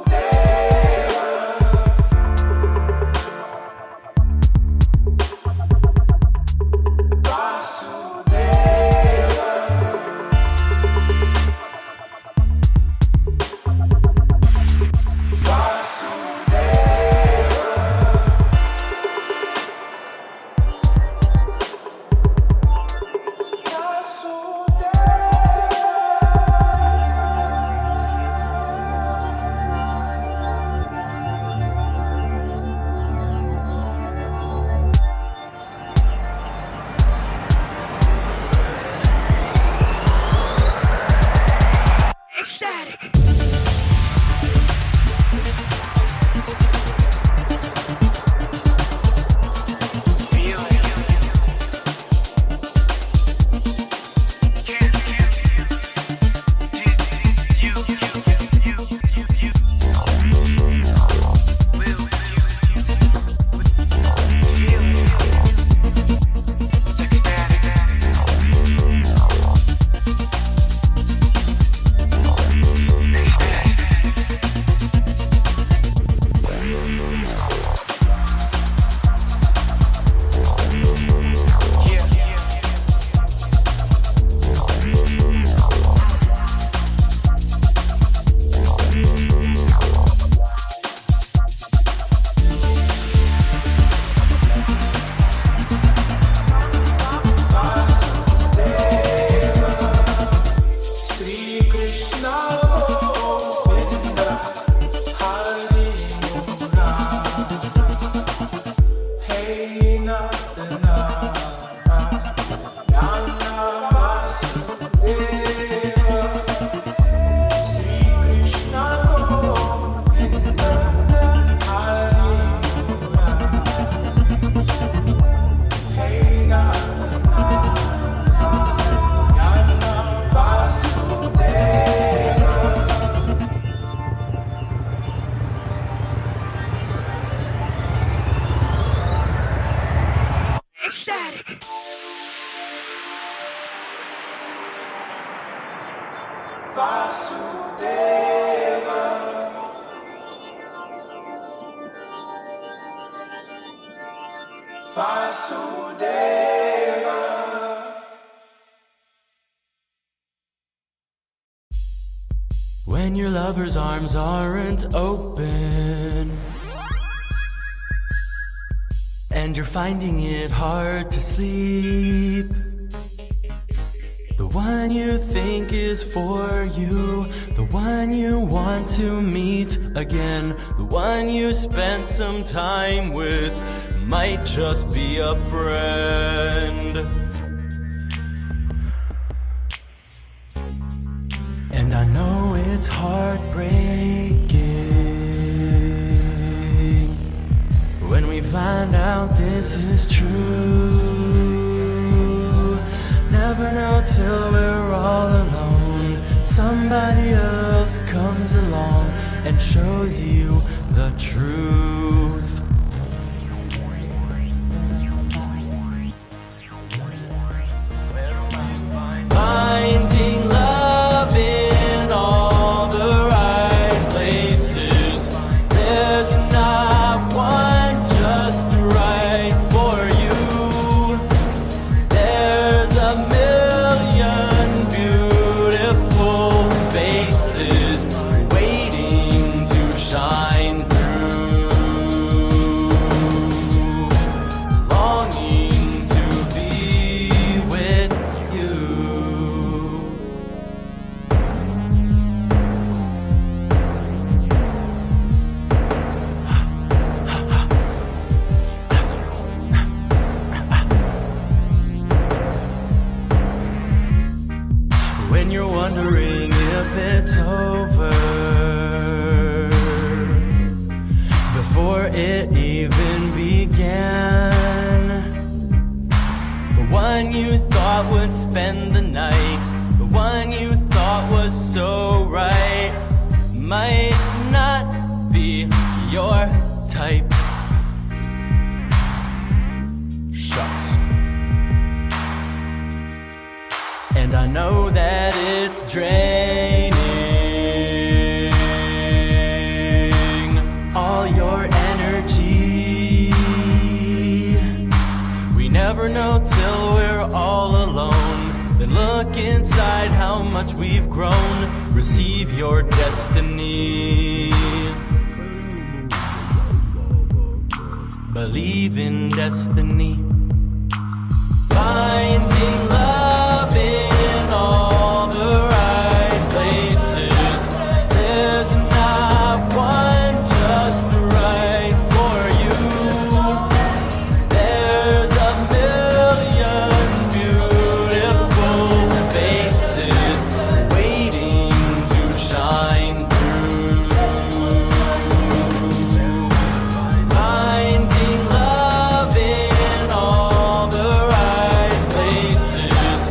Hey, Vasudeva. Vasudeva. When your lover's arms aren't open and you're finding it hard to sleep, the one you think is for you, the one you want to meet again, the one you spent some time with, might just be a friend. And I know it's heartbreaking when we find out this is true. Never know till we're all alone. Somebody else comes along and shows you the truth. Finding love in all the right places. There's not one just right for you. There's a million beautiful faces waiting to shine through. Longing to be with you. When you're wondering if it's over before it even began, the one you thought would spend the night, the one you thought was so right, might not be your type. Shucks. And I know that it's draining all your energy. We never know till we're all alone. Then look inside how much we've grown. Receive your destiny. Believe in destiny. Finding love in all the right places. There's not one just right for you. There's a million beautiful faces waiting to shine through. Finding love in all the right places.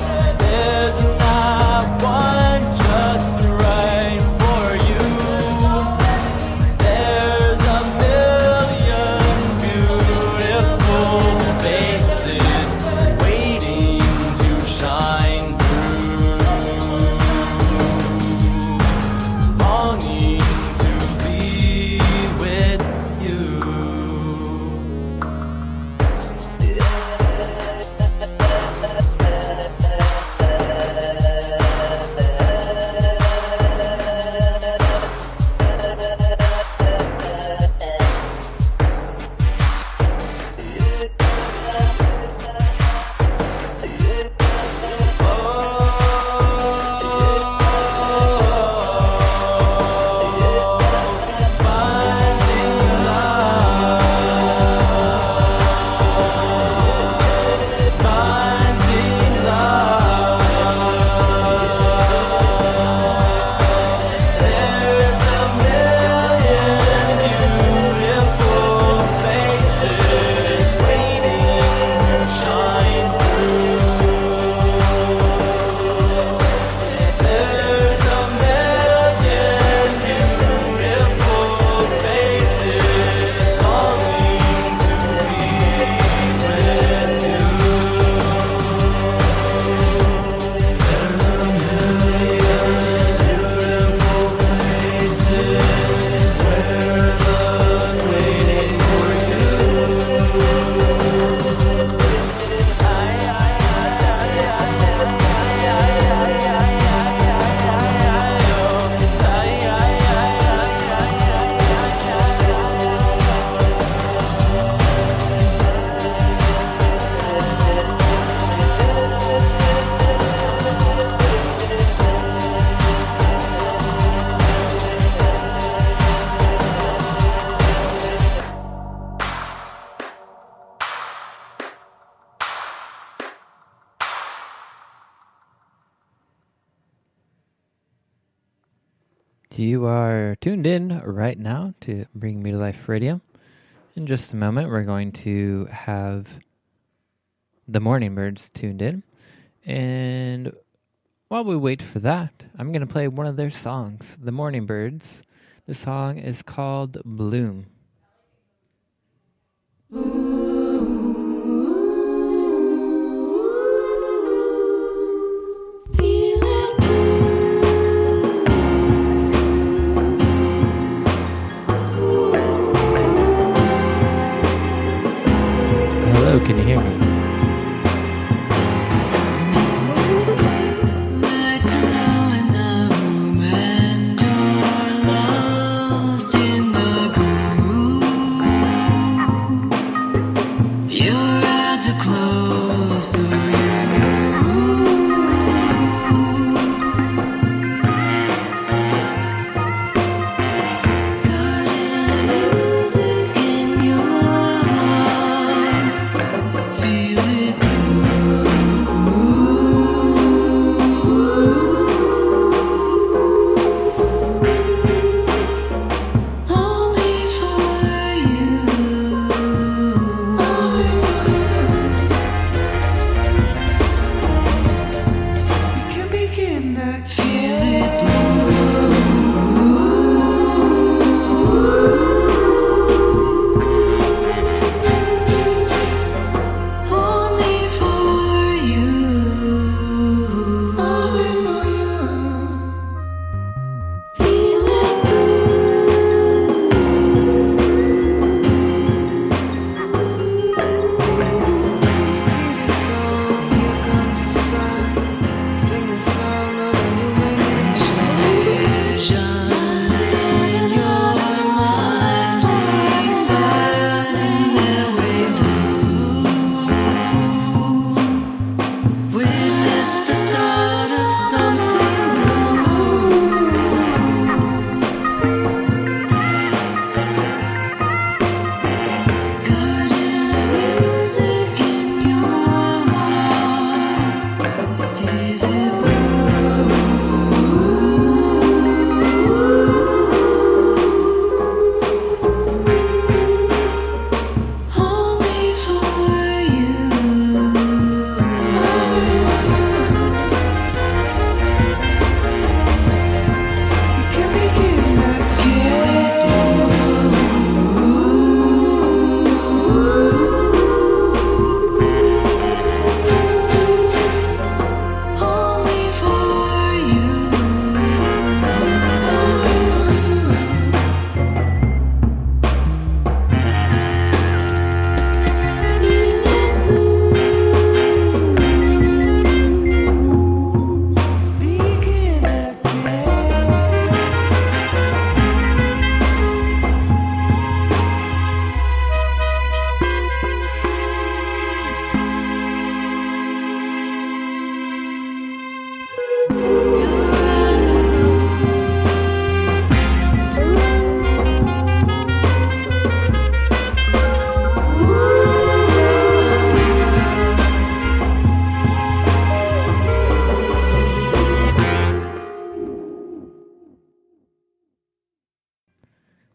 You are tuned in right now to Bring Me to Life Radio. In just a moment, we're going to have the Morning Birds tuned in. And while we wait for that, I'm going to play one of their songs, the Morning Birds. The song is called Bloom. Hello, can you hear me?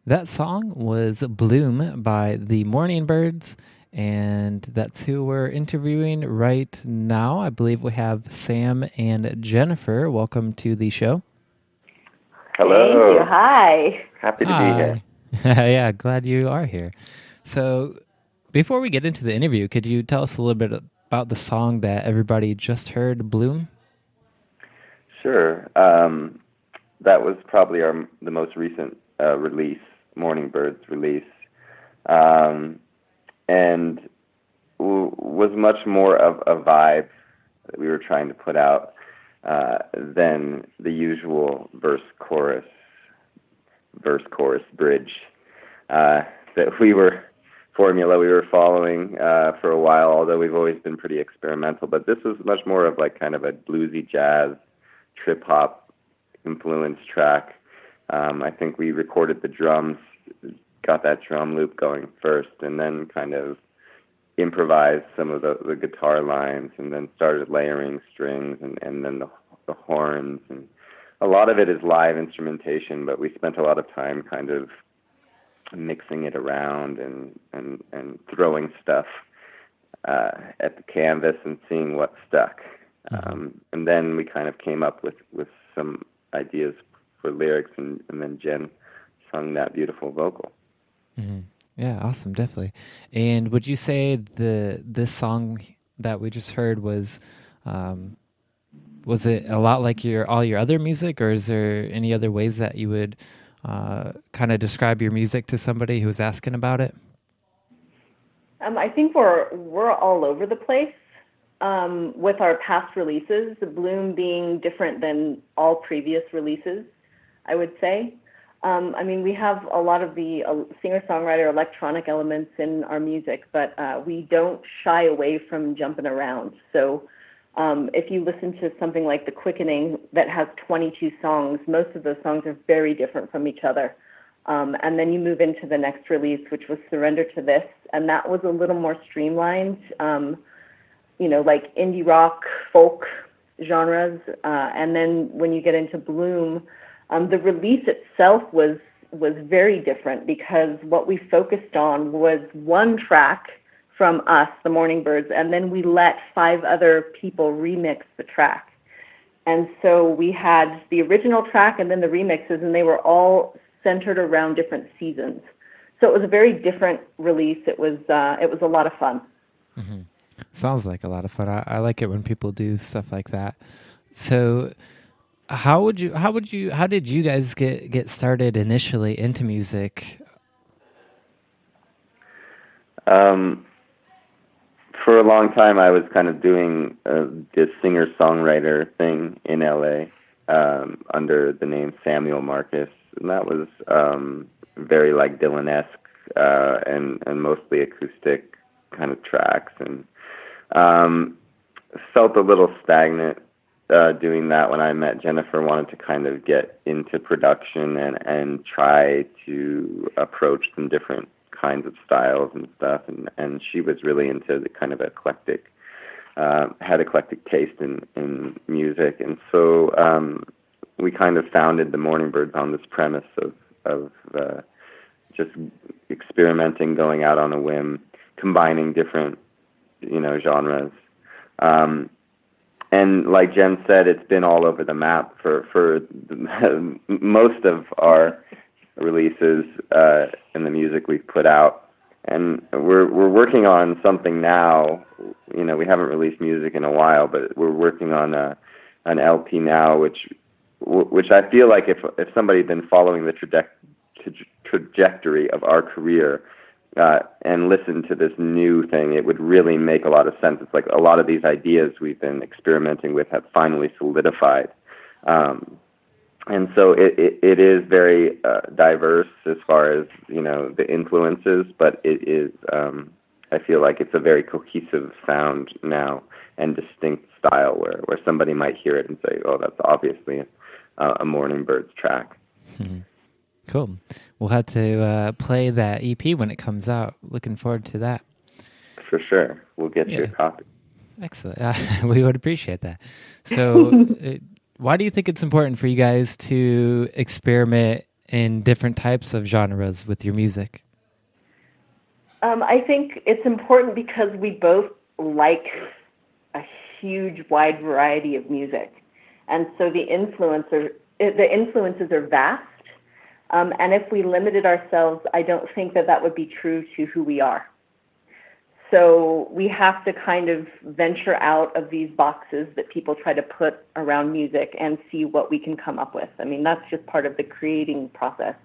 That song was Bloom by the Morning Birds, and that's who we're interviewing right now. I believe we have Sam and Jennifer. Welcome to the show. Hello. Thank you. Hi. Happy to be here. Yeah, glad you are here. So before we get into the interview, could you tell us a little bit about the song that everybody just heard, Bloom? Sure. That was probably the most recent release, Morning Birds release, and was much more of a vibe that we were trying to put out than the usual verse-chorus bridge that we were following for a while, although we've always been pretty experimental. But this was much more of like kind of a bluesy jazz, trip-hop influence track. I think we recorded the drums, got that drum loop going first, and then kind of improvised some of the guitar lines, and then started layering strings and then the horns, and a lot of it is live instrumentation, but we spent a lot of time kind of mixing it around and throwing stuff at the canvas and seeing what stuck. And then we kind of came up with some ideas for lyrics, and then Jen sung that beautiful vocal. Mm-hmm. Yeah, awesome, definitely. And would you say this song that we just heard was it a lot like all your other music, or is there any other ways that you would kind of describe your music to somebody who was asking about it? I think we're all over the place with our past releases, Bloom being different than all previous releases, I would say. I mean, we have a lot of the singer-songwriter electronic elements in our music, but we don't shy away from jumping around. So if you listen to something like The Quickening that has 22 songs, most of those songs are very different from each other. And then you move into the next release, which was Surrender to This, and that was a little more streamlined, like indie rock, folk genres. And then when you get into Bloom, the release itself was very different, because what we focused on was one track from us, the Morning Birds, and then we let 5 other people remix the track. And so we had the original track and then the remixes, and they were all centered around different seasons. So it was a very different release. It was a lot of fun. Mm-hmm. Sounds like a lot of fun. I like it when people do stuff like that. So how did you guys get started initially into music? For a long time, I was kind of doing this singer-songwriter thing in LA under the name Samuel Marcus, and that was very like Dylan-esque and mostly acoustic kind of tracks, and felt a little stagnant doing that when I met Jennifer. Wanted to kind of get into production and try to approach some different kinds of styles and stuff, and she was really into the kind of eclectic, had eclectic taste in music, and so we kind of founded the Morning Birds on this premise of just experimenting, going out on a whim, combining different genres. And like Jen said, it's been all over the map for most of our releases and the music we've put out. And we're working on something now. We haven't released music in a while, but we're working on an LP now, which I feel like if somebody had been following the trajectory of our career and listened to this new thing, it would really make a lot of sense. It's like a lot of these ideas we've been experimenting with have finally solidified. And so it is very diverse as far as, the influences, but it is, I feel like it's a very cohesive sound now and distinct style where somebody might hear it and say, oh, that's obviously a Morning Birds track. Mm-hmm. Cool. We'll have to play that EP when it comes out. Looking forward to that. For sure. We'll get you a copy. Excellent. We would appreciate that. So why do you think it's important for you guys to experiment in different types of genres with your music? I think it's important because we both like a huge, wide variety of music. And so the influences are vast. And if we limited ourselves, I don't think that would be true to who we are. So we have to kind of venture out of these boxes that people try to put around music and see what we can come up with. I mean, that's just part of the creating process.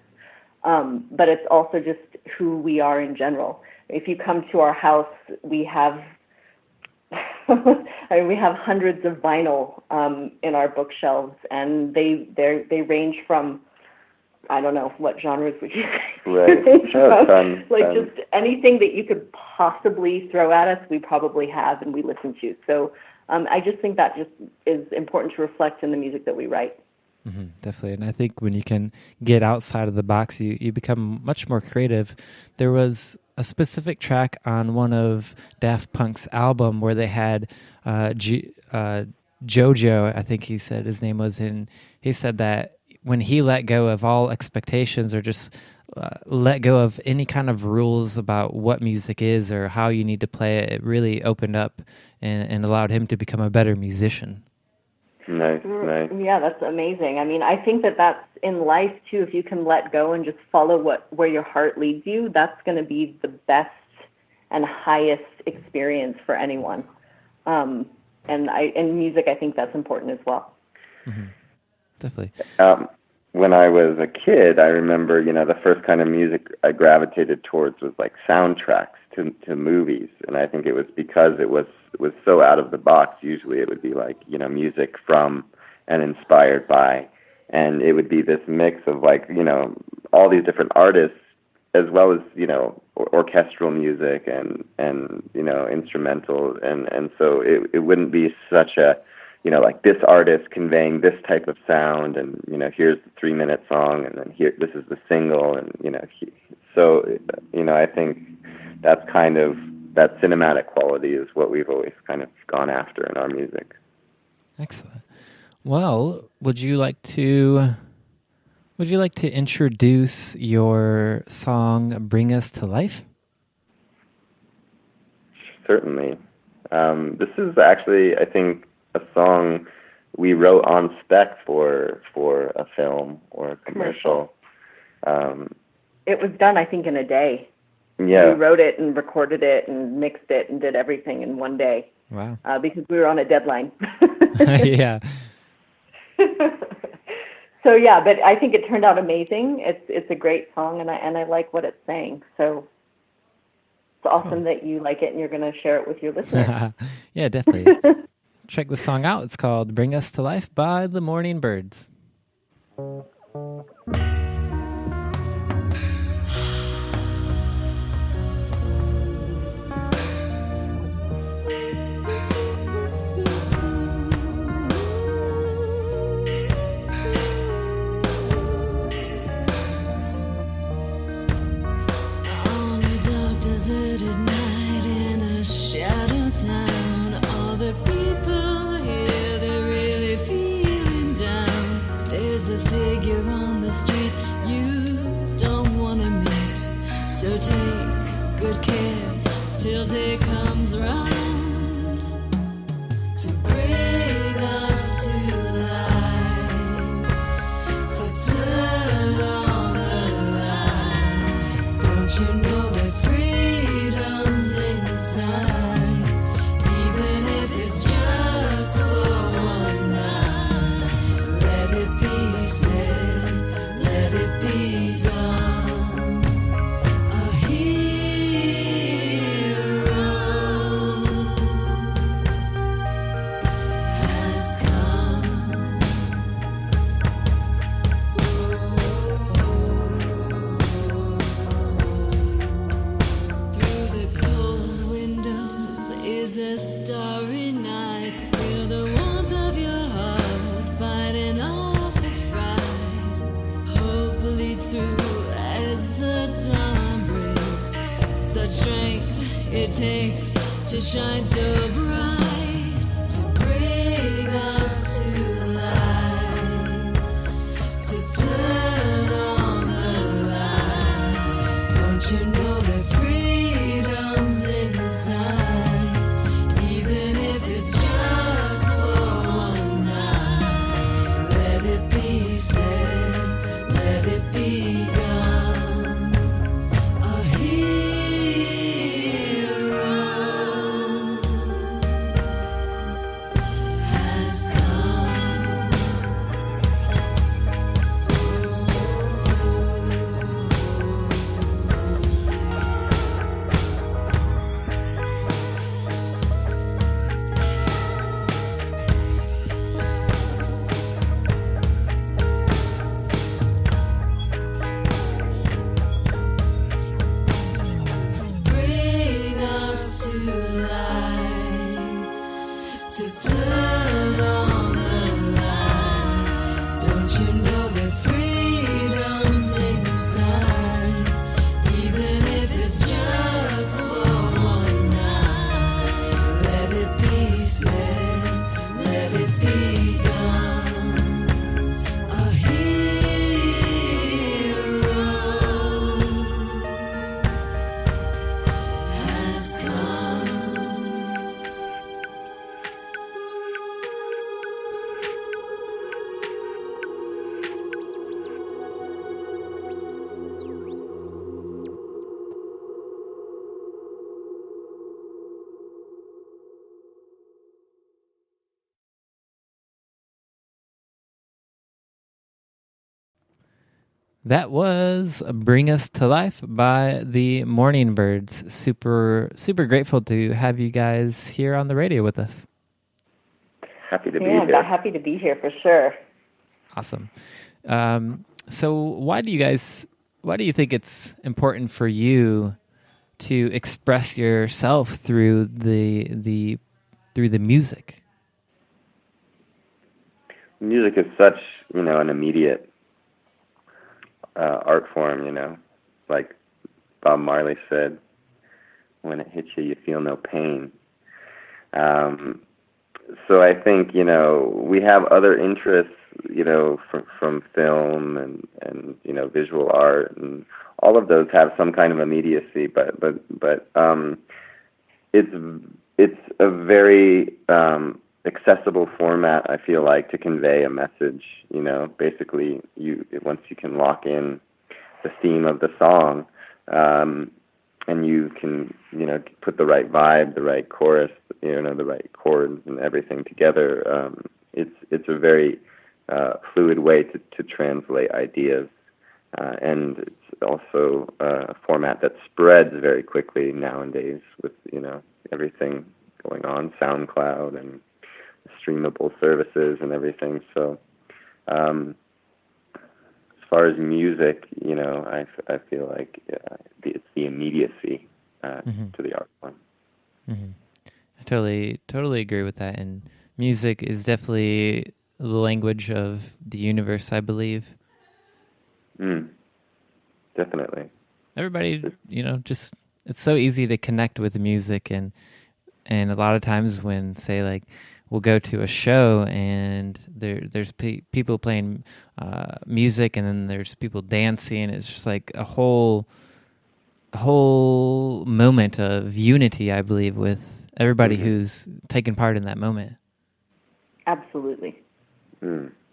But it's also just who we are in general. If you come to our house, we have we have hundreds of vinyl in our bookshelves, and they range from, I don't know, what genres would you say? Right. Just anything that you could possibly throw at us, we probably have and we listen to. So I just think that just is important to reflect in the music that we write. Mm-hmm, definitely. And I think when you can get outside of the box, you become much more creative. There was a specific track on one of Daft Punk's album where they had Jojo, I think he said his name was, and he said that when he let go of all expectations or just let go of any kind of rules about what music is or how you need to play it, it really opened up and allowed him to become a better musician. Nice. Yeah, that's amazing. I mean, I think that that's in life too. If you can let go and just follow where your heart leads you, that's going to be the best and highest experience for anyone. And in music, I think that's important as well. Mm-hmm. Definitely. When I was a kid, I remember, the first kind of music I gravitated towards was like soundtracks to movies, and I think it was because it was so out of the box. Usually, it would be like music from and inspired by, and it would be this mix of like all these different artists, as well as orchestral music and instrumental, and so it wouldn't be such a like this artist conveying this type of sound, and here's the 3-minute song, and then here this is the single, and so I think that's kind of that cinematic quality is what we've always kind of gone after in our music. Excellent. Well, would you like to introduce your song "Bring Us to Life"? Certainly. This is actually, I think, a song we wrote on spec for a film or a commercial. It was done, I think, in a day. Yeah. We wrote it and recorded it and mixed it and did everything in one day. Wow. Because we were on a deadline. Yeah. So yeah, but I think it turned out amazing. It's a great song, and I like what it's saying. So it's awesome that you like it and you're going to share it with your listeners. Yeah, definitely. Check the song out. It's called "Bring Us to Life" by the Morning Birds. Till day comes round to bring us to life, to turn on the light. Don't you know that freedom's inside, even if it's just for one night? Let it be said, let it be done. It takes to shine so bright, to bring us to life, to turn on the light. Don't you know that freedom's inside, even if it's just for one night? Let it be said, let it be done. A to turn on the light. Don't you know that freedom's inside, even if it's just for one night? Let it be said, let it be That was Bring Us to Life by the Morning Birds. Super, super grateful to have you guys here on the radio with us. Happy to be Yeah, here. happy to be here for sure. Awesome. So why do you think it's important for you to express yourself through the music? Music is such, an immediate art form, like Bob Marley said, when it hits you, you feel no pain. So I think, we have other interests, from film and visual art, and all of those have some kind of immediacy, but it's a very accessible format, I feel like, to convey a message. Basically, once you can lock in the theme of the song, and you can, put the right vibe, the right chorus, the right chords and everything together. It's a very fluid way to translate ideas, and it's also a format that spreads very quickly nowadays with everything going on, SoundCloud and streamable services and everything. So as far as music, I feel like it's the immediacy to the art form. Mm-hmm. I totally agree with that. And music is definitely the language of the universe, I believe. Definitely. Everybody, just it's so easy to connect with music, and a lot of times when, say, like, we'll go to a show and there's people playing music, and then there's people dancing. It's just like a whole moment of unity, I believe, with everybody who's taken part in that moment. Absolutely.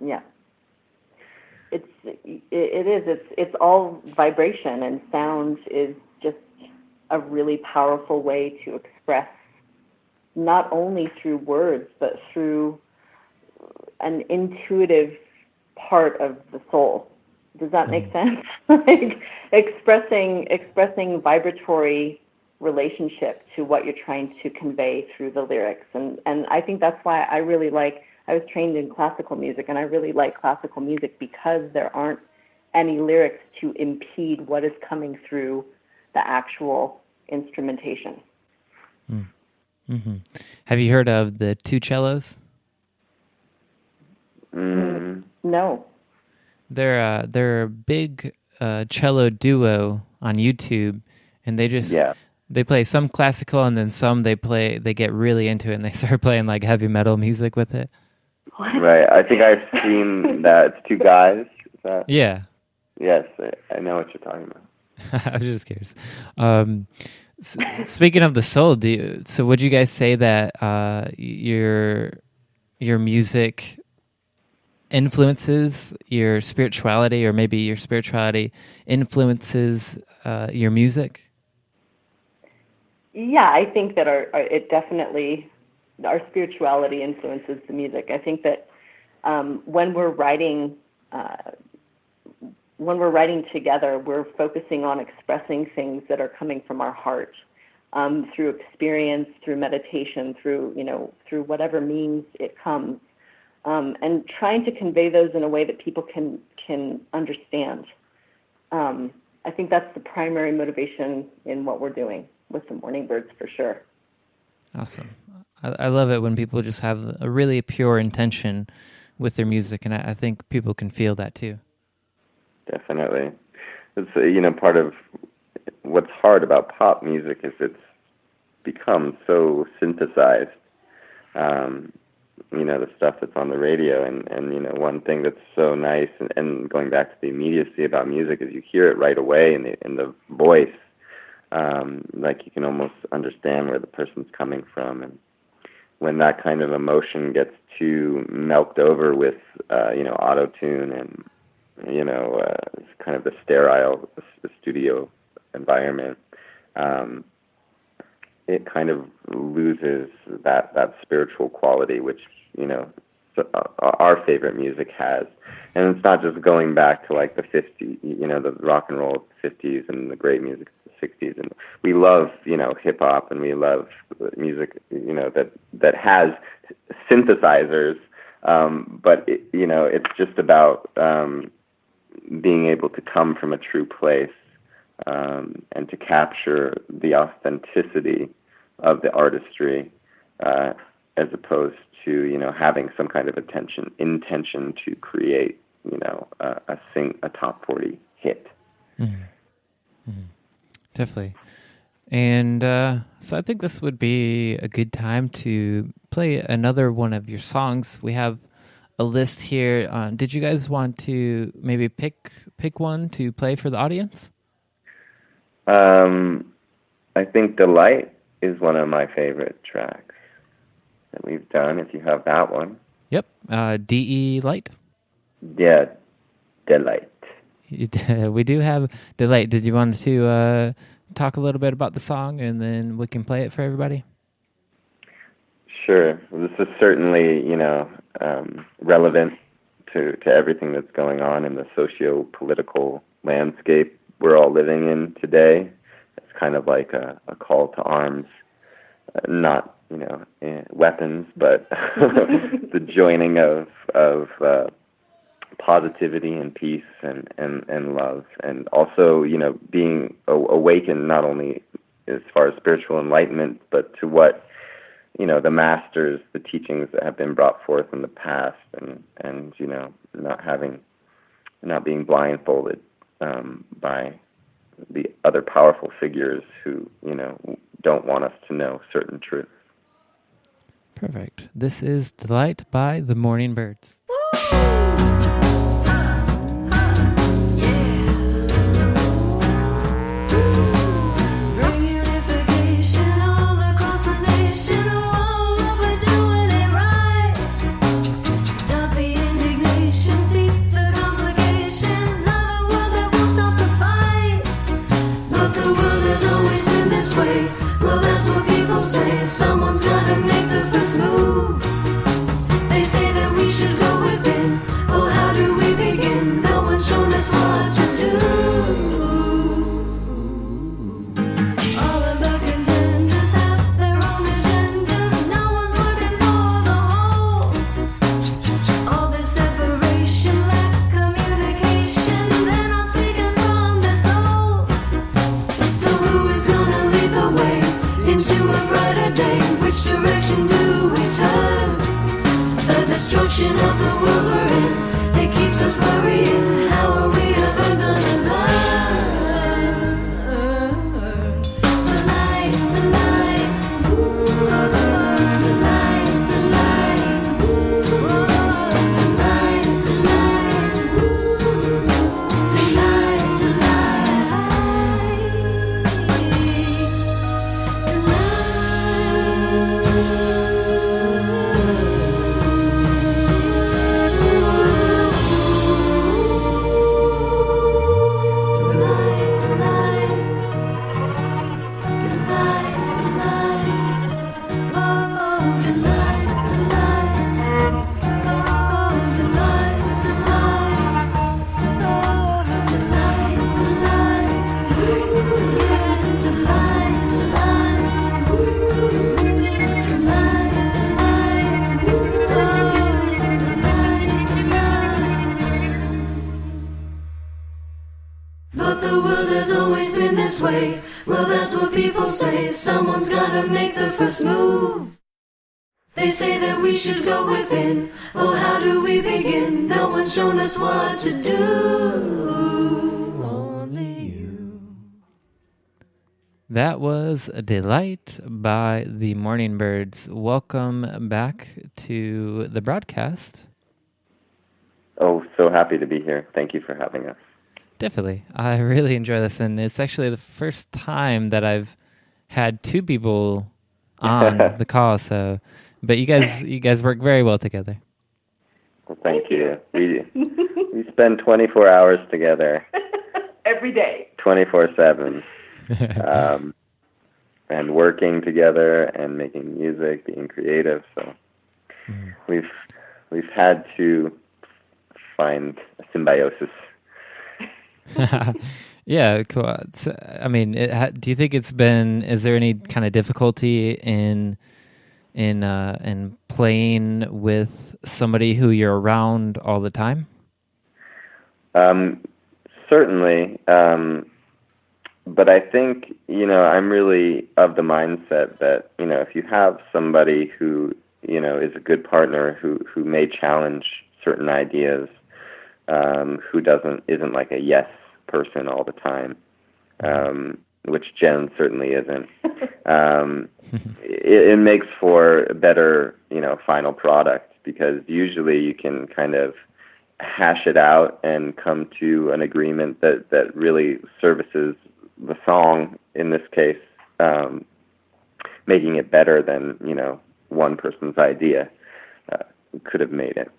Yeah. It's all vibration, and sound is just a really powerful way to express, not only through words, but through an intuitive part of the soul. Does that make sense? Like expressing vibratory relationship to what you're trying to convey through the lyrics. And I think that's why I was trained in classical music, and I really like classical music because there aren't any lyrics to impede what is coming through the actual instrumentation. Mm-hmm. Have you heard of the two cellos? No. They're a big cello duo on YouTube, and they play some classical, and then some they get really into it, and they start playing like heavy metal music with it. Right. I think I've seen that. It's two guys. Is that... Yeah. Yes, I know what you're talking about. I was just curious. Speaking of the soul, so would you guys say that your music influences your spirituality, or maybe your spirituality influences your music? Yeah, I think that our spirituality influences the music. I think that when we're writing together, we're focusing on expressing things that are coming from our heart, through experience, through meditation, through whatever means it comes, and trying to convey those in a way that people can understand. I think that's the primary motivation in what we're doing with the Morning Birds, for sure. Awesome. I love it when people just have a really pure intention with their music, and I think people can feel that too. Definitely. It's, part of what's hard about pop music is it's become so synthesized, the stuff that's on the radio, and one thing that's so nice, and going back to the immediacy about music, is you hear it right away in the voice. Like you can almost understand where the person's coming from, and when that kind of emotion gets too milked over with auto-tune and kind of the sterile the studio environment, it kind of loses that spiritual quality which our favorite music has. And it's not just going back to like the 50s, the rock and roll 50s and the great music of the 60s. And we love, hip hop, and we love music, that has synthesizers. But it's just about being able to come from a true place, and to capture the authenticity of the artistry, as opposed to having some kind of intention to create a top 40 hit. Definitely. And so I think this would be a good time to play another one of your songs. We have a list here. Did you guys want to maybe pick one to play for the audience? I think Delight is one of my favorite tracks that we've done, if you have that one. Yep. D.E. Light? Yeah, Delight. We do have Delight. Did you want to talk a little bit about the song, and then we can play it for everybody? Sure. This is certainly, relevant to everything that's going on in the socio-political landscape we're all living in today. It's kind of like a call to arms, not, weapons, but the joining of positivity and peace and love, and also, being awakened not only as far as spiritual enlightenment, but to what, the masters, the teachings that have been brought forth in the past, and not being blindfolded by the other powerful figures who, don't want us to know certain truths. Perfect. This is Delight by the Morning Birds. Well, that's what people say. Someone's gotta make the first move. They say that we should go within. Oh, how do we begin? No one's shown us what to do. All of the contenders have their own agendas. No one's working for the whole. All this separation, lack communication. They're not speaking from their souls. So who is gonna lead the way into a brighter day? Which direction do we turn? The destruction of the world we're in, it keeps us worrying. How are we ever gonna learn? Delight, delight, delight, delight, delight, delight, But the world has always been this way. Well, that's what people say. Someone's gotta make the first move. They say that we should go within. Oh, how do we begin? No one's shown us what to do. Only you. That was Delight by the Morning Birds. Welcome back to the broadcast. Oh, so happy to be here. Thank you for having us. Definitely. I really enjoy this, and it's actually the first time that I've had two people on the call, but you guys work very well together. Well, thank you. We spend 24 hours together. Every day. 24/7. And working together and making music, being creative. So we've had to find a symbiosis. Yeah, cool. I mean, do you think is there any kind of difficulty in playing with somebody who you're around all the time? Certainly. But I think, I'm really of the mindset that, if you have somebody who, is a good partner who may challenge certain ideas, who isn't like a yes person all the time, which Jen certainly isn't. It makes for a better, final product, because usually you can kind of hash it out and come to an agreement that really services the song, in this case, making it better than, one person's idea could have made it.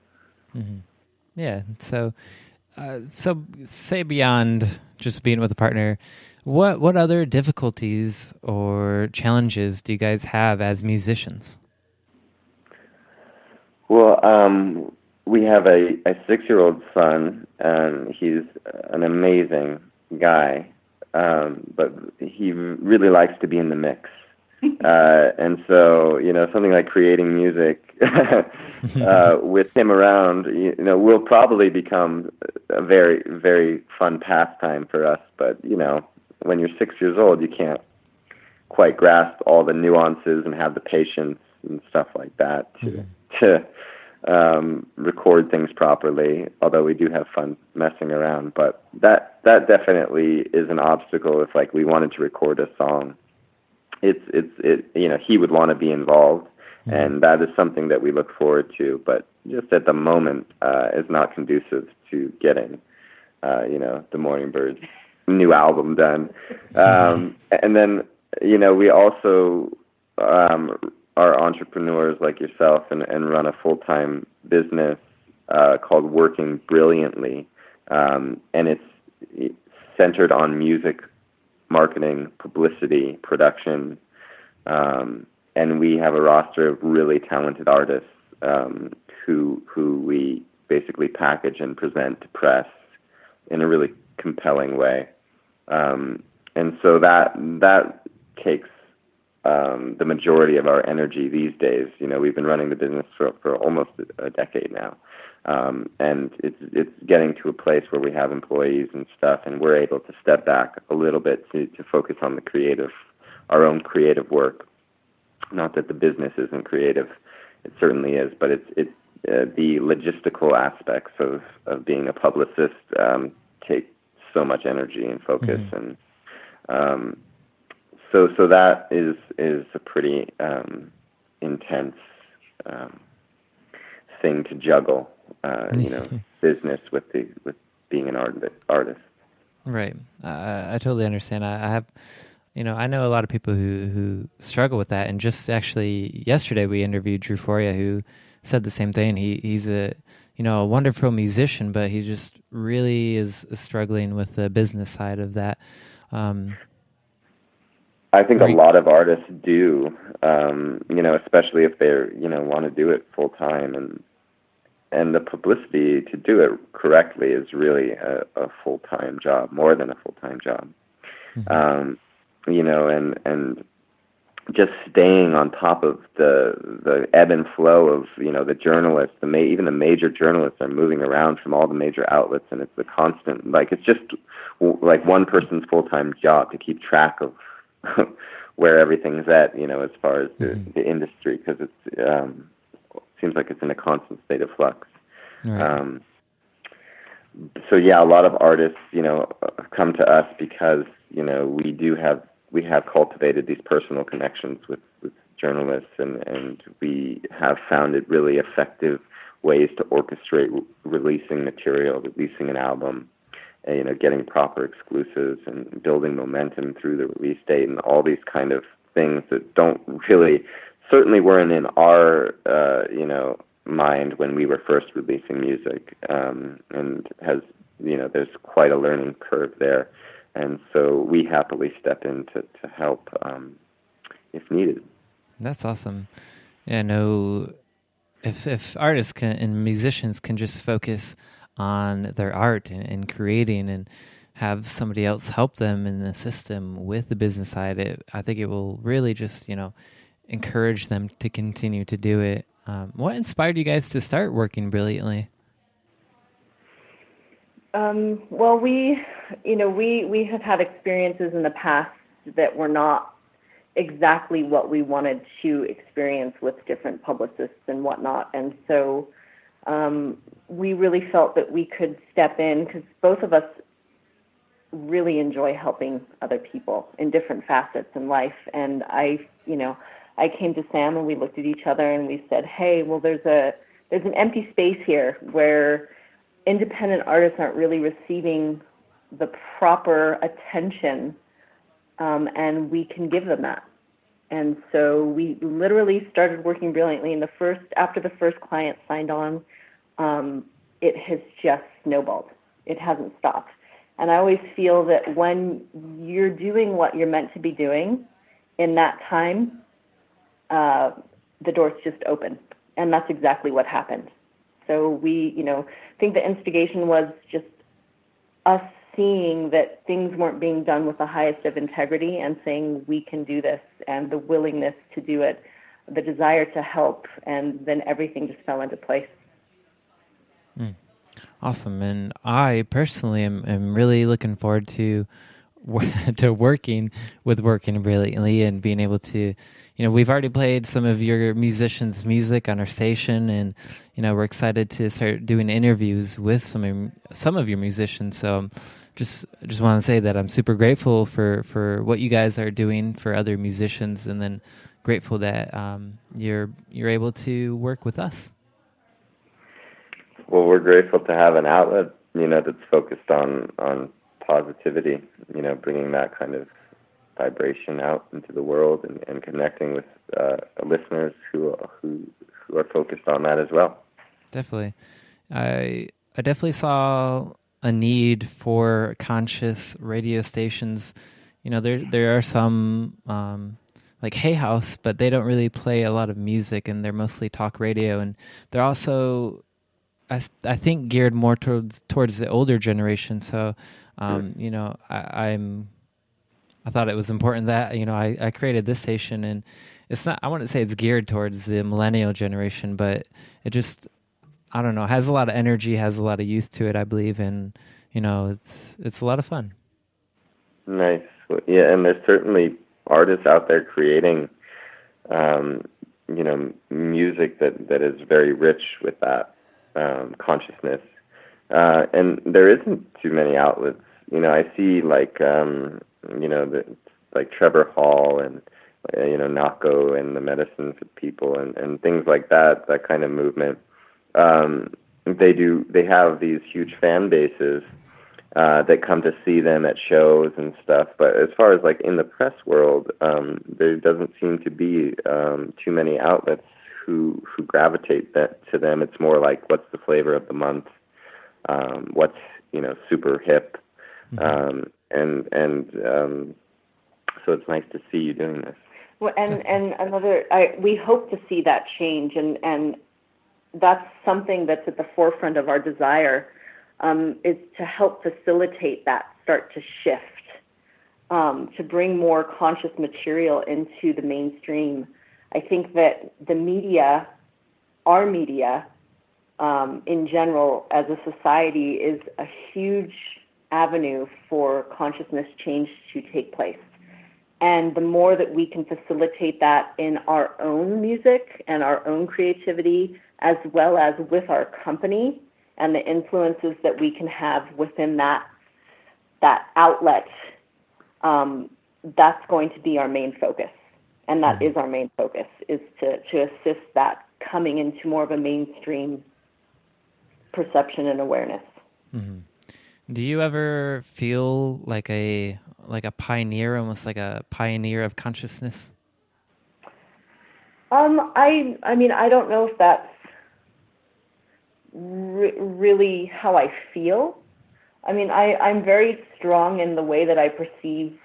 Mm-hmm. Yeah. So say beyond just being with a partner, what other difficulties or challenges do you guys have as musicians? Well, we have a 6-year-old son, and he's an amazing guy, but he really likes to be in the mix. And so, something like creating music with him around, will probably become a very, very fun pastime for us. But, when you're 6 years old, you can't quite grasp all the nuances and have the patience and stuff like that to record things properly, although we do have fun messing around. But that definitely is an obstacle. If we wanted to record a song, he would want to be involved, and that is something that we look forward to, but just at the moment is not conducive to getting the Morning Birds new album done. And then we also are entrepreneurs like yourself and run a full-time business called Working Brilliantly, and it's centered on music marketing, publicity, production, and we have a roster of really talented artists who we basically package and present to press in a really compelling way, and so that takes the majority of our energy these days. We've been running the business for almost a decade now, and it's getting to a place where we have employees and stuff, and we're able to step back a little bit to focus on our own creative work. Not that the business isn't creative, it certainly is, but it's the logistical aspects of being a publicist take so much energy and focus, and so that is a pretty intense thing to juggle, business with being an artist. Right. I totally understand. I have, I know a lot of people who struggle with that. And just actually yesterday we interviewed Drew Foria, who said the same thing. He's a wonderful musician, but he just really is struggling with the business side of that. I think a lot of artists do, especially if they're, want to do it full time, and the publicity to do it correctly is really a full-time job, more than a full-time job. Mm-hmm. And just staying on top of the ebb and flow of, the journalists, even the major journalists are moving around from all the major outlets, and it's a constant, it's just like one person's full-time job to keep track of where everything's at, as far as the industry, because it seems like it's in a constant state of flux. Right. So yeah, a lot of artists, come to us because, we have cultivated these personal connections with journalists, and we have found it really effective ways to orchestrate releasing material, releasing an album, getting proper exclusives and building momentum through the release date, and all these kind of things that don't really, certainly weren't in our, mind when we were first releasing music, and has, there's quite a learning curve there. And so we happily step in to help if needed. That's awesome. Yeah, no, if artists and musicians can just focus on their art and creating, and have somebody else help them and assist them with the business side, I think it will really just, encourage them to continue to do it. What inspired you guys to start working brilliantly? Well, we have had experiences in the past that were not exactly what we wanted to experience with different publicists and whatnot. And so we really felt that we could step in, because both of us really enjoy helping other people in different facets in life. And I came to Sam and we looked at each other and we said, hey, well, there's an empty space here where independent artists aren't really receiving the proper attention, and we can give them that. And so we literally started working brilliantly. And after the first client signed on, it has just snowballed. It hasn't stopped. And I always feel that when you're doing what you're meant to be doing in that time, the doors just open. And that's exactly what happened. So we, think the instigation was just us seeing that things weren't being done with the highest of integrity and saying we can do this, and the willingness to do it, the desire to help, and then everything just fell into place. Awesome. And I personally am really looking forward to working with Working Brilliantly and being able to, we've already played some of your musicians' music on our station, and, we're excited to start doing interviews with some of your musicians. So just want to say that I'm super grateful for what you guys are doing for other musicians, and then grateful that you're able to work with us. Well, we're grateful to have an outlet, that's focused on positivity, bringing that kind of vibration out into the world, and connecting with listeners who are focused on that as well. Definitely. I definitely saw a need for conscious radio stations. There are some like Hay House, but they don't really play a lot of music, and they're mostly talk radio, and they're also I think geared more towards the older generation. So, I thought it was important that I created this station, and it's not. I wouldn't say it's geared towards the millennial generation, but it just, I don't know, has a lot of energy, has a lot of youth to it, I believe, and it's a lot of fun. Nice. Well, yeah, and there's certainly artists out there creating, music that is very rich with that. Consciousness, and there isn't too many outlets. I see like Trevor Hall and Nako and the Medicine for People and things like that kind of movement. They have these huge fan bases that come to see them at shows and stuff. But as far as like in the press world, there doesn't seem to be too many outlets who gravitate to them. It's more like, what's the flavor of the month? What's super hip, and so it's nice to see you doing this. Well, and we hope to see that change, and that's something that's at the forefront of our desire, is to help facilitate that start to shift, to bring more conscious material into the mainstream. I think that the media, our media, in general, as a society, is a huge avenue for consciousness change to take place. And the more that we can facilitate that in our own music and our own creativity, as well as with our company and the influences that we can have within that outlet, that's going to be our main focus. And that is our main focus, is to assist that coming into more of a mainstream perception and awareness. Mm-hmm. Do you ever feel like a pioneer, almost like a pioneer of consciousness? I mean, I don't know if that's really how I feel. I mean, I'm very strong in the way that I perceive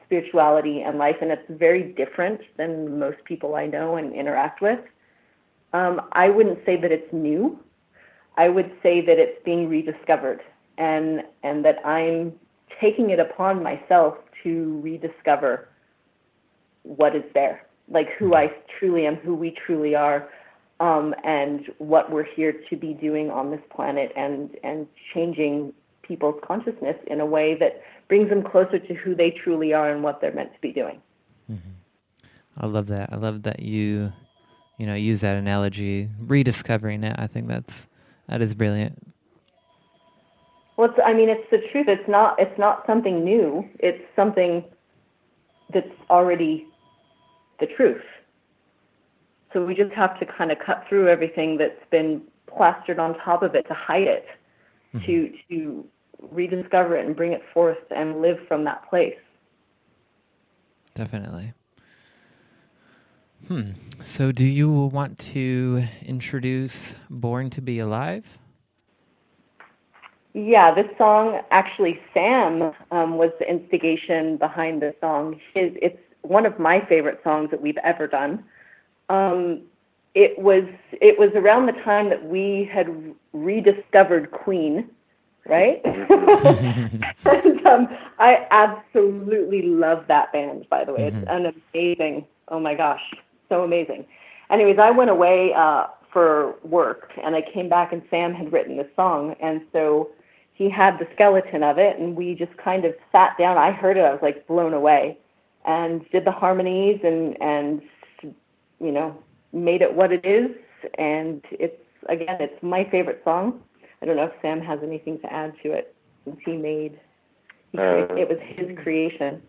spirituality and life, and it's very different than most people I know and interact with. I wouldn't say that it's new. I would say that it's being rediscovered, and that I'm taking it upon myself to rediscover what is there, like who I truly am, who we truly are, and what we're here to be doing on this planet, and changing people's consciousness in a way that brings them closer to who they truly are and what they're meant to be doing. I love that. I love that you use that analogy, rediscovering it. I think that is brilliant. Well, it's the truth. It's not something new. It's something that's already the truth. So we just have to kind of cut through everything that's been plastered on top of it to hide it, to rediscover it and bring it forth and live from that place. Definitely. So do you want to introduce Born to Be Alive? Yeah, this song, actually, Sam was the instigation behind this song. It's one of my favorite songs that we've ever done. It was around the time that we had rediscovered Queen, right? And I absolutely love that band, by the way. It's an amazing, oh my gosh, so amazing. Anyways, I went away for work, and I came back, and Sam had written this song, and so he had the skeleton of it, and we just kind of sat down. I heard it, I was like blown away, and did the harmonies, and made it what it is. And it's my favorite song. I don't know if Sam has anything to add to it, since it was his creation.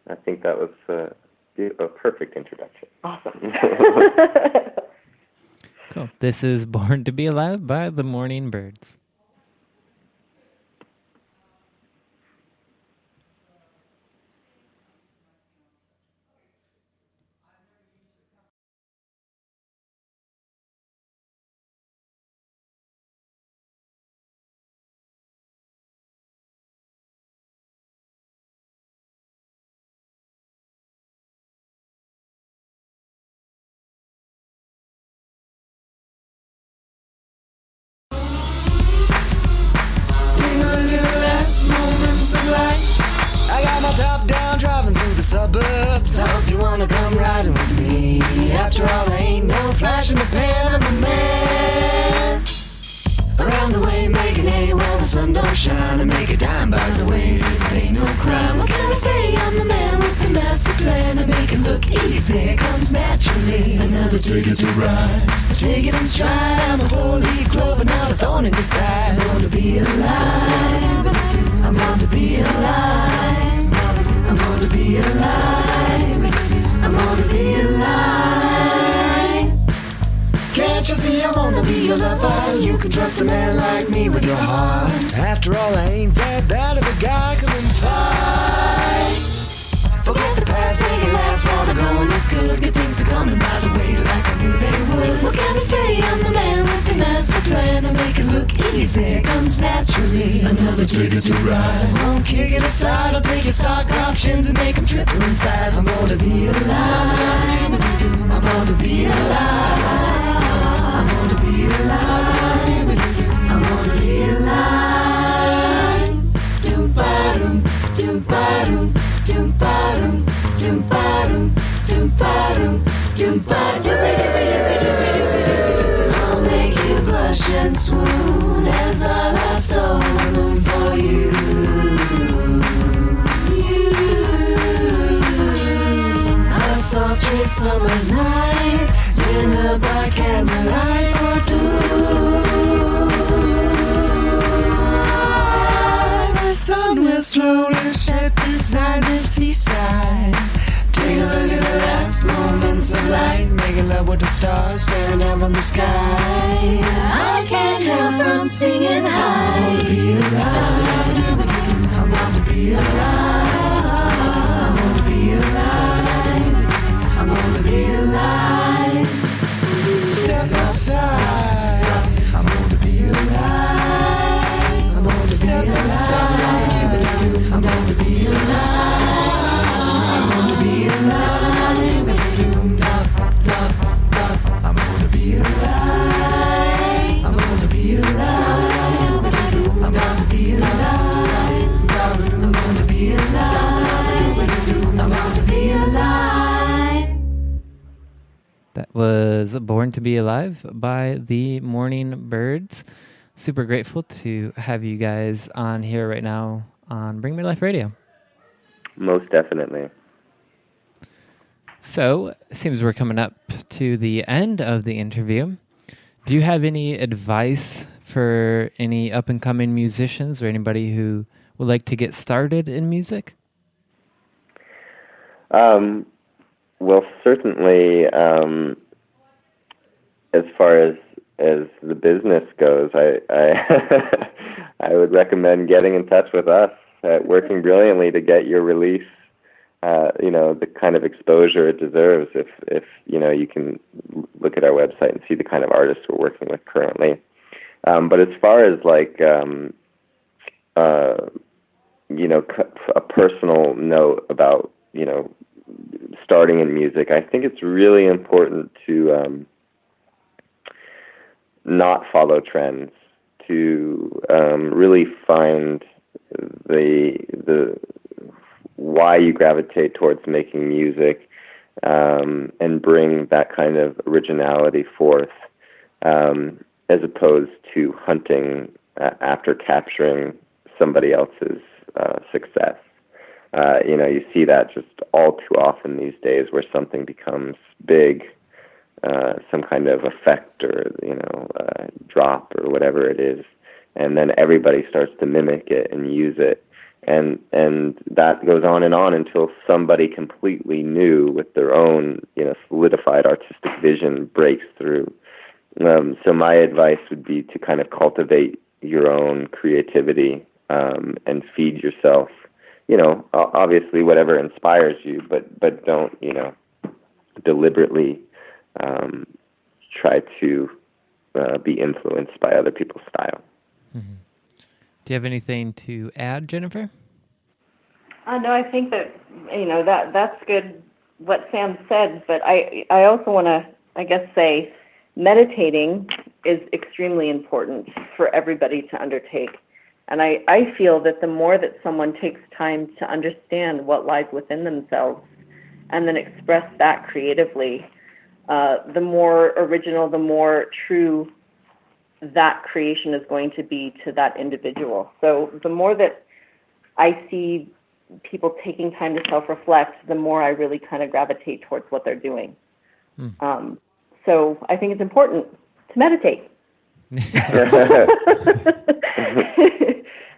I think that was a perfect introduction. Awesome. Cool. This is Born to Be Alive by the Morning Birds. I got my top down, driving through the suburbs. I hope you wanna come riding with me. After all, there ain't no flash in the pan. I'm the man. Around the way, making hay while the sun don't shine. And make a dime, by the way, it ain't no crime. What can I say? I'm the man with the master plan. I make it look easy, it comes naturally. Another ticket to ride. I take it in stride. I'm a four-leaf clover, not a thorn in the side. I'm born to be alive. I'm born to be alive. I'm born to be alive. I'm born to be alive. Can't you see I wanna be a lover? You can trust a man like me with your heart. After all, I ain't that bad of a guy. Come and fight. Forget the past, make it last. Wanna go and it's good. Good things are coming by the way, like I knew they would. What can I say? I'm the man with the master plan. I make it look easy, it comes naturally. Another ticket to ride. Won't kick it aside. I'll take your stock options and make them triple in size. I'm born to be alive. I'm born to be alive. I'm born to be alive. I'm born to be alive. Doom-ba-doom, doom-ba-doom, doom-ba-doom, doom-ba-doom, doom-ba-doom, doom-ba-doom. I'll make you blush and swoon as I light so the moon for you. A sultry summer's night, dinner by candlelight for two. The sun will slowly set beside the seaside. Take a look at the last moments of light, making love with the stars staring down from the sky. I can't help from singing high. I want to be alive. I want to be alive. I want to be alive. I want to be alive. Step outside. I want to be alive. I want to be alive. I want to be alive. I want to be alive. I want to be alive. I want to be alive. Born to Be Alive by the Morning Birds. Super grateful to have you guys on here right now on Bring Me to Life Radio. Most definitely. So, it seems we're coming up to the end of the interview. Do you have any advice for any up-and-coming musicians or anybody who would like to get started in music? Well, certainly, as far as the business goes, I I would recommend getting in touch with us at Working Brilliantly to get your release, the kind of exposure it deserves. If you can look at our website and see the kind of artists we're working with currently. But as far as a personal note about starting in music, I think it's really important to not follow trends, to really find the why you gravitate towards making music, and bring that kind of originality forth, as opposed to hunting after capturing somebody else's success. You see that just all too often these days, where something becomes big, some kind of effect or drop or whatever it is, and then everybody starts to mimic it and use it, and that goes on until somebody completely new with their own solidified artistic vision breaks through. So my advice would be to kind of cultivate your own creativity, and feed yourself. Obviously whatever inspires you, but don't deliberately try to be influenced by other people's style. Mm-hmm. Do you have anything to add, Jennifer? No, I think that that's good what Sam said, but I also want to say meditating is extremely important for everybody to undertake. And I feel that the more that someone takes time to understand what lies within themselves and then express that creatively, the more original, the more true that creation is going to be to that individual. So the more that I see people taking time to self-reflect, the more I really kind of gravitate towards what they're doing. So I think it's important to meditate.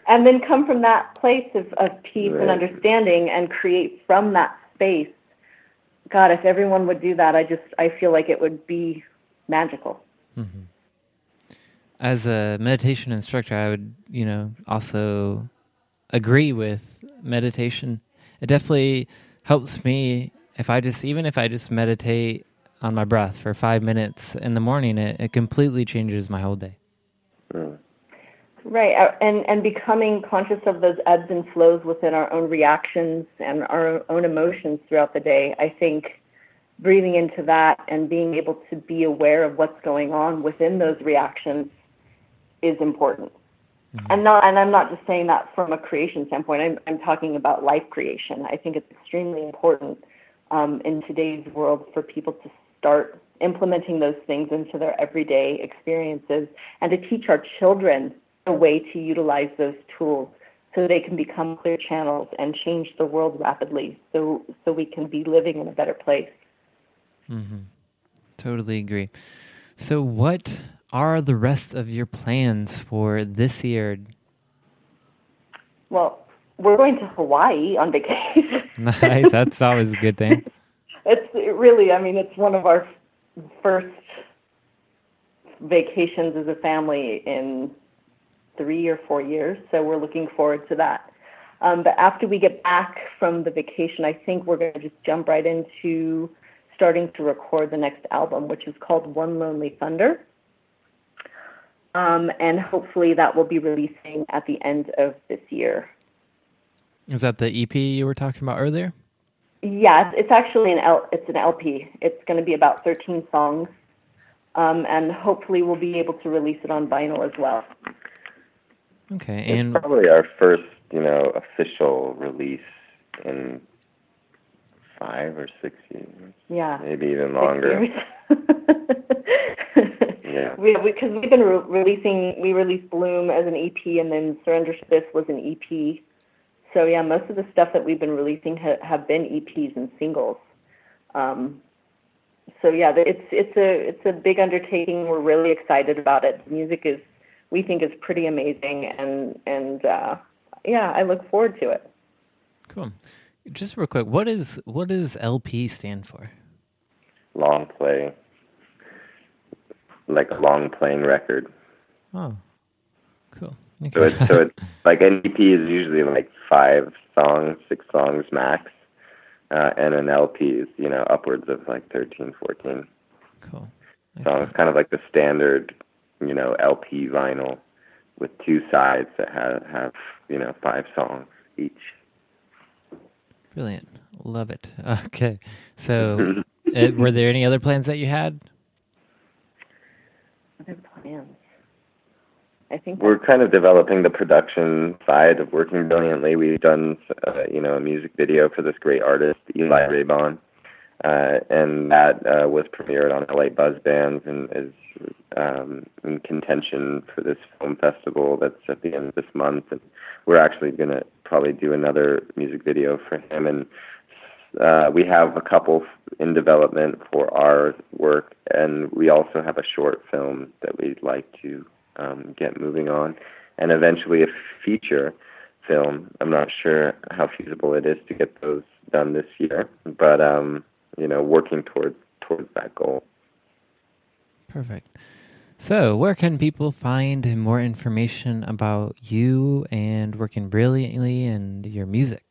And then come from that place of peace and understanding and create from that space. God, if everyone would do that, I feel like it would be magical. Mm-hmm. As a meditation instructor, I would, also agree with meditation. It definitely helps me if I just meditate on my breath for 5 minutes in the morning. It completely changes my whole day. Right, and becoming conscious of those ebbs and flows within our own reactions and our own emotions throughout the day. I think breathing into that and being able to be aware of what's going on within those reactions is important. Mm-hmm. And I'm not just saying that from a creation standpoint. I'm talking about life creation. I think it's extremely important in today's world for people to start implementing those things into their everyday experiences and to teach our children a way to utilize those tools so they can become clear channels and change the world rapidly so we can be living in a better place. Mm-hmm. Totally agree. So what are the rest of your plans for this year? Well, we're going to Hawaii on vacation. Nice. That's always a good thing. It's one of our first vacations as a family in 3 or 4 years, so we're looking forward to that. But after we get back from the vacation, I think we're going to just jump right into starting to record the next album, which is called One Lonely Thunder. And hopefully that will be releasing at the end of this year. Is that the EP you were talking about earlier? Yeah, it's actually an LP. It's going to be about 13 songs, and hopefully we'll be able to release it on vinyl as well. Okay, and it's probably our first, official release in 5 or 6 years. Yeah, maybe even longer. Because we've been we released Bloom as an EP, and then Surrender Spiff was an EP. So yeah, most of the stuff that we've been releasing have been EPs and singles. So yeah, it's a big undertaking. We're really excited about it. The music we think is pretty amazing, and yeah, I look forward to it. Cool. Just real quick, what does LP stand for? Long play. Like a long playing record. Oh, cool. Okay. So it's like an EP is usually like 5 songs, 6 songs max, and an LP is upwards of like 13, 14. Cool. So it's kind of like the standard, LP vinyl with 2 sides that have 5 songs each. Brilliant. Love it. Okay. So were there any other plans that you had? Other plans? I think we're kind of developing the production side of Working Brilliantly. We've done, a music video for this great artist, Eli Raybon, and that was premiered on LA Buzz Bands and is in contention for this film festival that's at the end of this month. And we're actually going to probably do another music video for him. And we have a couple in development for our work, and we also have a short film that we'd like to get moving on, and eventually a feature film. I'm not sure how feasible it is to get those done this year, but working towards that goal. Perfect. So, where can people find more information about you and Working Brilliantly and your music?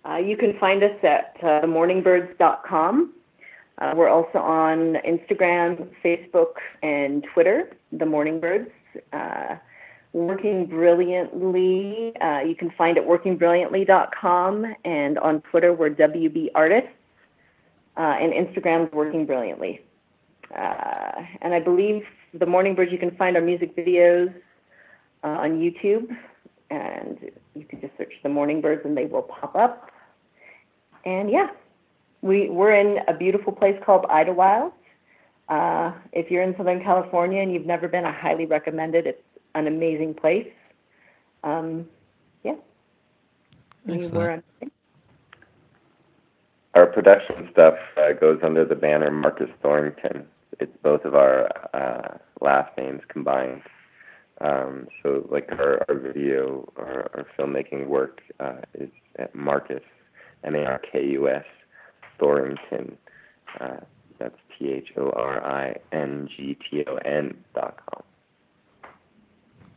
You can find us at themorningbirds.com. We're also on Instagram, Facebook, and Twitter, The Morning Birds. Working Brilliantly, you can find at workingbrilliantly.com, and on Twitter, we're WB Artists, and Instagram is Working Brilliantly. And I believe The Morning Birds, you can find our music videos on YouTube, and you can just search The Morning Birds and they will pop up. And yeah. We're in a beautiful place called Idlewild. If you're in Southern California and you've never been, I highly recommend it. It's an amazing place. Yeah. Excellent. Our production stuff goes under the banner Marcus Thorrington. It's both of our last names combined. So like our video, our filmmaking work is at Marcus, Markus, Thorrington. That's THORINGTON.com.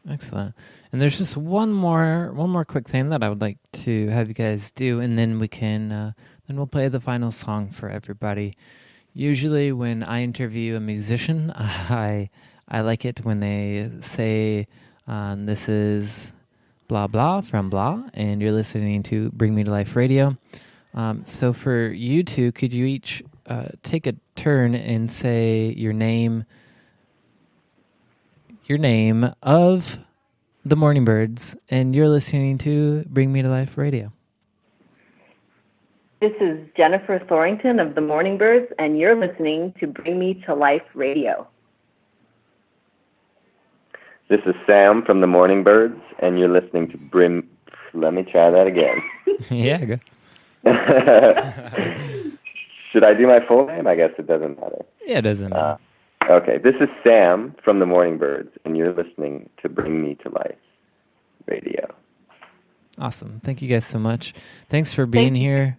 Excellent. And there's just one more quick thing that I would like to have you guys do, and then we'll play the final song for everybody. Usually, when I interview a musician, I like it when they say, "This is blah blah from blah," and you're listening to Bring Me to Life Radio. So for you two, could you each take a turn and say your name of the Morning Birds, and you're listening to Bring Me to Life Radio. This is Jennifer Thorrington of the Morning Birds, and you're listening to Bring Me to Life Radio. This is Sam from the Morning Birds, and you're listening to Brim. Let me try that again. Yeah, go. Should I do my full name? I guess it doesn't matter. Yeah, it doesn't matter. Okay, this is Sam from the Morning Birds, and you're listening to Bring Me to Life Radio. Awesome. Thank you guys so much. Thanks for being here.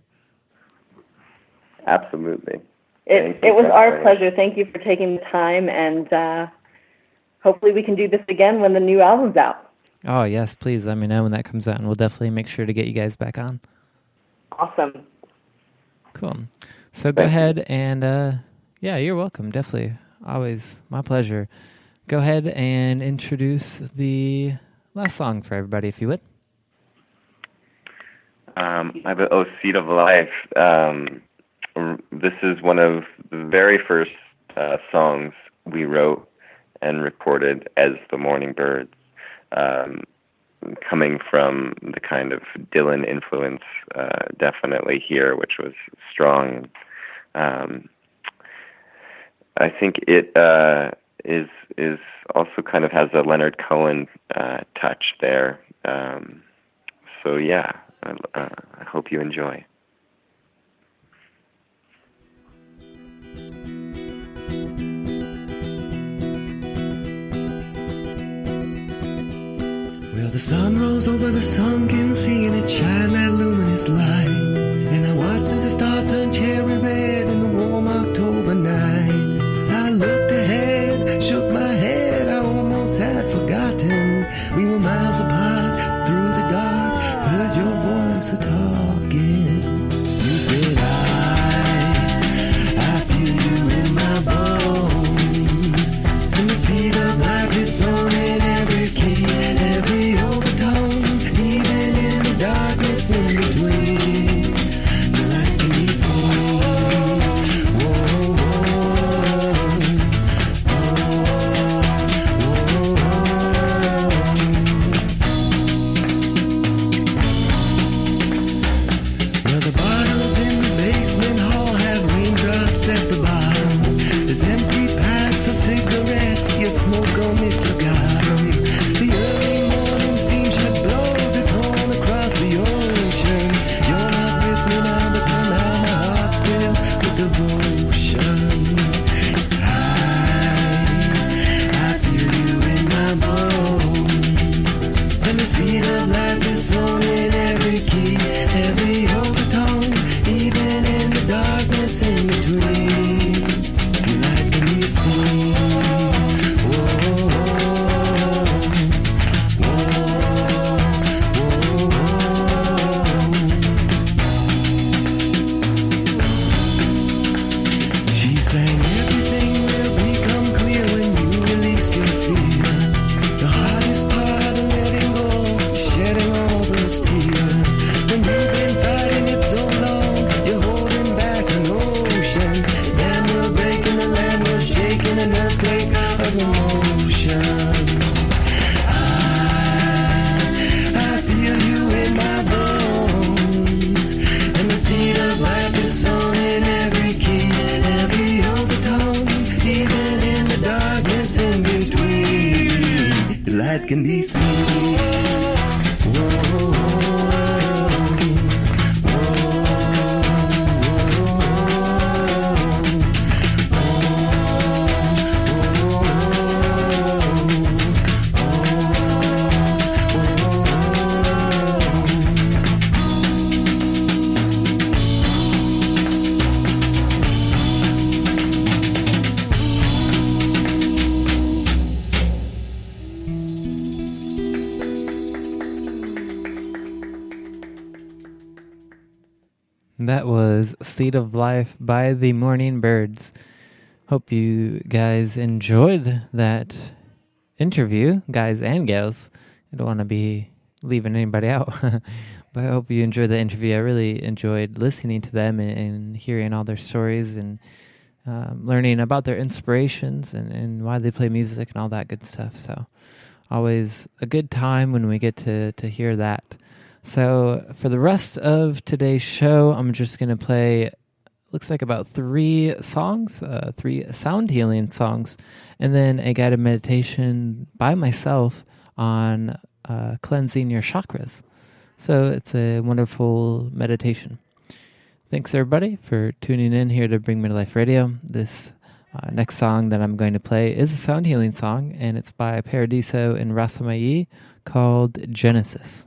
Absolutely. It was our pleasure. Thank you for taking the time, and hopefully we can do this again when the new album's out. Oh, yes, please let me know when that comes out, and we'll definitely make sure to get you guys back on. Awesome. Cool. So go ahead and, yeah, you're welcome. Definitely. Always my pleasure. Go ahead and introduce the last song for everybody, if you would. I have Oh Seed of Life. This is one of the very first songs we wrote and recorded as the Morning Birds, coming from the kind of Dylan influence definitely here, which was strong. I think it is also kind of has a Leonard Cohen touch there. So yeah, I hope you enjoy. Well, the sun rose over the sunken sea and it shined that luminous light. And I watched as the stars turned cherry red in the warm October night. I looked ahead, shook my head, I almost had forgotten. We were miles apart, through the dark, heard your voice a-talking. You said I feel you in my bones. And the seed of life is sown in every key, every overtone, even in the darkness in between. The light can be seen. Well, the bottles in the basement hall have raindrops at the bottom. There's empty packs of cigarettes, you smoke them if you got 'em. The early morning steamship blows its horn across the ocean. You're not with me now, but somehow my heart's filled with devotion. I feel you in my bones. And the seed of life is sown in every key, every overtone, even in the darkness in between. You like to be seen. She sang, everything will become clear when you release your fear. The hardest part of letting go is shedding all those tears. When you've been fighting it so long, you're holding back an ocean. Then we're breaking the land, we're shaking an earthquake of emotion. I feel you in my bones. And the seed of life is sown in every key, every overtone, even in the darkness in between. The light can be seen. That was Seed of Life by the Morning Birds. Hope you guys enjoyed that interview, guys and gals. I don't want to be leaving anybody out, but I hope you enjoyed the interview. I really enjoyed listening to them and hearing all their stories and learning about their inspirations and why they play music and all that good stuff. So always a good time when we get to hear that. So for the rest of today's show, I'm just going to play, looks like about 3 songs, 3 sound healing songs, and then a guided meditation by myself on cleansing your chakras. So it's a wonderful meditation. Thanks everybody for tuning in here to Bring Me to Life Radio. This next song that I'm going to play is a sound healing song, and it's by Paradiso and Rasamayi called Genesis.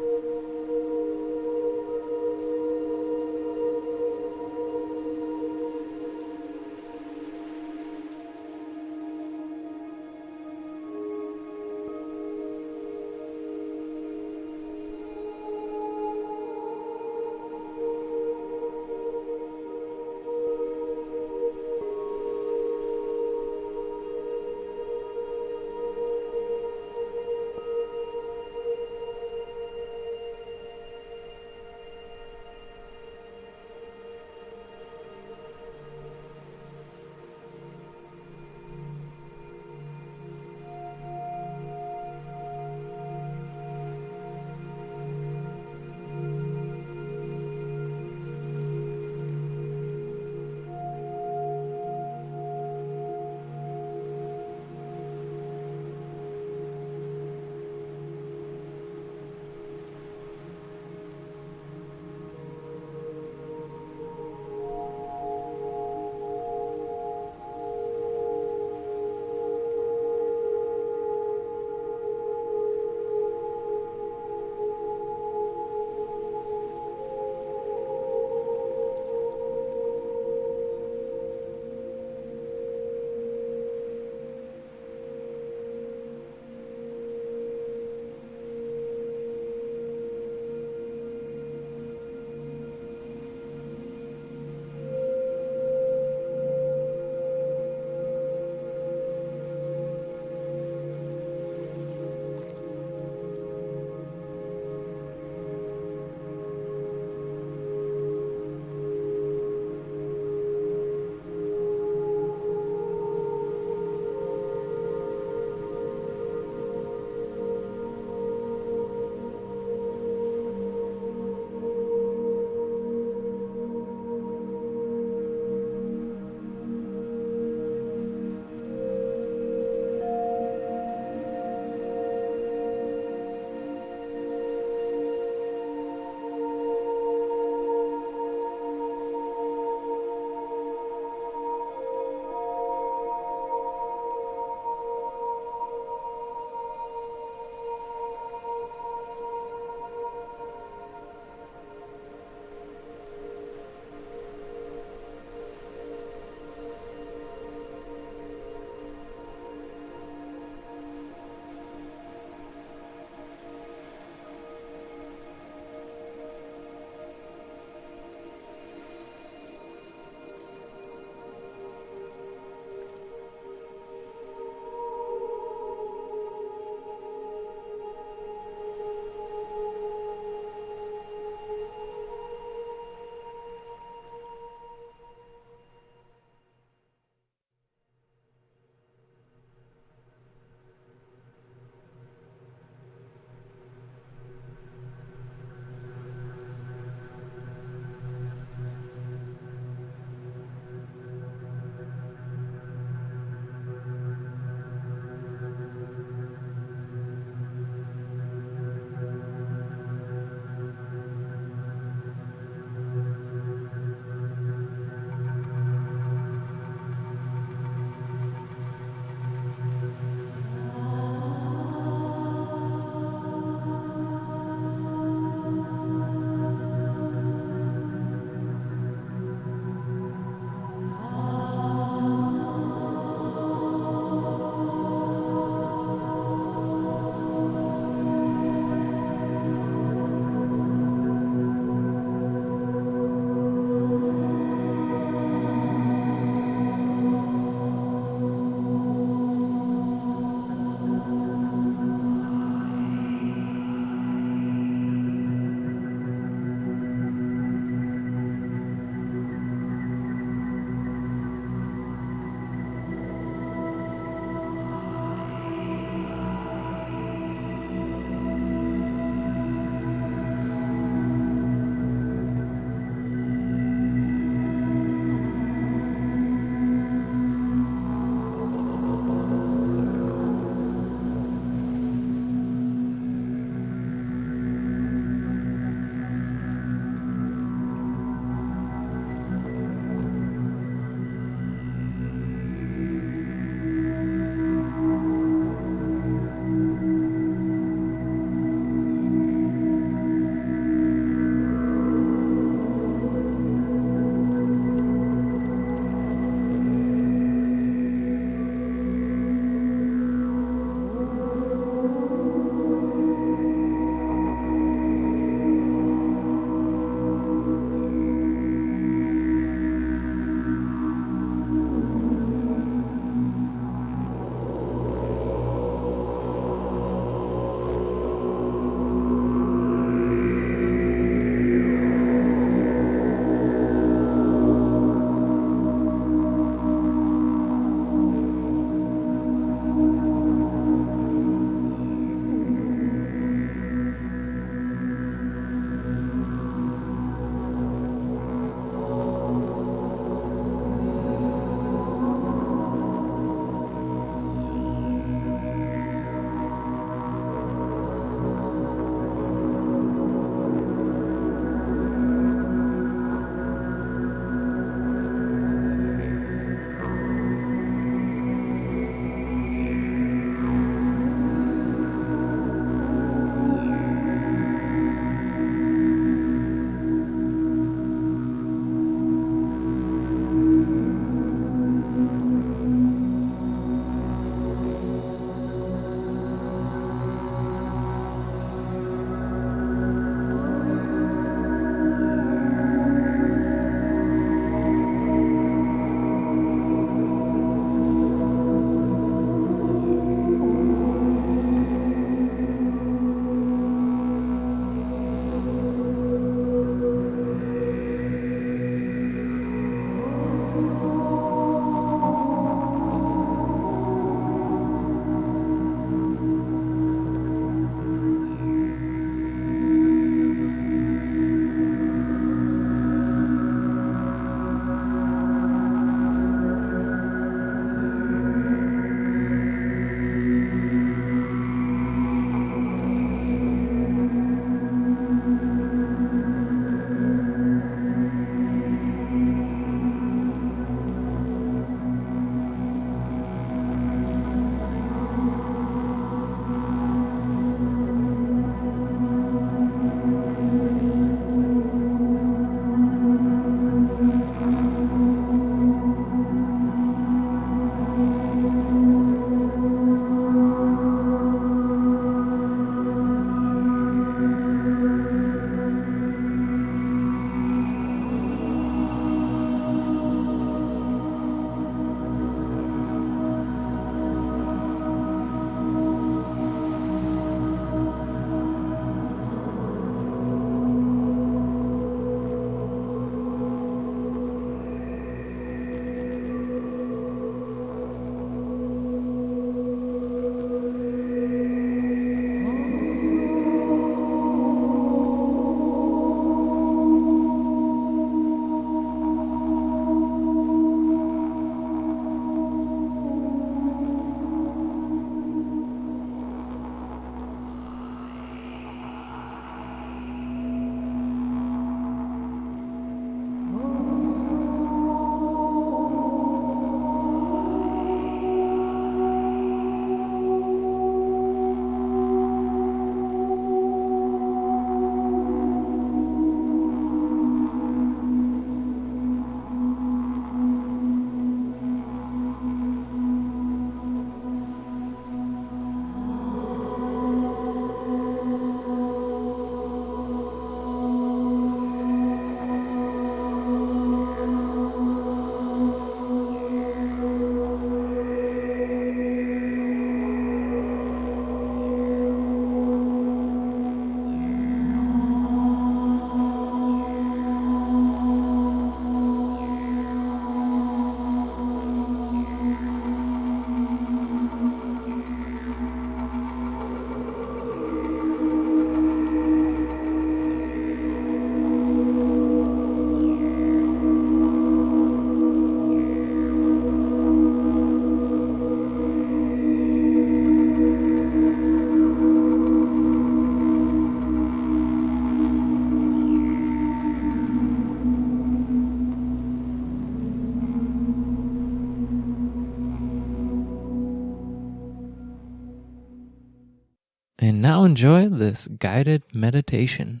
now enjoy this guided meditation.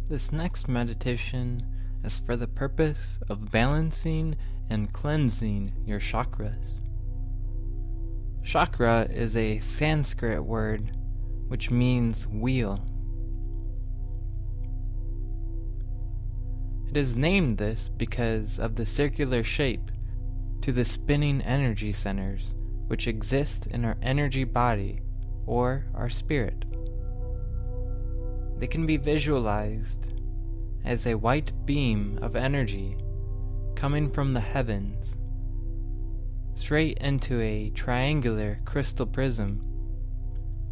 This next meditation is for the purpose of balancing and cleansing your chakras. Chakra is a Sanskrit word which means wheel. It is named this because of the circular shape to the spinning energy centers which exist in our energy body or our spirit. They can be visualized as a white beam of energy coming from the heavens straight into a triangular crystal prism,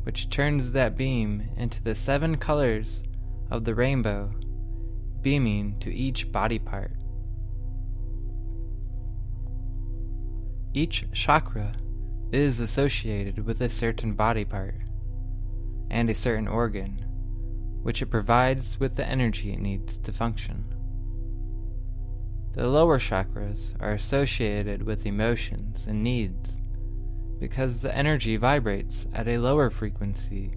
which turns that beam into the 7 colors of the rainbow, beaming to each body part. Each chakra is associated with a certain body part and a certain organ, which it provides with the energy it needs to function. The lower chakras are associated with emotions and needs because the energy vibrates at a lower frequency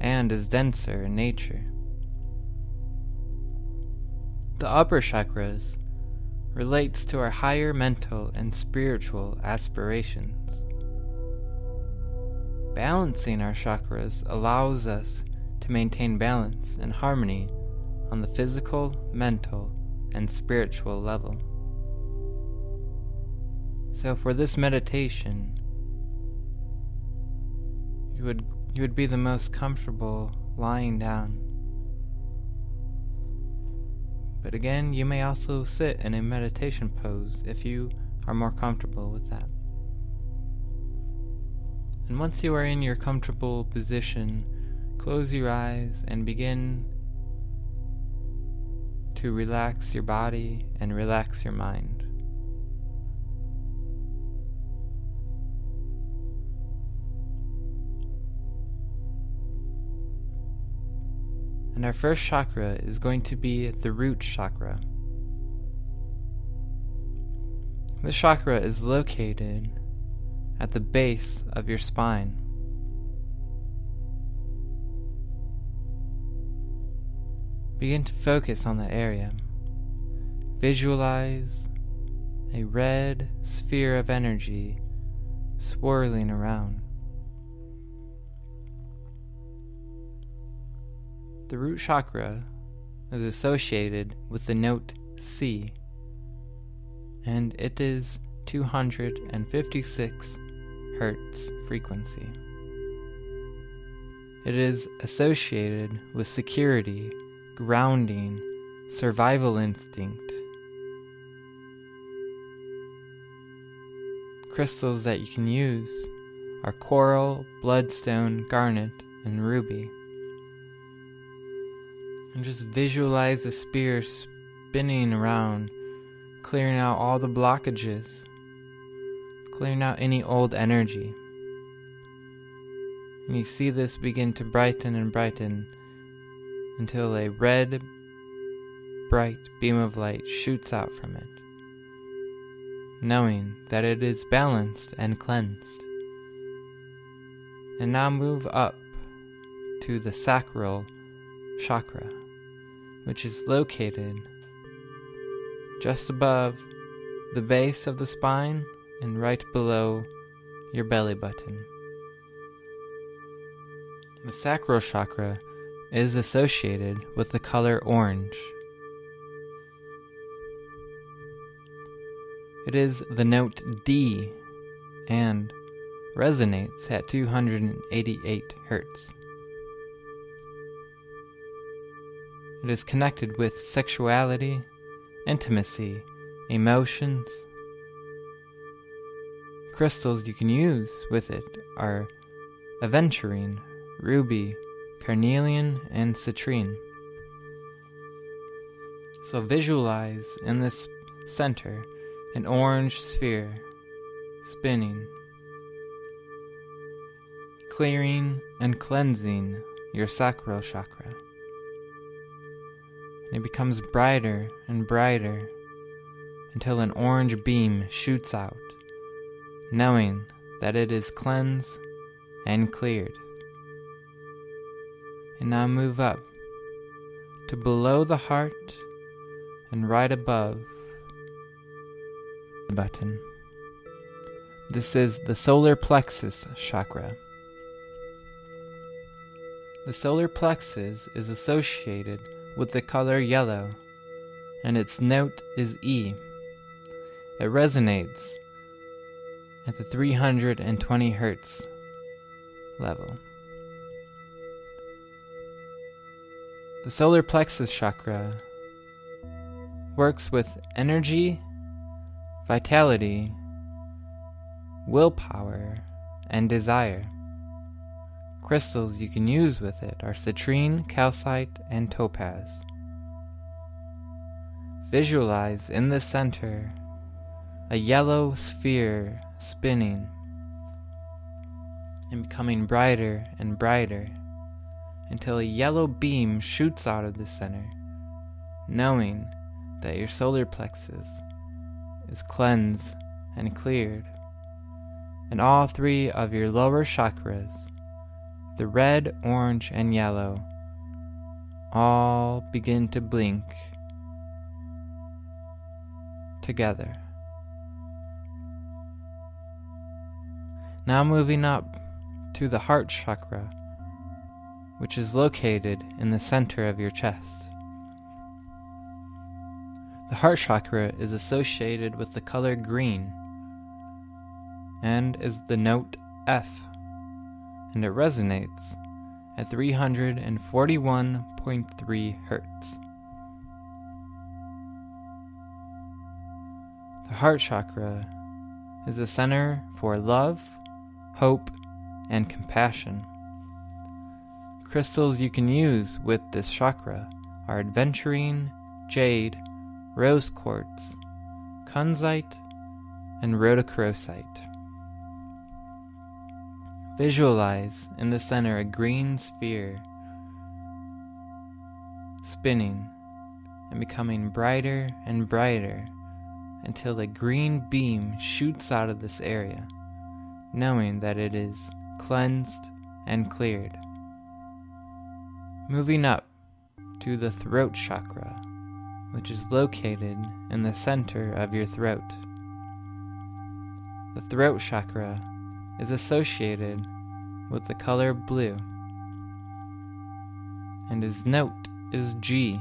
and is denser in nature. The upper chakras relates to our higher mental and spiritual aspirations. Balancing our chakras allows us to maintain balance and harmony on the physical, mental, and spiritual level. So for this meditation, you would be the most comfortable lying down. But again, you may also sit in a meditation pose if you are more comfortable with that. And once you are in your comfortable position, close your eyes and begin to relax your body and relax your mind. And our first chakra is going to be the root chakra. This chakra is located at the base of your spine. Begin to focus on that area. Visualize a red sphere of energy swirling around. The root chakra is associated with the note C, and it is 256 Hertz frequency. It is associated with security, grounding, survival instinct. Crystals that you can use are coral, bloodstone, garnet, and ruby. And just visualize the spear spinning around, clearing out all the blockages, clearing out any old energy. And you see this begin to brighten and brighten until a red, bright beam of light shoots out from it, knowing that it is balanced and cleansed. And now move up to the sacral chakra, which is located just above the base of the spine and right below your belly button. The sacral chakra is associated with the color orange. It is the note D and resonates at 288 Hertz. It is connected with sexuality, intimacy, emotions. Crystals you can use with it are aventurine, ruby, carnelian, and citrine. So visualize in this center an orange sphere spinning, clearing and cleansing your sacral chakra. And it becomes brighter and brighter until an orange beam shoots out, knowing that it is cleansed and cleared. And now move up to below the heart and right above the button. This is the solar plexus chakra. The solar plexus is associated with the color yellow, and its note is E. It resonates at the 320 hertz level. The solar plexus chakra works with energy, vitality, willpower, and desire. Crystals you can use with it are citrine, calcite, and topaz. Visualize in the center a yellow sphere spinning and becoming brighter and brighter until a yellow beam shoots out of the center, knowing that your solar plexus is cleansed and cleared, and all three of your lower chakras, the red, orange, and yellow, all begin to blink together. Now moving up to the heart chakra, which is located in the center of your chest. The heart chakra is associated with the color green and is the note F, and it resonates at 341.3 hertz. The heart chakra is the center for love, hope, and compassion. Crystals you can use with this chakra are adventurine, jade, rose quartz, kunzite, and rhodochrosite. Visualize in the center a green sphere spinning and becoming brighter and brighter until a green beam shoots out of this area, knowing that it is cleansed and cleared. Moving up to the throat chakra, which is located in the center of your throat. The throat chakra is associated with the color blue, and its note is G.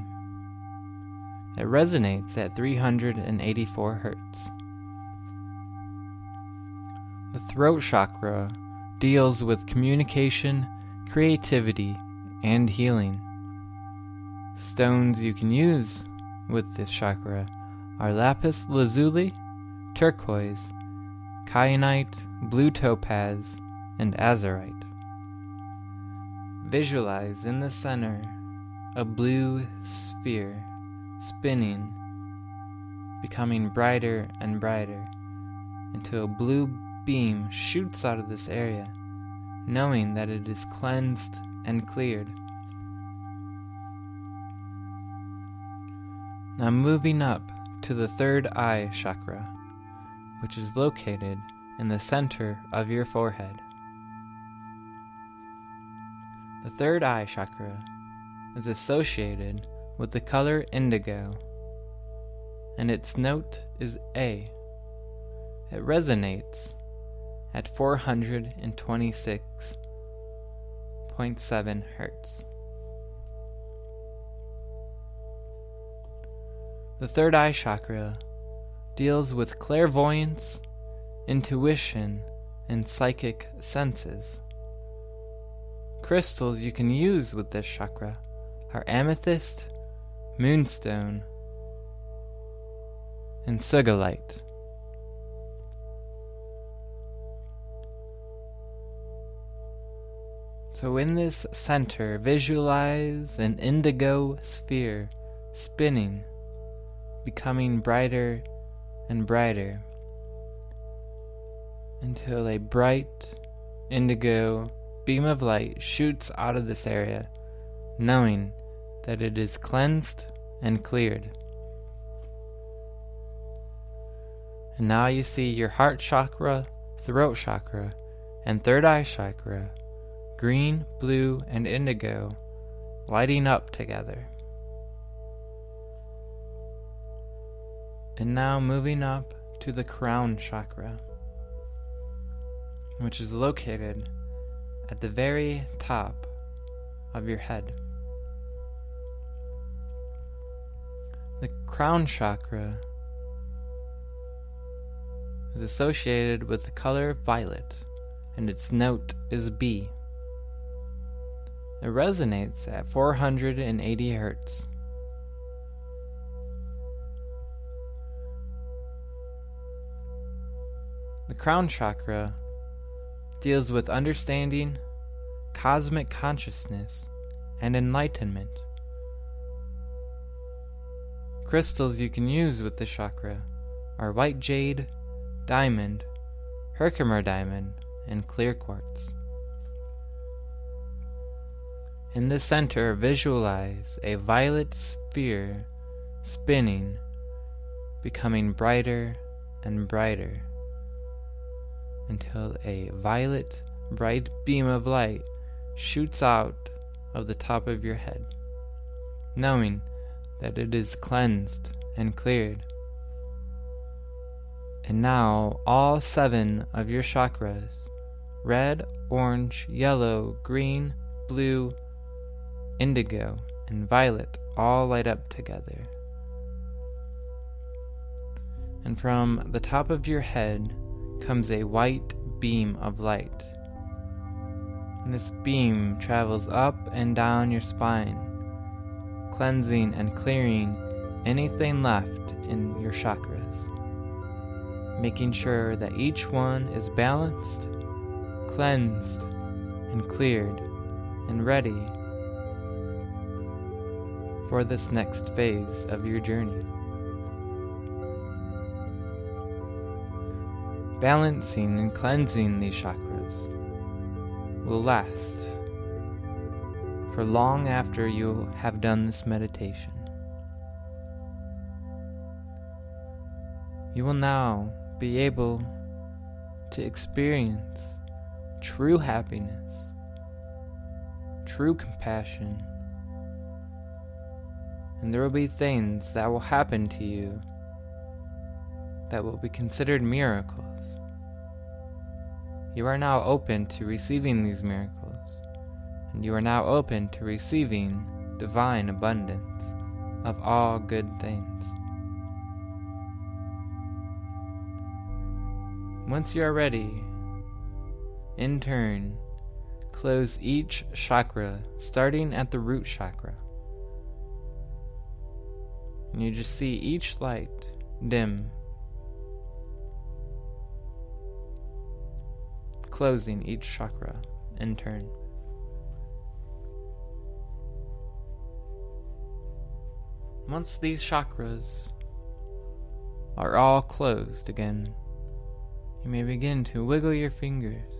It resonates at 384 hertz. The throat chakra deals with communication, creativity, and healing. Stones you can use with this chakra are lapis lazuli, turquoise, kyanite, blue topaz, and azurite. Visualize in the center a blue sphere spinning, becoming brighter and brighter until a blue beam shoots out of this area, knowing that it is cleansed and cleared. Now moving up to the third eye chakra, which is located in the center of your forehead. The third eye chakra is associated with the color indigo, and its note is A. It resonates at 426.7 hertz. The third eye chakra deals with clairvoyance, intuition, and psychic senses. Crystals you can use with this chakra are amethyst, moonstone, and sugilite. So in this center, visualize an indigo sphere spinning, becoming brighter and brighter until a bright indigo beam of light shoots out of this area, knowing that it is cleansed and cleared. And now you see your heart chakra, throat chakra, and third eye chakra, green, blue, and indigo, lighting up together. And now moving up to the crown chakra, which is located at the very top of your head. The crown chakra is associated with the color violet, and its note is B. It resonates at 480 hertz. The crown chakra deals with understanding, cosmic consciousness, and enlightenment. Crystals you can use with the chakra are white jade, diamond, Kramer diamond, and clear quartz. In the center, visualize a violet sphere spinning, becoming brighter and brighter, until a violet, bright beam of light shoots out of the top of your head, knowing that it is cleansed and cleared. And now all 7 of your chakras, red, orange, yellow, green, blue, indigo, and violet, all light up together. And from the top of your head comes a white beam of light. And this beam travels up and down your spine, cleansing and clearing anything left in your chakras, making sure that each one is balanced, cleansed, and cleared, and ready for this next phase of your journey. Balancing and cleansing these chakras will last for long after you have done this meditation. You will now be able to experience true happiness, true compassion, and there will be things that will happen to you that will be considered miracles. You are now open to receiving these miracles, and you are now open to receiving divine abundance of all good things. Once you are ready, in turn, close each chakra, starting at the root chakra. And you just see each light dim, closing each chakra in turn. Once these chakras are all closed again, you may begin to wiggle your fingers,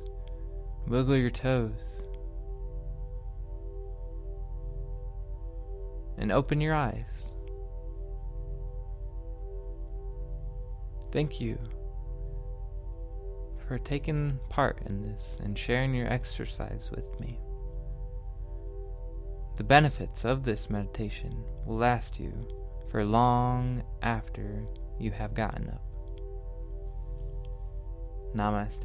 wiggle your toes, and open your eyes. Thank you for taking part in this and sharing your exercise with me. The benefits of this meditation will last you for long after you have gotten up. Namaste.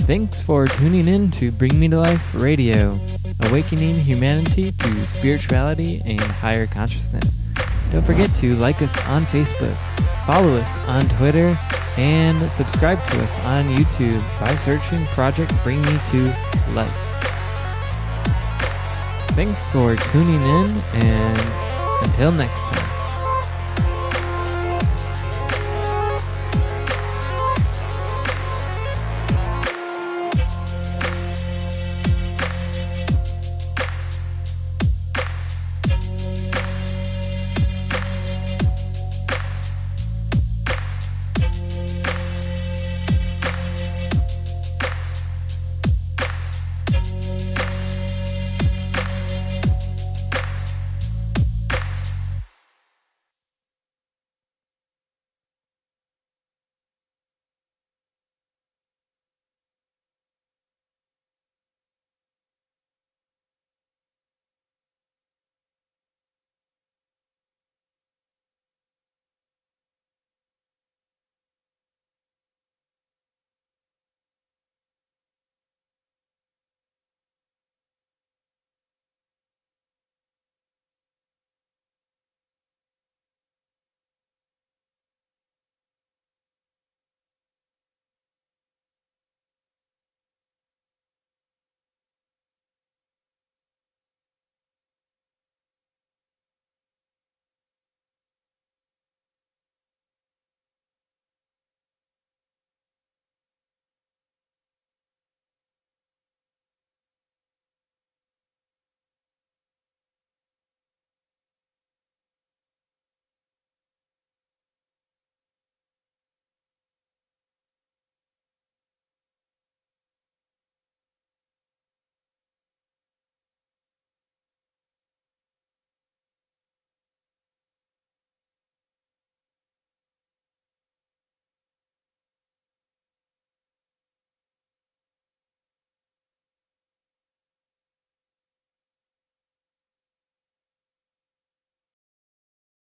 Thanks for tuning in to Bring Me to Life Radio, awakening humanity to spirituality and higher consciousness. Don't forget to like us on Facebook, follow us on Twitter, and subscribe to us on YouTube by searching Project Bring Me to Life. Thanks for tuning in, and until next time.